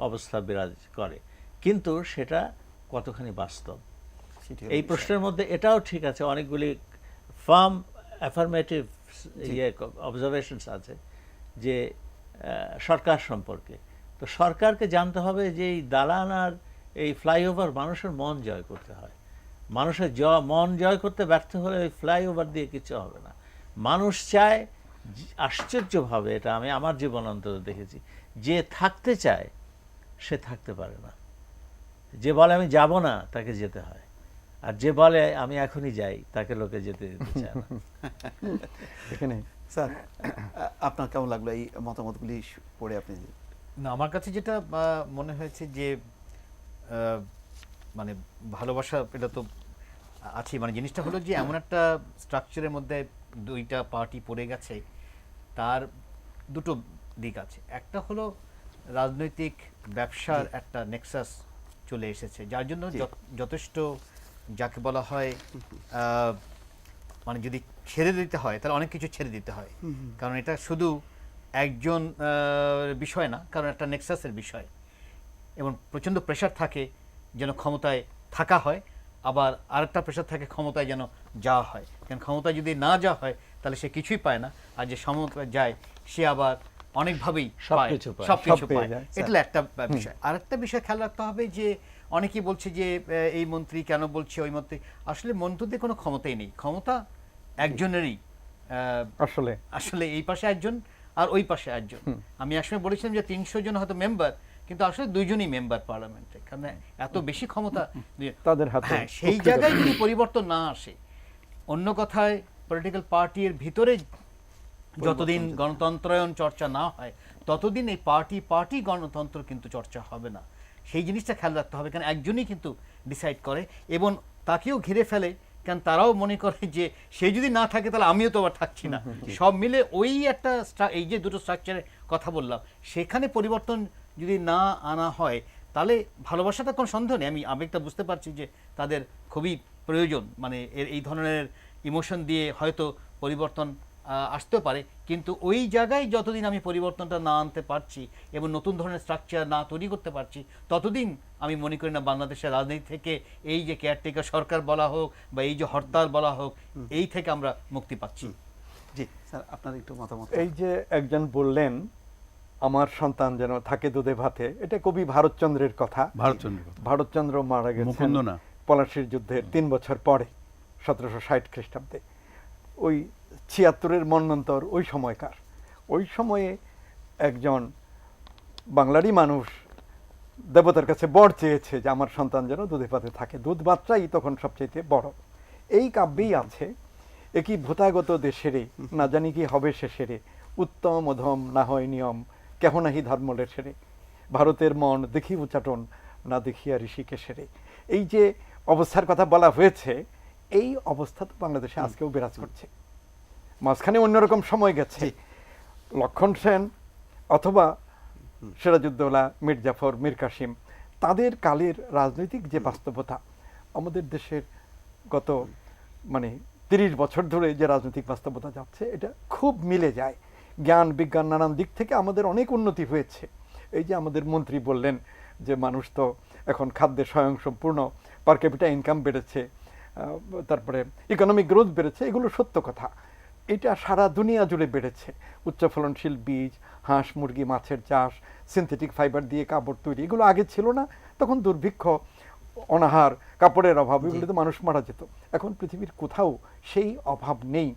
অবস্থা বিরাজ করে। কিন্তু সেটা কতখানি বাস্তব, এই প্রশ্নের মধ্যে এটাও ঠিক আছে, অনেকগুলি ফার্ম অ্যাফার্মেটিভ অবজারভেশনস আছে যে সরকার সম্পর্কে। তো সরকারকে জানতে হবে যে এই দালান আর এই ফ্লাইওভার মানুষের মন জয় করতে হয়। মানুষের মন জয় করতে ব্যর্থ হলে ওই ফ্লাইওভার দিয়ে কিছু হবে না। মানুষ চায়, আশ্চর্যভাবে এটা আমি আমার জীবন অন্তত দেখেছি, যে থাকতে চায় সে থাকতে পারে না। যে বলে আমি যাব না তাকে যেতে হয়, আর যে বলে আমি এখনই যাই তাকে লোকে যেতে দিতে চায় না। এখানে স্যার, আপনার কেমন লাগলো এই মতামতগুলি পড়ে? আপনি না, আমার কাছে যেটা মনে হয়েছে যে মানে ভালোবাসা, এটা তো আছে, মানে জিনিসটা হলো যে এমন একটা স্ট্রাকচারের মধ্যে দুইটা পার্টি পড়ে গেছে, তার দুটো দিক আছে। একটা হলো রাজনৈতিক ব্যবসার একটা নেক্সাস চলে এসেছে, যার জন্য যথেষ্ট যাকে বলা হয় মানে যদি ছেড়ে দিতে হয় তাহলে অনেক কিছু ছেড়ে দিতে হয়, কারণ এটা শুধু একজন বিষয় না, কারণ একটা নেক্সাসের বিষয় এবং প্রচণ্ড প্রেশার থাকে যেন ক্ষমতায় থাকা হয়, আবার আরেকটা প্রেশার থাকে ক্ষমতায় যেন যাওয়া হয়, কারণ ক্ষমতায় যদি না যাওয়া হয় তাহলে সে কিছুই পায় না, আর যে ক্ষমতায় যায় সে আবার অনেকভাবেই সবকিছু পায়। সবকিছু সব পেয়ে পায়। যায়। এটা একটা বিষয়। আরেকটা বিষয় খেয়াল রাখতে হবে যে অনেকেই বলছে যে এই মন্ত্রী কেন বলছে, ওই মন্ত্রী, আসলে মন্ত্রীদের কোনো ক্ষমতাই নেই, ক্ষমতা একজনেরই, আসলে এই পাশে একজন আর ওই পাশে একজন। আমি একসময় বলেছিলাম যে 300 জন হয়তো মেম্বার, কিন্তু আসলে 2 জনই মেম্বার পার্লামেন্টে, কারণ এত বেশি ক্ষমতা তাদের হাতে। হ্যাঁ, সেই জায়গায় যদি পরিবর্তন না আসে, অন্য কথায় পলিটিক্যাল পার্টির ভিতরে যতদিন গণতন্ত্রায়ন চর্চা না হয় ততদিন এই পার্টি গণতন্ত্র কিন্তু চর্চা হবে না। সেই জিনিসটা খেয়াল রাখতে হবে, কারণ একজনই কিন্তু ডিসাইড করে এবং তাকেও ঘিরে ফেলে, কারণ তারাও মনে করে যে সে যদি না থাকে তাহলে আমিও তো আবার থাকছি না। সব মিলে ওই একটা এই যে দুটো স্ট্রাকচারের কথা বললাম, সেখানে পরিবর্তন যদি না আনা হয় তাহলে ভালোবাসাটা কোনো সন্দেহ নেই, আমি আবেগটা বুঝতে পারছি যে তাদের খুবই প্রয়োজন, মানে এই ধরনের ইমোশন দিয়ে হয়তো পরিবর্তন আসতেও পারে, কিন্তু ওই জায়গায় যতদিন আমি পরিবর্তনটা না আনতে পারছি এবং নতুন ধরনের স্ট্রাকচার না তৈরি করতে পারছি, ততদিন আমি মনে করি না বাংলাদেশের রাজনীতি থেকে এই যে কেয়ারটেকার সরকার বলা হোক বা এই যে হরতাল বলা হোক, এই থেকে আমরা মুক্তি পাচ্ছি। জি স্যার, আপনার একটু মতামত। এই যে একজন বললেন আমার সন্তান যেন থাকে দুধে ভাতে, এটা কবি ভারতচন্দ্রের কথা। ভারতচন্দ্র মারা গেছেন পলাশীর যুদ্ধের 3 বছর পরে 1760 খ্রিস্টাব্দে। ওই 76-এর মন্বন্তর ওই সময়কার। ওই সময়ে একজন বাংলারই মানুষ দেবতার কাছে বর চেয়েছে যে আমার সন্তান যেন দুধে ভাতে থাকে, দুধ বাচ্চাই তখন সবচেয়ে বড়। এই কাব্যেই আছে, একই ভূতাগত দেশেরে না জানি কি হবে শেষেরে, উত্তম অধম না হয় নিয়ম, কেহ নাহি ধর্মলের সেরে, ভারতের মন দেখি উচাটন না দেখিয়া ঋষিকেশেরে। এই যে অবস্থার কথা বলা হয়েছে, এই অবস্থা তো বাংলাদেশে আজকেও বিরাজ করছে। মাঝখানে অন্যরকম সময় গেছে, লক্ষণ সেন অথবা সিরাজউদ্দৌলা, মীর জাফর, মীর কাসিম, তাদের কালের রাজনৈতিক যে বাস্তবতা আমাদের দেশের গত 30 বছর ধরে যে রাজনৈতিক বাস্তবতা যাচ্ছে, এটা খুব মিলে যায়। জ্ঞান বিজ্ঞান নানান দিক থেকে আমাদের অনেক উন্নতি হয়েছে। এই যে আমাদের মন্ত্রী বললেন যে মানুষ তো এখন খাদ্যে স্বয়ংসম্পূর্ণ, পার ক্যাপিটা ইনকাম বেড়েছে, তারপরে ইকোনমিক গ্রোথ বেড়েছে, এগুলো সত্য কথা। এটা সারা দুনিয়া জুড়ে বেড়েছে। উচ্চ ফলনশীল বীজ, হাঁস মুরগি মাছের চাষ, সিনথেটিক ফাইবার দিয়ে কাপড় তৈরি, এগুলো আগে ছিল না। তখন দুর্ভিক্ষ, অনাহার, কাপড়ের অভাব, এগুলোতে মানুষ মারা যেত। এখন পৃথিবীর কোথাও সেই অভাব নেই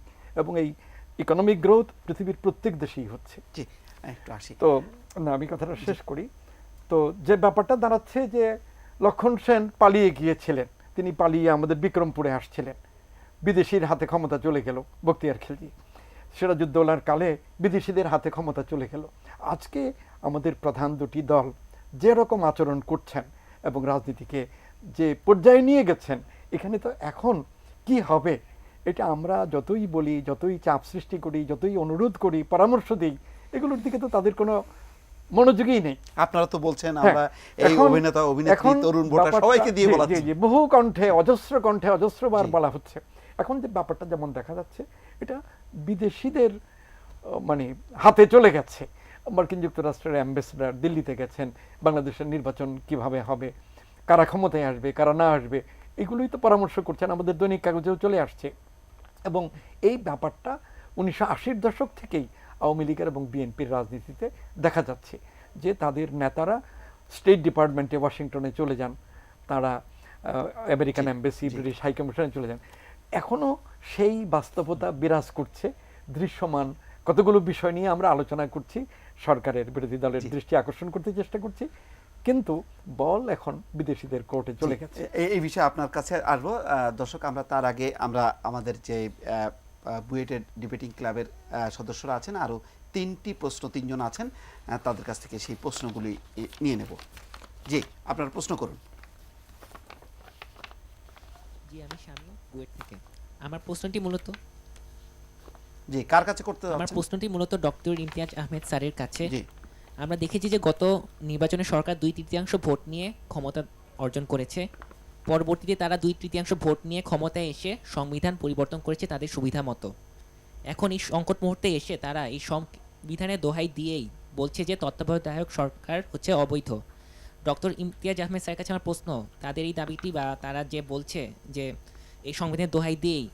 এবং এই ইকোনমিক গ্রোথ পৃথিবীর প্রত্যেক দেশেই হচ্ছে। তো না, আমি কথাটা শেষ করি। তো যে ব্যাপারটা দাঁড়াচ্ছে যে লক্ষণ সেন পালিয়ে গিয়েছিলেন, তিনি পালিয়ে আমাদের বিক্রমপুরে আসছিলেন, বিদেশির হাতে ক্ষমতা চলে গেল বখতিয়ার খিলজি। সিরাজউদ্দৌলার কালে বিদেশিদের হাতে ক্ষমতা চলে গেল। আজকে আমাদের প্রধান দুটি দল যেরকম আচরণ করছেন এবং রাজনীতিকে যে পর্যায়ে নিয়ে গেছেন, এখানে তো এখন কি হবে এটা আমরা যতই বলি, যতই চাপ সৃষ্টি করি, যতই অনুরোধ করি, পরামর্শ দিই, এগুলোর দিকে তো তাদের কোনো মনোযোগই নেই। আপনারা তো বলছেন আমরা এই অভিনেতা অভিনেত্রী তরুণ ভোটার সবাইকে দিয়ে বলাচ্ছি, বহু কণ্ঠে অজস্রবার বলা হচ্ছে। এখন যে ব্যাপারটা যেমন দেখা যাচ্ছে, এটা বিদেশিদের হাতে চলে গেছে। মার্কিন যুক্তরাষ্ট্রের অ্যাম্বাসেডর দিল্লিতে গেছেন, বাংলাদেশের নির্বাচন কিভাবে হবে, কারা ক্ষমতায় আসবে, কারা না আসবে, এগুলোই তো পরামর্শ করছেন, আমাদের দৈনিক কাগজেও চলে আসছে। এবং এই ব্যাপারটা 1980-র দশক থেকেই আওয়ামী লীগের এবং বিএনপির রাজনীতিতে দেখা যাচ্ছে যে তাদের নেতারা স্টেট ডিপার্টমেন্টে ওয়াশিংটনে চলে যান, তারা আমেরিকান এম্বাসি, ব্রিটিশ হাইকমিশনে চলে যান। এখনও সেই বাস্তবতা বিরাজ করছে, দৃশ্যমান। কতগুলো বিষয় নিয়ে আমরা আলোচনা করছি, সরকারের বিরোধী দলের দৃষ্টি আকর্ষণ করতে চেষ্টা করছি, কিন্তু বল এখন বিদেশিদের কোর্টে চলে গেছে। এই বিষয়ে আপনার কাছে আসবো। দর্শক, আমরা তার আগে আমরা আমাদের যে বুয়েটের ডিবেটিং ক্লাবের সদস্যরা আছেন, আরও 3টি প্রশ্ন 3 জন আছেন, তাদের কাছ থেকে সেই প্রশ্নগুলি নিয়ে নেব। জি, আপনারা প্রশ্ন করুন। জি, আমি শামীম বুয়েট থেকে। আমার প্রশ্নটি মূলত জি, কার কাছে করতে যাচ্ছেন? আমার প্রশ্নটি মূলত ডক্টর ইমতিয়াজ আহমেদ স্যারের কাছে। জি, আমরা দেখেছি যে গত নির্বাচনে সরকার 2/3 ভোট নিয়ে ক্ষমতা অর্জন করেছে। পরবর্তীতে তারা 2/3 ভোট নিয়ে ক্ষমতায় এসে সংবিধান পরিবর্তন করেছে তাদের সুবিধা মতো। এখন এই সংকট মুহূর্তে এসে তারা এই সংবিধানের দোহাই দিয়েই বলছে যে তত্ত্বাবধায়ক সরকার হচ্ছে অবৈধ। ডক্টর ইমতিয়াজ আহমেদ স্যারের কাছে আমার প্রশ্ন, তাদের এই দাবিটি বা তারা যে বলছে যে এই সংবিধানের দোহাই দিয়েই,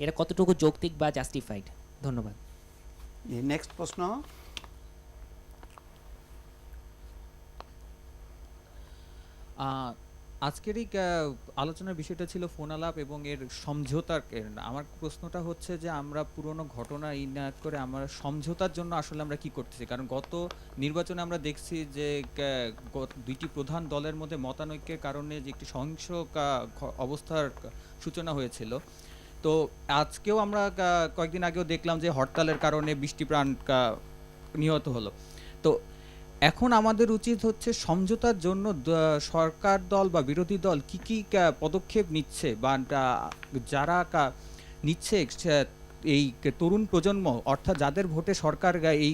এটা কতটুকু যৌক্তিক বা জাস্টিফাইড? ধন্যবাদ। নেক্সট প্রশ্ন। আজকের এই আলোচনার বিষয়টা ছিল ফোন আলাপ এবং এর সমঝোতার। আমার প্রশ্নটা হচ্ছে যে আমরা পুরনো ঘটনা ইনায়াত করে আমরা সমঝোতার জন্য আসলে আমরা কি করতেছি? কারণ গত নির্বাচনে আমরা দেখছি যে দুইটি প্রধান দলের মধ্যে মতানৈক্যের কারণে যে একটি সহিংস অবস্থার সূচনা হয়েছিল। তো আজকেও আমরা কয়েকদিন আগেও দেখলাম যে হরতালের কারণে বৃষ্টিপ্রাণ নিহত হলো। তো এখন আমাদের উচিত হচ্ছে সমঝোতার জন্য সরকার দল বা বিরোধী দল কি কি পদক্ষেপ নিচ্ছে বা যারা নিচ্ছে এই তরুণ প্রজন্ম, অর্থাৎ যাদের ভোটে সরকার এই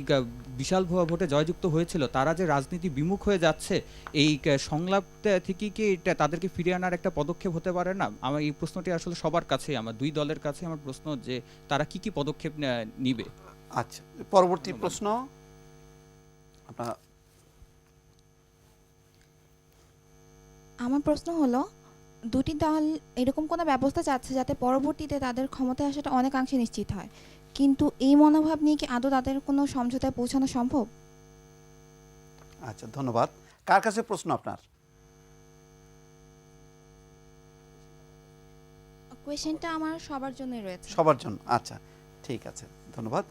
বিশাল ভোটে জয়যুক্ত হয়েছিল, তারা যে রাজনীতি বিমুখ হয়ে যাচ্ছে, এই সংলাপ থেকে কি এটা তাদেরকে ফিরিয়ে আনার একটা পদক্ষেপ হতে পারে না? আমার এই প্রশ্নটি আসলে সবার কাছে, আমার দুই দলের কাছে আমার প্রশ্ন যে তারা কি কি পদক্ষেপ নিবে। আচ্ছা, পরবর্তী প্রশ্ন আপনার। আমার প্রশ্ন হলো, দুটি দল এরকম কোনো ব্যবস্থা চাচ্ছে যাতে পরবর্তীতে তাদের ক্ষমতায় আসাটা অনেকাংশে নিশ্চিত হয়, কিন্তু এই মনোভাব নিয়ে কি আদৌ তাদের কোনো সমঝোতায় পৌঁছানো সম্ভব? আচ্ছা, ধন্যবাদ। কার কাছে প্রশ্ন আপনার? কোয়েশ্চেনটা আমার সবার জন্যই রয়েছে। সবার জন্য, আচ্ছা ঠিক আছে, ধন্যবাদ।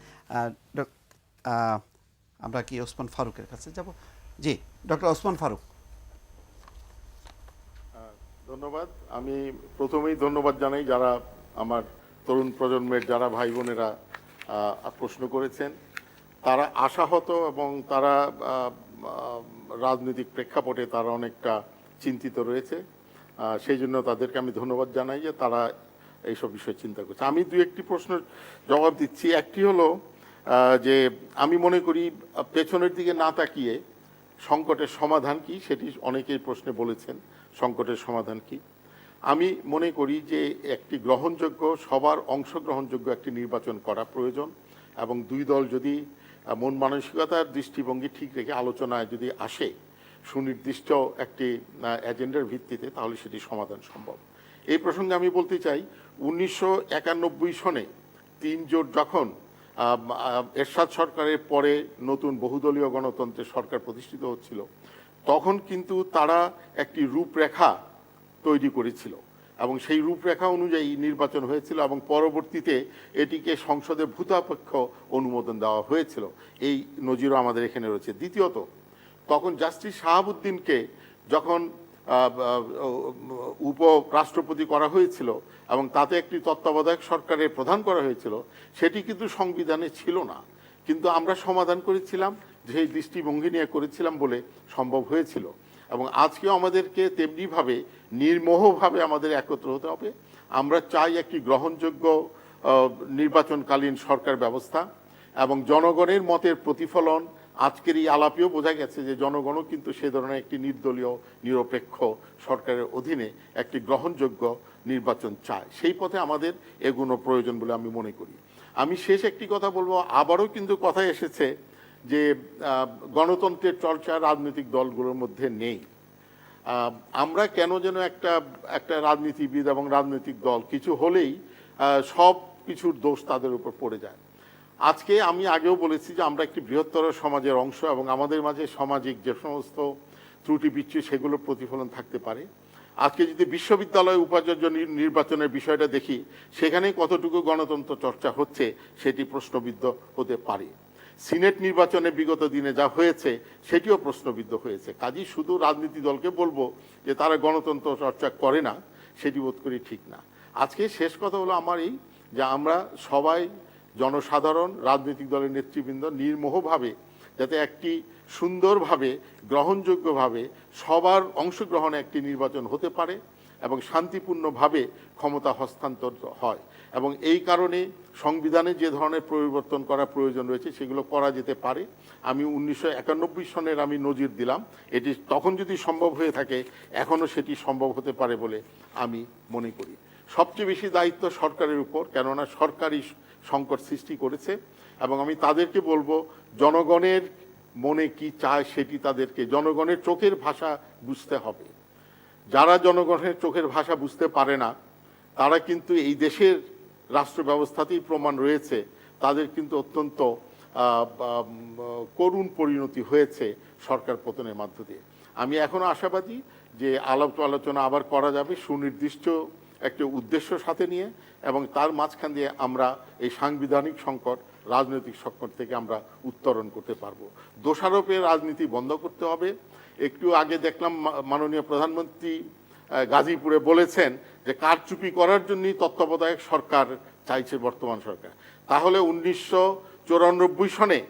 আমরা কি ওসমান ফারুকের কাছে যাব? জি, ডক্টর ওসমান ফারুক। ধন্যবাদ। আমি প্রথমেই ধন্যবাদ জানাই যারা আমার তরুণ প্রজন্মের যারা ভাই বোনেরা প্রশ্ন করেছেন, তারা আশাহত এবং তারা রাজনৈতিক প্রেক্ষাপটে তারা অনেকটা চিন্তিত রয়েছে। সেই জন্য তাদেরকে আমি ধন্যবাদ জানাই যে তারা এইসব বিষয়ে চিন্তা করছে। আমি দু একটি প্রশ্নের জবাব দিচ্ছি। একটি হলো যে আমি মনে করি পেছনের দিকে না তাকিয়ে সংকটের সমাধান কি সেটি অনেকেই প্রশ্নে বলেছেন। সংকটের সমাধান কি? আমি মনে করি যে একটি গ্রহণযোগ্য, সবার অংশগ্রহণযোগ্য একটি নির্বাচন করা প্রয়োজন এবং দুই দল যদি মন মানসিকতার দৃষ্টিভঙ্গি ঠিক রেখে আলোচনায় যদি আসে সুনির্দিষ্ট একটি এজেন্ডার ভিত্তিতে, তাহলে সেটি সমাধান সম্ভব। এই প্রসঙ্গে আমি বলতে চাই 1991 সনে 3 জোট যখন এরশাদ সরকারের পরে নতুন বহুদলীয় গণতন্ত্রের সরকার প্রতিষ্ঠিত হচ্ছিল, তখন কিন্তু তারা একটি রূপরেখা তৈরি করেছিল এবং সেই রূপরেখা অনুযায়ী নির্বাচন হয়েছিল এবং পরবর্তীতে এটিকে সংসদে ভূতাপেক্ষ অনুমোদন দেওয়া হয়েছিল। এই নজিরও আমাদের এখানে রয়েছে। দ্বিতীয়ত, তখন জাস্টিস শাহাবুদ্দিনকে যখন উপরাষ্ট্রপতি করা হয়েছিল এবং তাতে একটি তত্ত্বাবধায়ক সরকারের প্রধান করা হয়েছিল, সেটি কিন্তু সংবিধানে ছিল না, কিন্তু আমরা সমাধান করেছিলাম, সেই দৃষ্টিভঙ্গি নিয়ে করেছিলাম বলে সম্ভব হয়েছিল। এবং আজকেও আমাদেরকে তেমনিভাবে নির্মোহভাবে আমাদের একত্র হতে হবে। আমরা চাই একটি গ্রহণযোগ্য নির্বাচনকালীন সরকার ব্যবস্থা এবং জনগণের মতের প্রতিফলন। আজকের এই আলাপেও বোঝা গেছে যে জনগণও কিন্তু সে ধরনের একটি নির্দলীয় নিরপেক্ষ সরকারের অধীনে একটি গ্রহণযোগ্য নির্বাচন চায়। সেই পথে আমাদের এগুলো প্রয়োজন বলে আমি মনে করি। আমি শেষ একটি কথা বলবো, আবারও কিন্তু কথা এসেছে যে গণতন্ত্রের চর্চা রাজনৈতিক দলগুলোর মধ্যে নেই। আমরা কেন যেন একটা রাজনীতিবিদ এবং রাজনৈতিক দল কিছু হলেই সব কিছুর দোষ তাদের উপর পড়ে যায়। আজকে আমি আগেও বলেছি যে আমরা একটি বৃহত্তর সমাজের অংশ এবং আমাদের মাঝে সামাজিক যে সমস্ত ত্রুটি বিচ্যুতি সেগুলোর প্রতিফলন থাকতে পারে। আজকে যদি বিশ্ববিদ্যালয় উপাচার্য নির্বাচনের বিষয়টা দেখি, সেখানে কতটুকু গণতন্ত্র চর্চা হচ্ছে সেটি প্রশ্নবিদ্ধ হতে পারে। সিনেট নির্বাচনে বিগত দিনে যা হয়েছে সেটিও প্রশ্নবিদ্ধ হয়েছে। কাজেই শুধু রাজনীতি দলকে বলবো যে তারা গণতন্ত্র চর্চা করে না, সেটি বোধ করি ঠিক না। আজকে শেষ কথা হলো আমার এই যে আমরা সবাই জনসাধারণ, রাজনৈতিক দলের নেতৃবৃন্দ নির্মোহভাবে যাতে একটি সুন্দরভাবে গ্রহণযোগ্যভাবে সবার অংশগ্রহণে একটি নির্বাচন হতে পারে এবং শান্তিপূর্ণভাবে ক্ষমতা হস্তান্তর হয়। এবং এই কারণে সংবিধানে যে ধরনের পরিবর্তন করা প্রয়োজন রয়েছে সেগুলো করা যেতে পারে। আমি 1991 সনের আমি নজির দিলাম, এটি তখন যদি সম্ভব হয়ে থাকে এখনও সেটি সম্ভব হতে পারে বলে আমি মনে করি। সবচেয়ে বেশি দায়িত্ব সরকারের উপর, কেননা সরকারই সংকট সৃষ্টি করেছে। এবং আমি তাদেরকে বলবো, জনগণের মনে কি চায় সেটি তাদেরকে জনগণের চোখের ভাষা বুঝতে হবে। যারা জনগণের চোখের ভাষা বুঝতে পারে না তারা কিন্তু এই দেশের রাষ্ট্র ব্যবস্থাতেই প্রমাণ রয়েছে তাদের কিন্তু অত্যন্ত করুণ পরিণতি হয়েছে সরকার পতনের মধ্য দিয়ে। আমি এখনও আশাবাদী যে আলোচনা আবার করা যাবে সুনির্দিষ্ট একটা উদ্দেশ্য সাথে নিয়ে, এবং তার মাঝখান দিয়ে আমরা এই সাংবিধানিক সংকট, রাজনৈতিক সংকট থেকে আমরা উত্তরণ করতে পারবো। দোষারোপের রাজনীতি বন্ধ করতে হবে। একটু আগে দেখলাম মাননীয় প্রধানমন্ত্রী গাজীপুরে বলেছেন যে কারচুপি করার জন্যই তত্ত্বাবধায়ক সরকার চাইছে বর্তমান সরকার। তাহলে 1994 সনে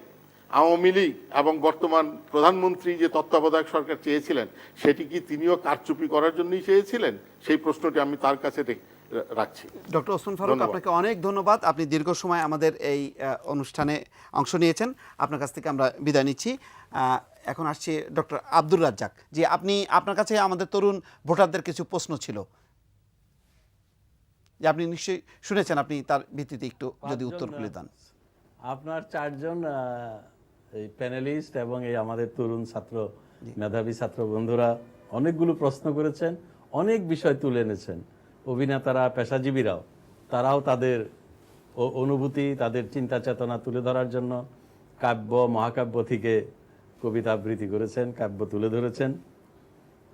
আওয়ামী লীগ এবং বর্তমান প্রধানমন্ত্রী যে তত্ত্বাবধায়ক সরকার চেয়েছিলেন সেটি কি তিনিও কারচুপি করার জন্যই চেয়েছিলেন? সেই প্রশ্নটি আমি তার কাছে রাখছি। ডক্টর ওসমান ফারুক, আপনাকে অনেক ধন্যবাদ। আপনি দীর্ঘ সময় আমাদের এই অনুষ্ঠানে অংশ নিয়েছেন, আপনার কাছ থেকে আমরা বিদায় নিচ্ছি। এখন আসছি ডক্টর আব্দুর রাজ্জাক। জি, আপনার কাছে আমাদের তরুণ ভোটারদের কিছু প্রশ্ন ছিল, যে আপনি নিশ্চয়ই শুনেছেন, আপনি তার ভিত্তিতে একটু যদি উত্তরগুলি দেন। আপনার চারজন এই প্যানেলিস্ট এবং এই আমাদের তরুণ ছাত্র, মেধাবী ছাত্র বন্ধুরা অনেকগুলো প্রশ্ন করেছেন, অনেক বিষয় তুলে এনেছেন। অভিনেতারা, পেশাজীবীরাও, তারাও তাদের অনুভূতি, তাদের চিন্তা চেতনা তুলে ধরার জন্য কাব্য, মহাকাব্য থেকে কবিতা আবৃত্তি করেছেন, কাব্য তুলে ধরেছেন।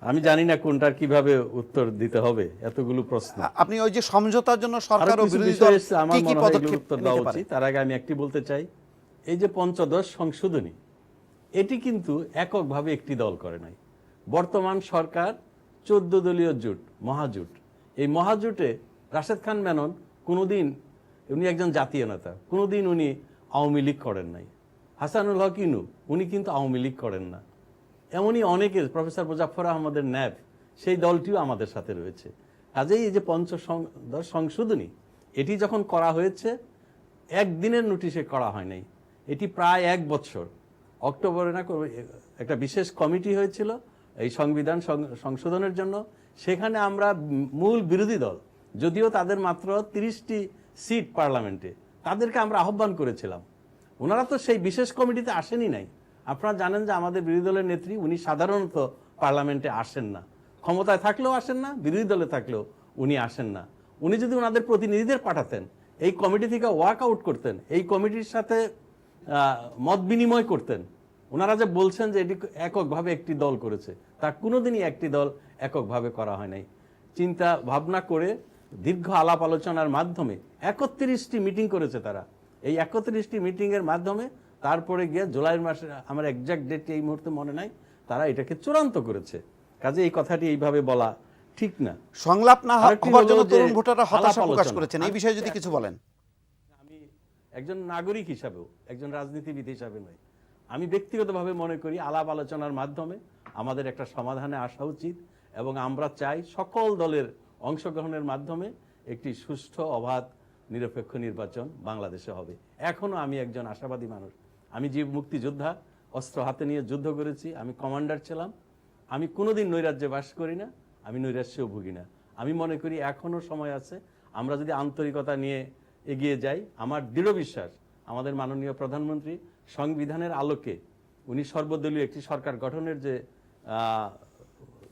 আমি জানি না কোনটার কিভাবে উত্তর দিতে হবে, এতগুলো প্রশ্ন। আপনি ওই যে সমঝোতার জন্য সরকার ও বিরোধী দল আমার কি কি মনে হয় পদক্ষেপ উত্তর নিতে দেওয়া পারে? উচিত। তার আগে আমি একটি বলতে চাই, এই যে পঞ্চদশ সংশোধনী, এটি কিন্তু এককভাবে একটি দল করে নাই। বর্তমান সরকার 14 দলীয় জোট, মহাজোট। এই মহাজোটে রাশেদ খান মেনন কোনোদিন, উনি একজন জাতীয় নেতা, কোনোদিন উনি আওয়ামী লীগ করেন নাই। হাসানুল হক ইনু, উনি কিন্তু আওয়ামী লীগ করেন না। এমনই অনেকে, প্রফেসর মুজাফফর আহমদের ন্যাব, সেই দলটিও আমাদের সাথে রয়েছে। কাজেই এই যে পঞ্চদশ সংশোধনী, এটি যখন করা হয়েছে একদিনের নোটিশে করা হয় নাই, এটি প্রায় 1 বছর। অক্টোবরে না একটা বিশেষ কমিটি হয়েছিল এই সংবিধান সংশোধনের জন্য, সেখানে আমরা মূল বিরোধী দল, যদিও তাদের মাত্র 30টি সিট পার্লামেন্টে, তাদেরকে আমরা আহ্বান করেছিলাম। ওনারা তো সেই বিশেষ কমিটিতে আসেনি নাই। আপনারা জানেন যে আমাদের বিরোধী দলের নেত্রী, উনি সাধারণত পার্লামেন্টে আসেন না, ক্ষমতায় থাকলেও আসেন না, বিরোধী দলে থাকলেও উনি আসেন না। উনি যদি ওনাদের প্রতিনিধিদের পাঠাতেন, এই কমিটি থেকে ওয়াক আউট করতেন, এই কমিটির সাথে মত বিনিময় করতেন। ওনারা যে বলছেন যে এটি এককভাবে একটি দল করেছে, তা কোনোদিনই একটি দল এককভাবে করা হয় নাই। চিন্তা ভাবনা করে দীর্ঘ আলাপ আলোচনার মাধ্যমে 31টি মিটিং করেছে তারা। এই 31টি মিটিংয়ের মাধ্যমে তারপরে গিয়ে জুলাইয়ের মাসে, আমার এক্সাক্ট ডেট এই মুহূর্তে মনে নাই, তারা এটাকে চূড়ান্ত করেছে। কাজে এই কথাটি এইভাবে বলা ঠিক না। সংলাপ না হওয়ার জন্য তরুণ ভোটাররা হতাশা প্রকাশ করেছেন, এই বিষয়ে যদি কিছু বলেন। আমি একজন নাগরিক হিসাবেও, একজন রাজনীতিবিদ হিসাবে নয়, আমি ব্যক্তিগতভাবে মনে করি আলাপ আলোচনার মাধ্যমে আমাদের একটা সমাধানে আসা উচিত, এবং আমরা চাই সকল দলের অংশগ্রহণের মাধ্যমে একটি সুষ্ঠু, অবাধ, নিরপেক্ষ নির্বাচন বাংলাদেশে হবে। এখনো আমি একজন আশাবাদী মানুষ। আমি যে মুক্তিযোদ্ধা, অস্ত্র হাতে নিয়ে যুদ্ধ করেছি, আমি কমান্ডার ছিলাম, আমি কোনোদিন নৈরাজ্যে বাস করি না, আমি নৈরাশ্যেও ভুগি না। আমি মনে করি এখনো সময় আছে, আমরা যদি আন্তরিকতা নিয়ে এগিয়ে যাই। আমার দৃঢ় বিশ্বাস, আমাদের মাননীয় প্রধানমন্ত্রী সংবিধানের আলোকে উনি সর্বদলীয় একটি সরকার গঠনের যে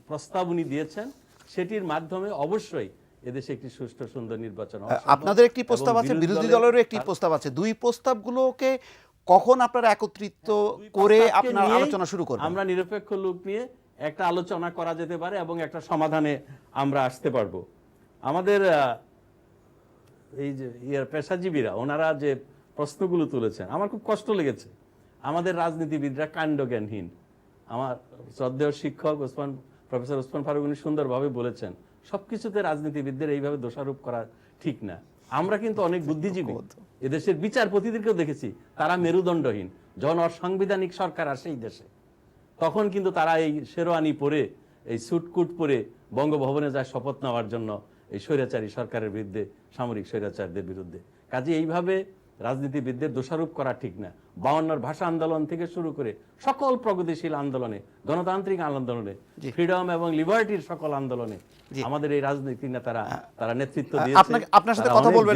প্রস্তাব উনি দিয়েছেন, সেটির মাধ্যমে অবশ্যই এদেশে একটি সুষ্ঠু, সুন্দর নির্বাচন। আপনাদের একটি প্রস্তাব আছে, বিরোধী দলেরও একটি প্রস্তাব আছে। দুই প্রস্তাবগুলোকে কখন আপনারা একত্রিত করে আপনারা আলোচনা শুরু করবেন? আমরা নিরপেক্ষ লোক নিয়ে একটা আলোচনা করা যেতে পারে এবং একটা সমাধানে আমরা আসতে পারবো। আমাদের এই যে পেশাজীবীরা, ওনারা যে প্রশ্নগুলো তুলেছেন, আমার খুব কষ্ট লেগেছে। আমাদের রাজনীতিবিদরা কাণ্ডজ্ঞানহীন। আমার শ্রদ্ধেয় শিক্ষক প্রফেসর ওসমান ফারুক, উনি সুন্দরভাবে বলেছেন, সবকিছুতে রাজনীতিবিদদের এইভাবে দোষারোপ করা ঠিক না। আমরা কিন্তু অনেক বুদ্ধিজীবী, এদেশের বিচারপতিদেরকেও দেখেছি, তারা মেরুদণ্ডহীন। যখন অসাংবিধানিক সরকার আসে এই দেশে, তখন কিন্তু তারা এই শেরওয়ানি পরে এই স্যুটকুট পরে বঙ্গভবনে যায় শপথ নেওয়ার জন্য এই স্বৈরাচারী সরকারের বিরুদ্ধে, সামরিক স্বৈরাচারদের বিরুদ্ধে। কাজে এইভাবে রাজনীতিবিদদের দোষারোপ করা ঠিক না। 52 ভাষা আন্দোলন থেকে শুরু করে সকল প্রগতিশীল আন্দোলনে, গণতান্ত্রিক আন্দোলনে, ফ্রিডম এবং লিবার্টির সকল আন্দোলনে আমাদের এই রাজনৈতিক নেতারা তারা নেতৃত্ব দিয়েছে। আপনার সাথে কথা বলবেন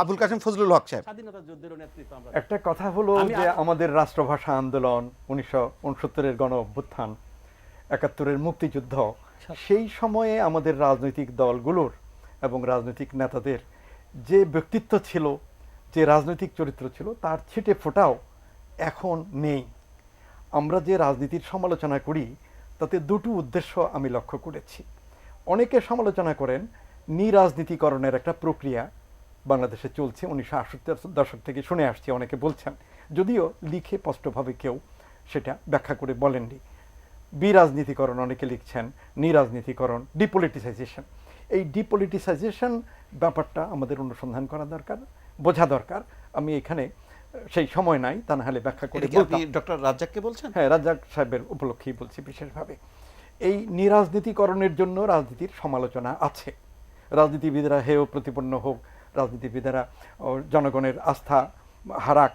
আবুল কাসেম ফজলুল হক সাহেব। স্বাধীনতা যুদ্ধের নেতৃত্ব আমরা একটা কথা হলো যে আমাদের রাষ্ট্রভাষা আন্দোলন, 1969-এর গণ অভ্যুত্থান, 71-এর মুক্তিযুদ্ধ, সেই সময়ে আমাদের রাজনৈতিক দলগুলোর এবং রাজনৈতিক নেতাদের যে ব্যক্তিত্ব ছিল, যে রাজনৈতিক চরিত্র ছিল, তার ছিটে ফোটাও এখন নেই। আমরা যে রাজনীতির সমালোচনা করি তাতে দুটো উদ্দেশ্য আমি লক্ষ্য করেছি। অনেকে সমালোচনা করেন নিরাজনীতিকরণের একটা প্রক্রিয়া বাংলাদেশে চলছে, 1980 দশক থেকে শুনে আসছি, অনেকে বলছেন, যদিও লিখে স্পষ্টভাবে কেউ সেটা ব্যাখ্যা করে বলেননি। বিরাজনীতিকরণ অনেকে লিখছেন, নিরাজনীতিকরণ, ডিপলিটিসাইজেশন। এই ডিপলিটিসাইজেশন ব্যাপারটা আমাদের অনুসন্ধান করা দরকার, বোঝা দরকার। আমি এখানে সেই সময় নাই, তা না হলে ব্যাখ্যা করে বলতাম। ডক্টর রাজ্জাককে বলছেন? হ্যাঁ, রাজ্জাক সাহেবের উপলক্ষেই বলছি বিশেষভাবে। এই নিরাজনীতিকরণের জন্য রাজনীতির সমালোচনা আছে। রাজনীতিবিদেরা হেয় প্রতিপন্ন হোক, রাজনীতিবিদেরা জনগণের আস্থা হারাক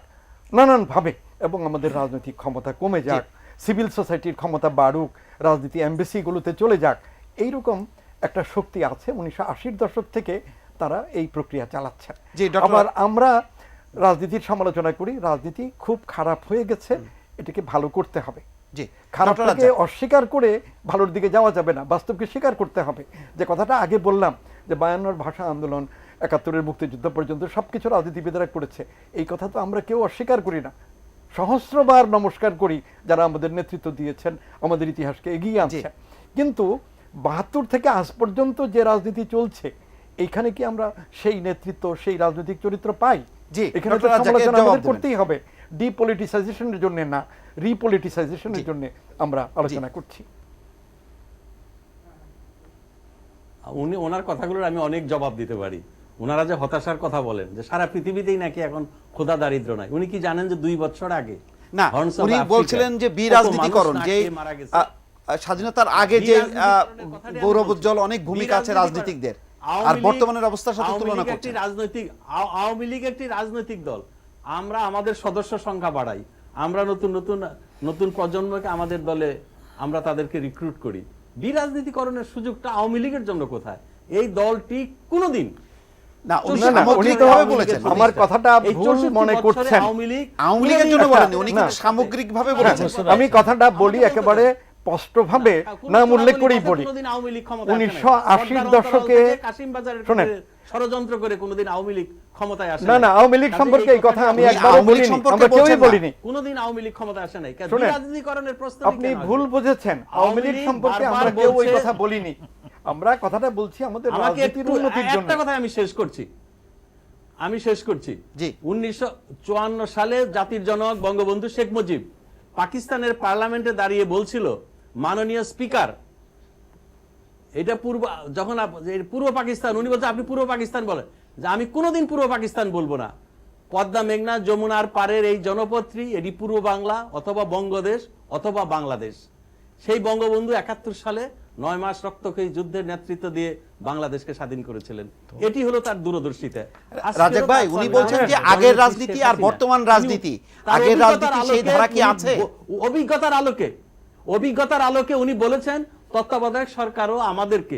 নানানভাবে, এবং আমাদের রাজনৈতিক ক্ষমতা কমে যাক, সিভিল সোসাইটির ক্ষমতা বাড়ুক, রাজনীতি এমবেসিগুলোতে চলে যাক, এইরকম একটা শক্তি আছে। 1980-র দশক থেকে তারা এই প্রক্রিয়া চালাচ্ছে। আবার আমরা রাজনীতির সমালোচনা করি, রাজনীতি খুব খারাপ হয়ে গেছে, এটাকে ভালো করতে হবে। খারাপটাকে অস্বীকার করে ভালোর দিকে যাওয়া যাবে না, বাস্তবকে স্বীকার করতে হবে। যে কথাটা আগে বললাম যে 52 ভাষা আন্দোলন, 71-এর মুক্তিযুদ্ধ পর্যন্ত সবকিছু রাজনীতিবিদেরা করেছে, এই কথা তো আমরা কেউ অস্বীকার করি না। সহস্রবার নমস্কার করি যারা আমাদের নেতৃত্ব দিয়েছেন, আমাদের ইতিহাসকে এগিয়ে আনছেন। কিন্তু 72 থেকে আজ পর্যন্ত যে রাজনীতি চলছে, এইখানে কি আমরা সেই নেতৃত্ব, সেই রাজনৈতিক চরিত্র পাই? এখানে তো সমালোচনা আমাদের করতেই হবে। ডিপলিটিসাইজেশনের জন্য না, রিপলিটিসাইজেশনের জন্য আমরা আলোচনা করছি। উনি ওনার কথাগুলোর আমি অনেক জবাব দিতে পারি। ওনারা যে হতাশার কথা বলেন যে সারা পৃথিবীতেই নাকি এখন ক্ষুধা দারিদ্র নাই, উনি কি জানেন যে 2 বছর আগে না উনি বলছিলেন যে বিরাজনীতিকরণ, যে স্বাধীনতার আগে যে গৌরবোজ্জ্বল অনেক ভূমিকা আছে রাজনীতিকদের, আর বর্তমানের অবস্থার সাথে তুলনা করছেন। আওয়ামী লীগ একটি রাজনৈতিক দল, আমরা আমাদের সদস্য সংখ্যা বাড়াই, আমরা নতুন নতুন নতুন প্রজন্মকে আমাদের দলে আমরা তাদেরকে রিক্রুট করি। বিরাজনীতিকরণের সুযোগটা আওয়ামী লীগের জন্য কোথায়? এই দলটি কোনোদিন না, উনি তো বলেছেন, আমার কথাটা ভুল মনে করছেন, আওয়ামী লীগের জন্য বলেননি, উনি কিন্তু সামগ্রিকভাবে বলেছেন। আমি কথাটা বলি একেবারে স্পষ্টভাবে, নাম উল্লেখ করেই বলি। 1980-র দশকে শুনেন, ষড়যন্ত্র করে কোনোদিন আওয়ামী লীগ ক্ষমতায় আসে না, আওয়ামী লীগ সম্পর্কে এই কথা আমি একবারও বলিনি, আমরা কেউই বলিনি। কোনোদিন আওয়ামী লীগ ক্ষমতায় আসে নাই। রাজনীতিকরণের প্রস্তাব আপনি ভুল বুঝেছেন, আওয়ামী লীগ সম্পর্কে আমরা কেউ ওই কথা বলিনি। আমরা কথাটা বলছি আমাদের রাজনীতির উন্নতির জন্য। একটা কথা আমি শেষ করছি। জি, 1954 সালে জাতির জনক বঙ্গবন্ধু শেখ মুজিব পাকিস্তানের পার্লামেন্টে দাঁড়িয়ে বলছিল, মাননীয় স্পিকার, এটা যখন পূর্ব পাকিস্তান, উনি বলছে আপনি পূর্ব পাকিস্তান বলেন, যে আমি কোনোদিন পূর্ব পাকিস্তান বলবো না। পদ্মা মেঘনা যমুনার পারের এই জনপত্রী, এটি পূর্ব বাংলা অথবা বঙ্গদেশ অথবা বাংলাদেশ। সেই বঙ্গবন্ধু 71 সালে 9 মাস রক্তক্ষয়ী যুদ্ধের নেতৃত্ব দিয়ে বাংলাদেশকে স্বাধীন করেছিলেন। এটি হলো তার দূরদর্শিতা। রাজাক ভাই, উনি বলছেন যে আগের রাজনীতি আর বর্তমান রাজনীতি, আগের রাজনীতি সেই ধারা কি আছে? অভিজ্ঞতার আলোকে উনি বলেছেন তত্ত্বাবধায়ক সরকারও আমাদেরকে,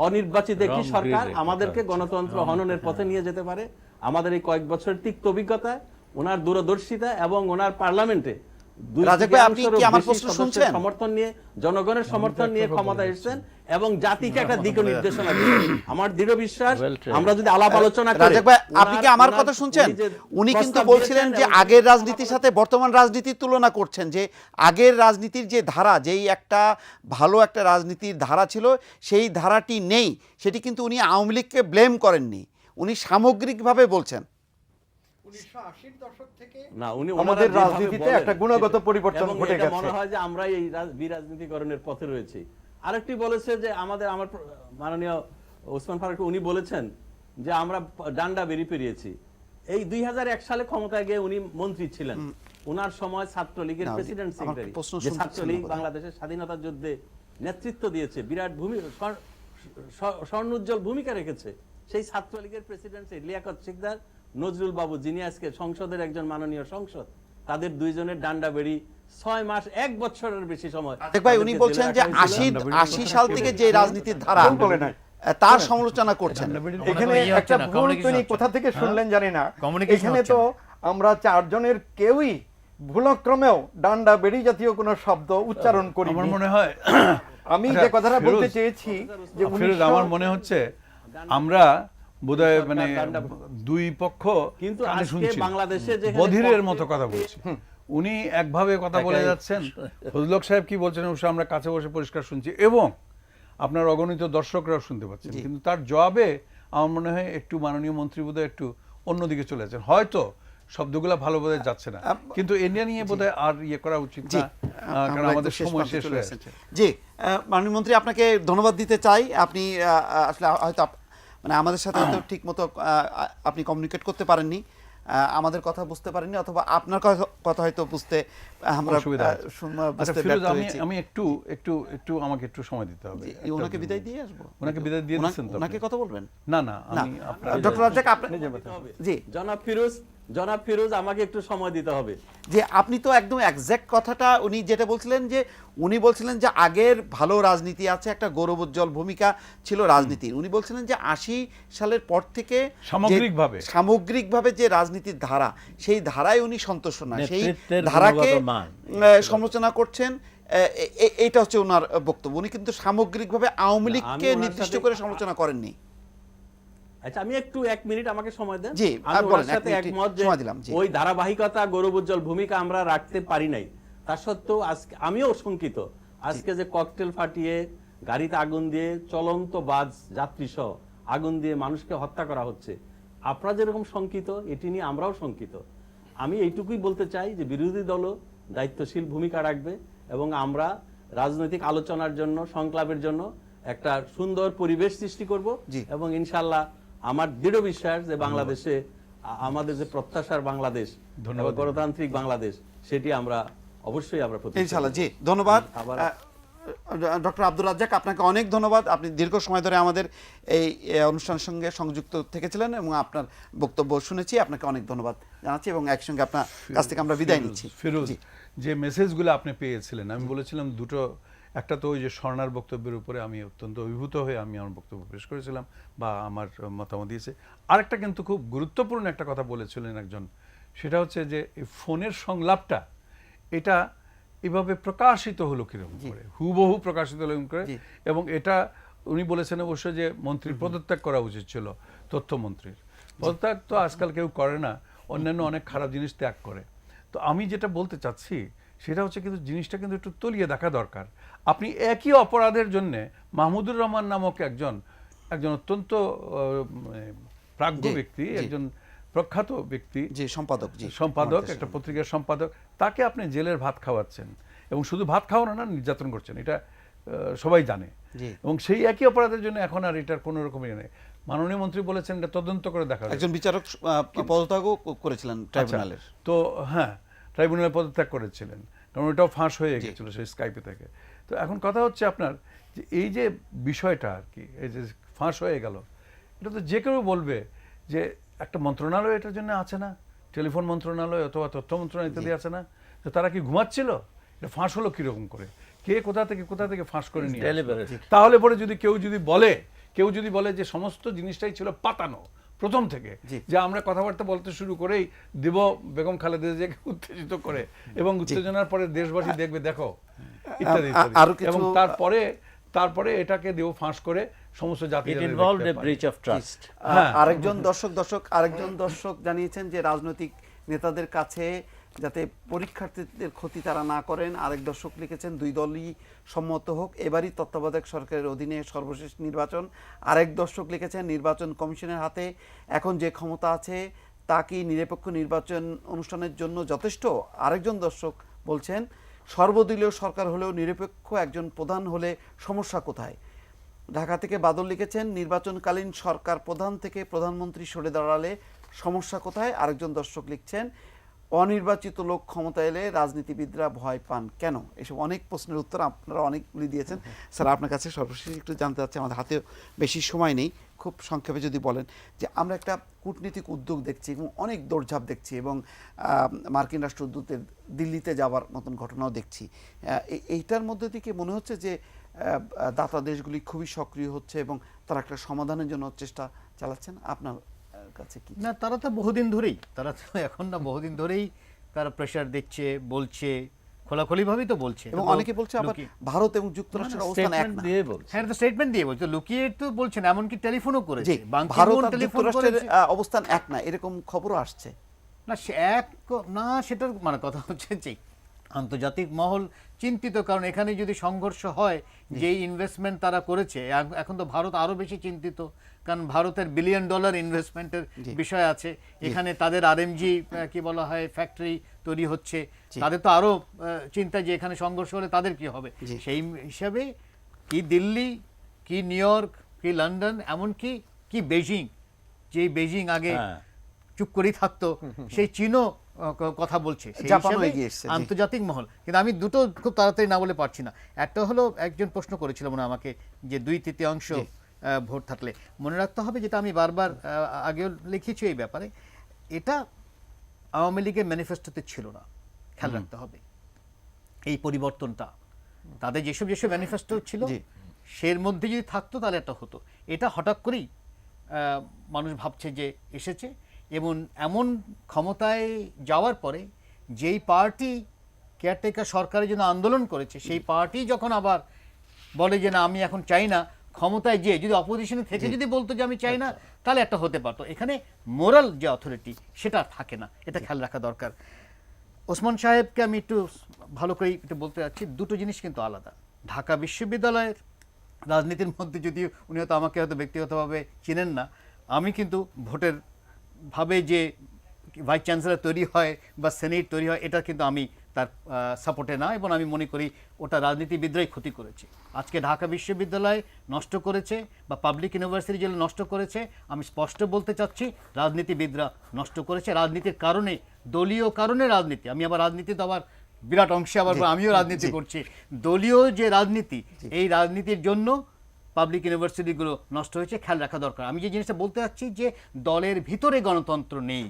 অনির্বাচিত একটি সরকার আমাদেরকে গণতন্ত্র হননের পথে নিয়ে যেতে পারে। আমাদের এই কয়েক বছরের তিক্ত অভিজ্ঞতা, ওনার দূরদর্শিতা এবং ওনার পার্লামেন্টে সমর্থন নিয়ে, জনগণের সমর্থন নিয়ে ক্ষমতায় এসেছেন এবং জাতিকে একটা দিক নির্দেশনা দিয়েছেন। আমার দৃঢ় বিশ্বাস, আমরা যদি আলাপ আলোচনা করি। রাজাক ভাই, আপনি কি আমার কথা শুনছেন? উনি কিন্তু বলছিলেন যে আগের রাজনীতির সাথে বর্তমান রাজনীতির তুলনা করছেন, যে আগের রাজনীতির যে ধারা, যেই একটা ভালো একটা রাজনীতির ধারা ছিল, সেই ধারাটি নেই। সেটি কিন্তু উনি আওয়ামী লীগকে ব্লেম করেননি, উনি সামগ্রিকভাবে বলছেন। 1980-র দশক থেকে না, উনি আমাদের রাজনীতিতে একটা গুণগত পরিবর্তন ঘটে গেছে। মনে হয় যে আমরা এই বিরাজনীতিকরণের পথে রয়েছি। আরেকটি বলেছে যে আমার মাননীয় ওসমান ফারুক, উনি বলেছেন যে আমরা ডান্ডা বেরি পেরিয়েছি। এই 2001 সালে ক্ষমতায় গিয়ে উনি মন্ত্রী ছিলেন, ওনার সময় ছাত্রলীগের প্রেসিডেন্ট সেক্রেটারি, যে ছাত্রলীগ বাংলাদেশের স্বাধীনতা যুদ্ধে নেতৃত্ব দিয়েছে, বিরাট স্বর্ণোজ্জ্বল ভূমিকা রেখেছে, সেই ছাত্রলীগের প্রেসিডেন্ট লিয়াকত শিকদার, নজরুল বাবু, যিনি আজকে সংসদের একজন মাননীয় সংসদ, তাদের দুইজনের ডান্ডা বেড়ি 6 মাস 1 বছরের বেশি সময়। ভাই উনি বলছেন যে 80 সাল থেকে যে রাজনীতির ধারা তার সমালোচনা করছেন। এখানে একটা ভুল তিনি কোথা থেকে শুনলেন জানি না। এখানে তো আমরা 4 জনের কেউই ভুলক্রমেও ডান্ডা বেড়ি জাতীয় কোনো শব্দ উচ্চারণ করি। আমার মনে হয় আমি যে কথাটা বলতে চেয়েছি যে আমার মনে হচ্ছে আমরা বোধহয় মানে দুই পক্ষ কিন্তু কানে আজকে শুনছি, বাংলাদেশে যেখানে বধিরের মতো কথা বলছি। উনি একভাবে কথা বলে যাচ্ছেন, ফজলুল হক সাহেব কি বলছেন অবশ্য আমরা কাছে বসে পরিষ্কার শুনছি এবং আপনার অগণিত দর্শকরাও শুনতে পাচ্ছেন, কিন্তু তার জবাবে আমার মনে হয় একটু মাননীয় মন্ত্রী বোধহয় একটু অন্যদিকে চলে যাচ্ছেন, হয়তো শব্দগুলো ভালো বোধহয় যাচ্ছে না, কিন্তু ইন্ডিয়া নিয়ে বোধহয় আর ইয়ে করা উচিত না, কারণ আমাদের সময় শেষ হয়ে আসছে। জি মাননীয় মন্ত্রী, আপনাকে ধন্যবাদ দিতে চাই। আপনি আসলে হয়তো মানে আমাদের সাথে হয়তো ঠিক মতো আপনি কমিউনিকেট করতে পারেননি, আমাদের কথা বুঝতে পারেননি, অথবা আপনার কথা হয়তো বুঝতে আমরা আমি একটু একটু একটু আমাকে একটু সময় দিতে হবে। ওনাকে বিদায় দিয়ে আসবো, ওনাকে বিদায় দিয়ে দিচ্ছেন তো? ওনাকে কথা বলবেন? না না, আমি ডক্টর রাজ্জাক জি জনাব ফিরোজ আমাকে একটু সময় দিতে হবে। যে আপনি তো একদম এক্সাক্ট কথাটা উনি যেটা বলছিলেন, যে উনি বলছিলেন যে আগের ভালো রাজনীতি আছে, একটা গৌরবোজ্জ্বল ভূমিকা ছিল রাজনীতির। উনি বলছিলেন যে 80 সালের পর থেকে সামগ্রিকভাবে যে রাজনীতির ধারা, সেই ধারায় উনি সন্তুষ্ট না, সেই ধারাকে সমালোচনা করছেন। এইটা হচ্ছে ওনার বক্তব্য। উনি কিন্তু সামগ্রিকভাবে আওয়ামী লীগকে নির্দিষ্ট করে সমালোচনা করেননি। আচ্ছা আমি একটু 1 মিনিট আমাকে সময় দেন। জি, আমি ওনার সাথে একমত যে ওই ধারাবাহিকতা, গৌরবোজ্জ্বল ভূমিকা আমরা রাখতে পারি নাই। তার সত্ত্বেও আজকে আমিও শঙ্কিত, আজকে যে ককটেল ফাটিয়ে গাড়িতে আগুন দিয়ে চলন্ত বাস যাত্রী সহ আগুন দিয়ে মানুষকে হত্যা করা হচ্ছে, আপনারা যেরকম শঙ্কিত এটি নিয়ে আমরাও শঙ্কিত। আমি এইটুকুই বলতে চাই যে বিরোধী দলও দায়িত্বশীল ভূমিকা রাখবে এবং আমরা রাজনৈতিক আলোচনার জন্য, সংলাপের জন্য একটা সুন্দর পরিবেশ সৃষ্টি করব এবং ইনশাআল্লাহ আমার দৃঢ় বিশ্বাস যে বাংলাদেশে আমাদের যে প্রত্যাশার বাংলাদেশ, গণতান্ত্রিক বাংলাদেশ, সেটি আমরা অবশ্যই আমরা ইনশাআল্লাহ। জি ধন্যবাদ ডক্টর আব্দুর রাজ্জাক, আপনাকে অনেক ধন্যবাদ। আপনি দীর্ঘ সময় ধরে আমাদের এই অনুষ্ঠানের সঙ্গে সংযুক্ত থেকেছিলেন এবং আপনার বক্তব্য শুনেছি। আপনাকে অনেক ধন্যবাদ জানাচ্ছি এবং একসঙ্গে আপনার কাছ থেকে আমরা বিদায় নিচ্ছি। ফিরোজ, যে মেসেজগুলো আপনি পেয়েছিলেন, আমি বলেছিলাম দুটো, একটা তো ওই যে স্বর্ণার বক্তব্যের উপরে আমি অত্যন্ত অভিভূত হয়ে আমি আমার বক্তব্য পেশ করেছিলাম বা আমার মতামত দিয়েছে। আরেকটা কিন্তু খুব গুরুত্বপূর্ণ একটা কথা বলেছিলেন একজন, সেটা হচ্ছে যে ফোনের সংলাপটা এটা এভাবে প্রকাশিত হলো কিরকম করে, হুবহু প্রকাশিত হলো করে, এবং এটা উনি বলেছেন অবশ্য যে মন্ত্রীর পদত্যাগ করা উচিত ছিল, তথ্যমন্ত্রীর পদত্যাগ তো আজকাল কেউ করে না, অন্যান্য অনেক খারাপ জিনিস ত্যাগ করে। তো আমি যেটা বলতে চাচ্ছি সেটা হচ্ছে কিন্তু জিনিসটা কিন্তু একটু তলিয়ে দেখা দরকার। আপনি একই অপরাধের জন্য মাহমুদুর রহমান নামক একজন অত্যন্ত প্রাজ্ঞ ব্যক্তি, একজন প্রখ্যাত ব্যক্তি, সম্পাদক, একটা পত্রিকার সম্পাদক, তাকে আপনি জেলের ভাত খাওয়াচ্ছেন এবং শুধু ভাত খাওয়ানো না, নির্যাতন করছেন, এটা সবাই জানে। এবং সেই একই অপরাধের জন্য এখন আর এটার কোনো রকমই নেই। মাননীয় মন্ত্রী বলেছেন এটা তদন্ত করে দেখা, একজন বিচারক পদত্যাগও করেছিলেন ট্রাইব্যুনালের। তো হ্যাঁ, ট্রাইব্যুনালে পদত্যাগ করেছিলেন, কারণ ওটাও ফাঁস হয়ে গেছিল সেই স্কাইপে থেকে। তো এখন কথা হচ্ছে আপনার যে এই যে বিষয়টা আর কি, এই যে ফাঁস হয়ে গেল, এটা তো যে কেউ বলবে যে একটা মন্ত্রণালয় এটার জন্য আছে না, টেলিফোন মন্ত্রণালয় অথবা তথ্য মন্ত্রণালয় ইত্যাদি আছে না, তো তারা কি ঘুমাচ্ছিল? এটা ফাঁস হলো কিরকম করে, কে কোথা থেকে ফাঁস করে নিয়ে? তাহলে পরে যদি কেউ যদি বলে যে সমস্ত জিনিসটাই ছিল পাতানো প্রথম থেকে, যে আমরা কথাবার্তা বলতে শুরু করেই দেব বেগম খালেদা জিয়াকে উত্তেজিত করে এবং উত্তেজনার পরে দেশবাসী দেখবে দেখো ইত্যাদি, এবং তারপরে এটাকে দেব ফাঁস করে সমস্ত জাতি। আরেকজন দর্শক জানিয়েছেন যে রাজনৈতিক নেতাদের কাছে যাতে পরীক্ষার্থীদের ক্ষতি তারা না করেন। আরেক দর্শক লিখেছেন 2 দলই সম্মত হোক, এবারই তত্ত্বাবধায়ক সরকারের অধীনে সর্বশেষ নির্বাচন। আরেক দর্শক লিখেছেন নির্বাচন কমিশনের হাতে এখন যে ক্ষমতা আছে তা কি নিরপেক্ষ নির্বাচন অনুষ্ঠানের জন্য যথেষ্ট? আরেকজন দর্শক বলছেন সর্বদলীয় সরকার হলেও নিরপেক্ষ একজন প্রধান হলে সমস্যা কোথায়? ঢাকা থেকে বাদল লিখেছেন নির্বাচনকালীন সরকার প্রধান থেকে প্রধানমন্ত্রী সরে দাঁড়ালে সমস্যা কোথায়? আরেকজন দর্শক লিখছেন অনির্বাচিত লোক ক্ষমতা এলে রাজনীতিবিদরা ভয় পান কেন? এসব অনেক প্রশ্নের উত্তর আপনারা অনেকগুলি দিয়েছেন। স্যার, আপনার কাছে সর্বশেষ একটু জানতে চাচ্ছি, আমাদের হাতেও বেশি সময় নেই, খুব সংক্ষেপে যদি বলেন যে আমরা একটা কূটনীতিক উদ্যোগ দেখছি এবং অনেক দৌড়ঝাঁপ দেখছি এবং মার্কিন রাষ্ট্রদূতের দিল্লিতে যাওয়ার মতন ঘটনাও দেখছি। এইটার মধ্যে থেকে মনে হচ্ছে যে দাতা দেশগুলি খুবই সক্রিয় হচ্ছে এবং তারা একটা সমাধানের জন্য চেষ্টা চালাচ্ছেন। আপনার কাছে কি? না, তারা তো বহুদিন ধরেই, তারা তো এখন না, বহুদিন ধরেই তারা প্রেশার দিচ্ছে, বলছে, খোলাখুলিভাবেই তো বলছে। এবং অনেকে বলছে আবার ভারত এবং যুক্তরাষ্ট্রের অবস্থান এক না। হ্যাঁ, তো স্টেটমেন্ট দিয়ে বলছে, লুকিয়ে তো বলছেন, এমনকি টেলিফোনও করেছে। ভারত আর যুক্তরাষ্ট্রের অবস্থান এক না, এরকম খবরও আসছে। না, সে এক না, সেটার মানে কথা হচ্ছে যে আন্তর্জাতিক মহল চিন্তিত, কারণ এখানে যদি সংঘর্ষ হয়, যেই ইনভেস্টমেন্ট তারা করেছে, এখন তো ভারত আরো বেশি চিন্তিত, কারণ ভারতের $1 বিলিয়ন ইনভেস্টমেন্টের বিষয় আছে এখানে। তাদের আরএমজি কি বলা হয় ফ্যাক্টরি তৈরি হচ্ছে, তাদের তো আরো চিন্তা যে এখানে সংঘর্ষ হলে তাদের কি হবে। সেই হিসাবে কি দিল্লি, কি নিউ ইয়র্ক, কি লন্ডন, এমনকি কি বেজিং, যে বেজিং আগে চুপ করেই থাকতো, সেই চীনও কথা বলছে, আন্তর্জাতিক মহল। কিন্তু আমি দুটো খুব তাড়াতাড়ি না বলে পারছি না। একটা হলো, একজন প্রশ্ন করেছিল মনে আমাকে যে 2/3 ভোট থাকলে, মনে রাখতে হবে, যেটা আমি বারবার আগেও লিখেছি এই ব্যাপারে, এটা আওয়ামী লীগের ম্যানিফেস্টোতে ছিল না, খেয়াল রাখতে হবে এই পরিবর্তনটা। তাদের যেসব ম্যানিফেস্টো ছিল সের মধ্যে যদি থাকতো তাহলে এটা হতো। এটা হঠাৎ করেই মানুষ ভাবছে যে এসেছে, এবং এমন ক্ষমতায় যাওয়ার পরে যেই পার্টি কেয়ারটেকার সরকারের জন্য আন্দোলন করেছে, সেই পার্টি যখন আবার বলে যে না, আমি এখন চাই না, ক্ষমতায় যে যদি অপোজিশনে থেকে যদি বলতো যে আমি চাই না, তাহলে একটা হতে পারতো। এখানে মোরাল যে অথরিটি সেটা থাকে না, এটা খেয়াল রাখা দরকার। ওসমান সাহেবকে আমি একটু ভালো করে একটু বলতে চাচ্ছি, দুটো জিনিস কিন্তু আলাদা। ঢাকা বিশ্ববিদ্যালয়ের রাজনীতির মধ্যে, যদিও উনি হয়তো আমাকে হয়তো ব্যক্তিগতভাবে চিনেন না, আমি কিন্তু ভোটের ভাবে যে ভাইস চ্যান্সেলর তৈরি হয় বা সেনেট তৈরি হয়, এটা কিন্তু আমি তার সাপোর্টে না, এবং আমি মনে করি ওটা রাজনীতিবিদরাই ক্ষতি করেছে। আজকে ঢাকা বিশ্ববিদ্যালয় নষ্ট করেছে বা পাবলিক ইউনিভার্সিটি যেগুলো নষ্ট করেছে, আমি স্পষ্ট বলতে চাচ্ছি, রাজনীতিবিদরা নষ্ট করেছে। রাজনীতির কারণে, দলীয় কারণে রাজনীতি, আমি আবার রাজনীতি তো আবার বিরাট অংশে আবার আমিও রাজনীতি করছি, দলীয় যে রাজনীতি, এই রাজনীতির জন্য পাবলিক ইউনিভার্সিটিগুলো নষ্ট হয়েছে, খেয়াল রাখা দরকার। আমি যে জিনিসটা বলতে চাচ্ছি যে দলের ভিতরে গণতন্ত্র নেই,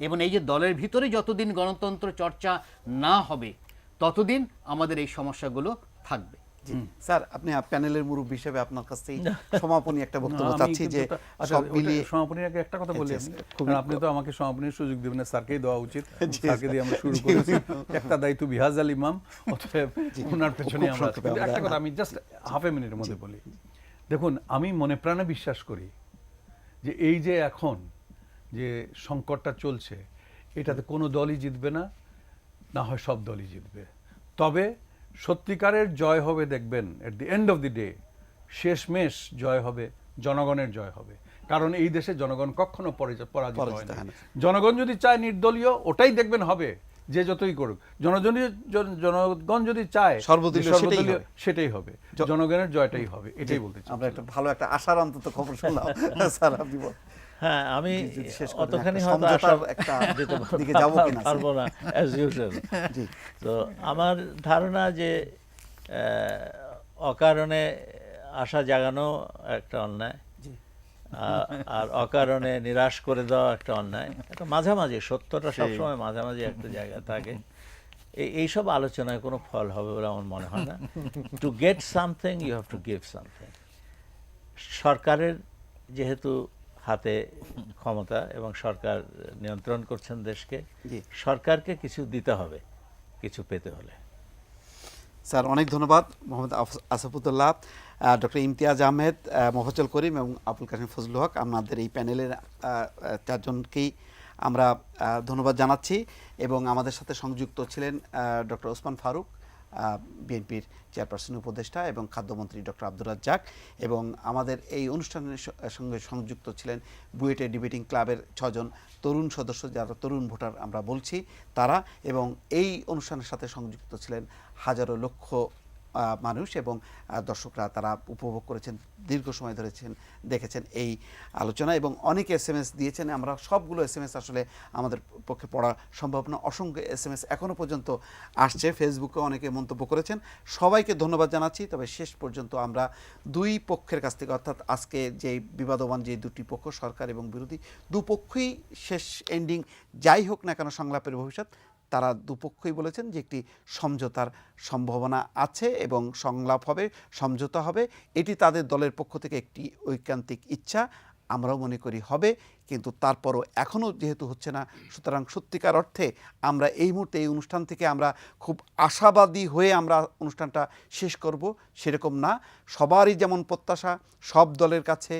এবং এই যে দলের ভিতরে যতদিন গণতন্ত্র চর্চা না হবে ততদিন আমাদের এই সমস্যাগুলো থাকবে। স্যার, আপনি প্যানেলের মুরব্বী হিসেবে আপনার কাছ থেকে সমাপনী একটা বক্তব্য চাচ্ছি যে সব মিলিয়ে। সমাপনীর আগে একটা কথা বলি, আপনি তো আমাকে সমাপনীর সুযোগ দেবেন না, স্যারকেই দেওয়া উচিত, স্যারকে দিয়ে আমরা শুরু করেছি। একটা দায়িত্ব বিহাজাল ইমাম, অতএব ওনার পেছনে আমরা। একটা কথা আমি জাস্ট হাফ এ মিনিটের মধ্যে বলি। দেখুন, আমি মনে প্রাণে বিশ্বাস করি যে এই যে এখন যে সংকটটা চলছে, এটাতে কোনো দলই জিতবে না, না হয় সব দলই জিতবে। তবে সত্যিকারের জয় হবে, দেখবেন at the end of the day, শেষমেশ জয় হবে, জনগণের জয় হবে। কারণ এই দেশে জনগণ কখনো পরাজিত হয় না। জনগণ যদি চায় নির্দলীয়, ওটাই দেখবেন হবে, যে যতই করুক। জনগণ যদি চায় সর্বদলীয়, সেটাই হবে, জনগণের জয়টাই হবে, এটাই বলতে চাই। আমরা একটা ভালো একটা আশার অন্তত খবর শুনলাম। স্যার, আপনি বল। হ্যাঁ, আমি অতখানি হয়তো আশার একটা দিকে যাব কিনা পারবো না, অ্যাজ ইউজুয়াল। তো আমার ধারণা যে অকারণে আশা জাগানো একটা অন্যায়, আর অকারণে নিরাশ করে দেওয়া একটা অন্যায়। একটা মাঝামাঝি, সত্যটা সবসময় মাঝামাঝি একটা জায়গা থাকে। এইসব আলোচনায় কোনো ফল হবে বলে আমার মনে হয় না। To get something you have to give something. সরকারের যেহেতু হাতে ক্ষমতা এবং সরকার নিয়ন্ত্রণ করছেন দেশকে, সরকারকে কিছু দিতে হবে কিছু পেতে হলে। স্যার, অনেক ধন্যবাদ। মোহাম্মদ আসাফুদ্দৌলা, ডক্টর ইমতিয়াজ আহমেদ, মোফাজ্জল করিম এবং আবুল কাসেম ফজলুল হক, আপনাদের এই প্যানেলের চারজনকেই আমরা ধন্যবাদ জানাচ্ছি। এবং আমাদের সাথে সংযুক্ত ছিলেন ডক্টর ওসমান ফারুক, বিএনপির চেয়ারপারসন উপদেষ্টা, এবং খাদ্যমন্ত্রী ডক্টর আব্দুর রাজ্জাক, এবং আমাদের এই অনুষ্ঠানের সঙ্গে সংযুক্ত ছিলেন বুয়েটের ডিবেটিং ক্লাবের 6 জন তরুণ সদস্য, যারা তরুণ ভোটার আমরা বলছি তারা, এবং এই অনুষ্ঠানের সাথে সংযুক্ত ছিলেন হাজারো লক্ষ মানুষ এবং দর্শকরা তারা উপভোগ করেছেন, দীর্ঘ সময় ধরেছেন, দেখেছেন এই আলোচনা এবং অনেকে SMS দিয়েছেন। আমরা সবগুলো SMS আসলে আমাদের পক্ষে পড়া সম্ভব না, অসংখ্য SMS এখনও পর্যন্ত আসছে, ফেসবুকে অনেকে মন্তব্য করেছেন, সবাইকে ধন্যবাদ জানাচ্ছি। তবে শেষ পর্যন্ত আমরা দুই পক্ষের কাছ থেকে, অর্থাৎ আজকে যে বিবাদমান যে দুটি পক্ষ সরকার এবং বিরোধী, দুপক্ষই শেষ এন্ডিং যাই হোক না কেন সংলাপের ভবিষ্যৎ, তারা দুপক্ষই বলেছেন যে একটি সমঝোতার সম্ভাবনা আছে এবং সংলাপ হবে, সমঝোতা হবে। এটি তাদের দলের পক্ষ থেকে একটি ঐকান্তিক ইচ্ছা, আমরাও মনে করি হবে, কিন্তু তারপরও এখনও যেহেতু হচ্ছে না, সুতরাং সত্যিকার অর্থে আমরা এই মুহূর্তে এই অনুষ্ঠান থেকে আমরা খুব আশাবাদী হয়ে আমরা অনুষ্ঠানটা শেষ করব সেরকম না। সবারই যেমন প্রত্যাশা, সব দলের কাছে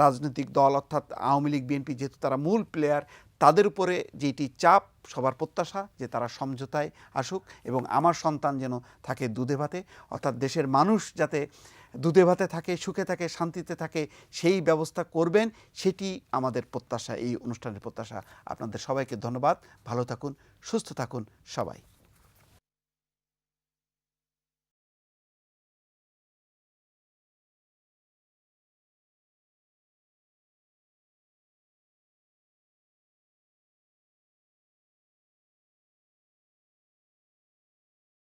রাজনৈতিক দল অর্থাৎ আওয়ামী লীগ, বিএনপি যেহেতু তারা মূল প্লেয়ার, তাদের উপরে যেটি চাপ, সবার প্রত্যাশা যে তারা সমঝোতায় আসুক এবং আমার সন্তান যেন থাকে দুধে ভাতে, অর্থাৎ দেশের মানুষ যাতে দুধে ভাতে থাকে, সুখে থাকে, শান্তিতে থাকে, সেই ব্যবস্থা করবেন, সেটি আমাদের প্রত্যাশা, এই অনুষ্ঠানের প্রত্যাশা। আপনাদের সবাইকে ধন্যবাদ, ভালো থাকুন, সুস্থ থাকুন সবাই।